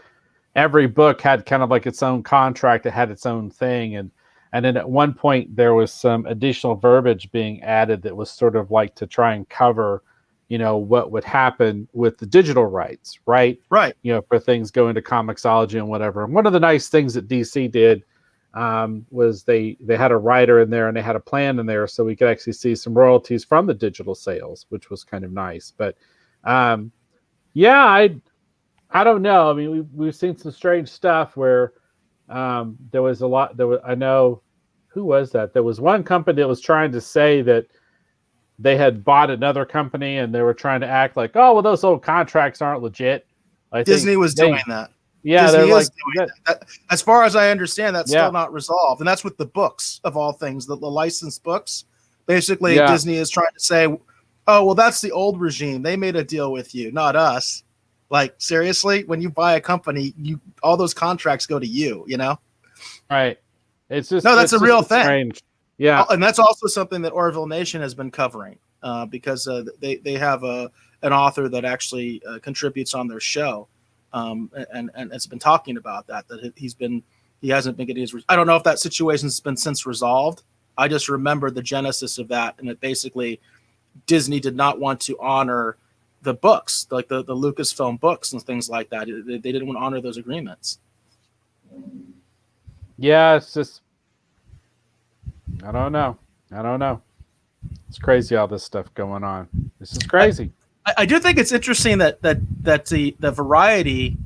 every book had kind of like its own contract. It had its own thing, and then at one point there was some additional verbiage being added that was sort of like to try and cover, you know, what would happen with the digital rights, right? Right. You know, for things going to Comixology and whatever. And one of the nice things that DC did was they had a writer in there and they had a plan in there, so we could actually see some royalties from the digital sales, which was kind of nice. But I don't know. I mean, we've seen some strange stuff where there was I know, who was that? There was one company that was trying to say that they had bought another company and they were trying to act like, oh, well, those old contracts aren't legit. Disney was doing that. Yeah, Disney they're is like doing that. As far as I understand, that's still not resolved, and that's with the books of all things, the licensed books. Basically, Disney is trying to say, "Oh, well, that's the old regime. They made a deal with you, not us." Like, seriously, when you buy a company, all those contracts go to you. You know, right? It's just that's a real thing. Strange. Yeah, and that's also something that Orville Nation has been covering because they have an author that actually contributes on their show. And it's been talking about that he hasn't been getting his. I don't know if that situation's been since resolved. I just remember the genesis of that, and it basically Disney did not want to honor the books, like the Lucasfilm books and things like that. They didn't want to honor those agreements. Yeah, it's just I don't know. It's crazy all this stuff going on. This is crazy. I do think it's interesting that the Variety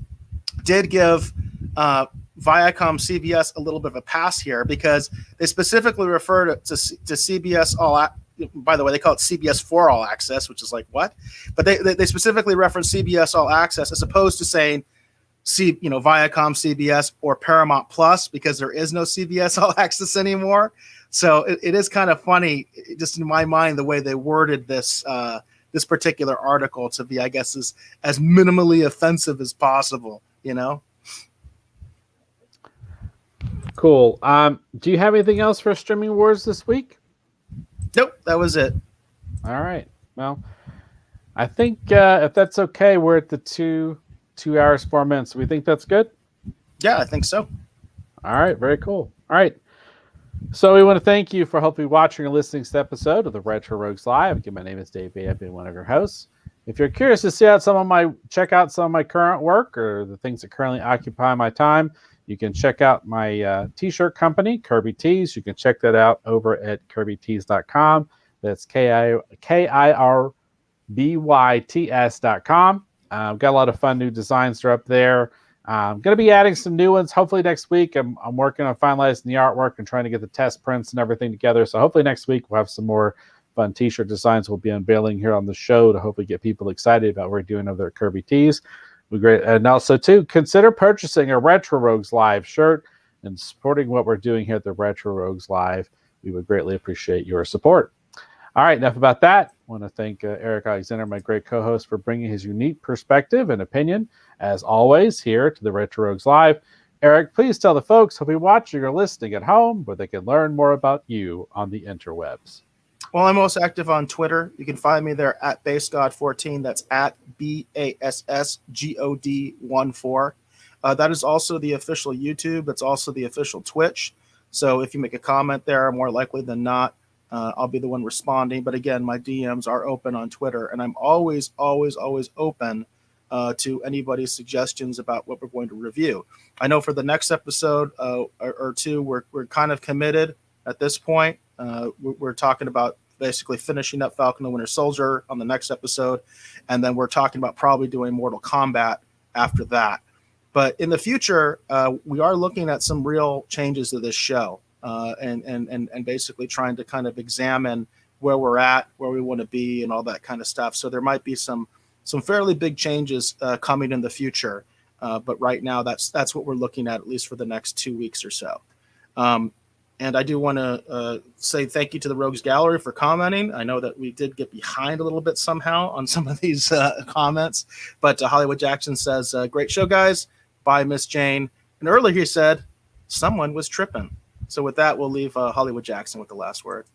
did give Viacom CBS a little bit of a pass here, because they specifically refer to CBS All. By the way, they call it CBS for All Access, which is like what? But they specifically reference CBS All Access as opposed to saying Viacom CBS or Paramount Plus, because there is no CBS All Access anymore. So it is kind of funny, just in my mind, the way they worded this. This particular article to be, I guess, as minimally offensive as possible, you know? Cool. Do you have anything else for Streaming Wars this week? Nope, that was it. All right. Well, I think if that's okay, we're at the 2 hours, 4 minutes. We think that's good? Yeah, I think so. All right. Very cool. All right. So we want to thank you for hopefully watching or listening to this episode of the Retro Rogues Live. Again, my name is Dave B. I've been one of your hosts. If you're curious to check out some of my current work or the things that currently occupy my time, You can check out my t-shirt company, Kirby Tees. You can check that out over at kirbytees.com. That's KIRBYTS.com. Got a lot of fun new designs that are up there. I'm going to be adding some new ones hopefully next week. I'm working on finalizing the artwork and trying to get the test prints and everything together. So hopefully next week we'll have some more fun t-shirt designs we'll be unveiling here on the show to hopefully get people excited about what we're doing over there at Kirby Tees. Great. And also, too, consider purchasing a Retro Rogues Live shirt and supporting what we're doing here at the Retro Rogues Live. We would greatly appreciate your support. All right, enough about that. I want to thank Eric Alexander, my great co-host, for bringing his unique perspective and opinion, as always, here to the Retro Rogues Live. Eric, please tell the folks who'll be watching or listening at home where they can learn more about you on the interwebs. Well, I'm most active on Twitter. You can find me there at BassGod14. That's at BASSGOD14. That is also the official YouTube. It's also the official Twitch. So if you make a comment there, more likely than not, I'll be the one responding. But again, my DMs are open on Twitter, and I'm always open to anybody's suggestions about what we're going to review. I know for the next episode or two, we're kind of committed at this point. We're talking about basically finishing up Falcon and Winter Soldier on the next episode, and then we're talking about probably doing Mortal Kombat after that. But in the future, we are looking at some real changes to this show, and basically trying to kind of examine where we're at, where we want to be, and all that kind of stuff. So there might be some fairly big changes coming in the future. But right now, that's what we're looking at least for the next 2 weeks or so. And I do want to say thank you to the Rogues Gallery for commenting. I know that we did get behind a little bit somehow on some of these comments, but Hollywood Jackson says, great show, guys. Bye, Miss Jane. And earlier he said, someone was tripping. So with that, we'll leave Hollywood Jackson with the last word.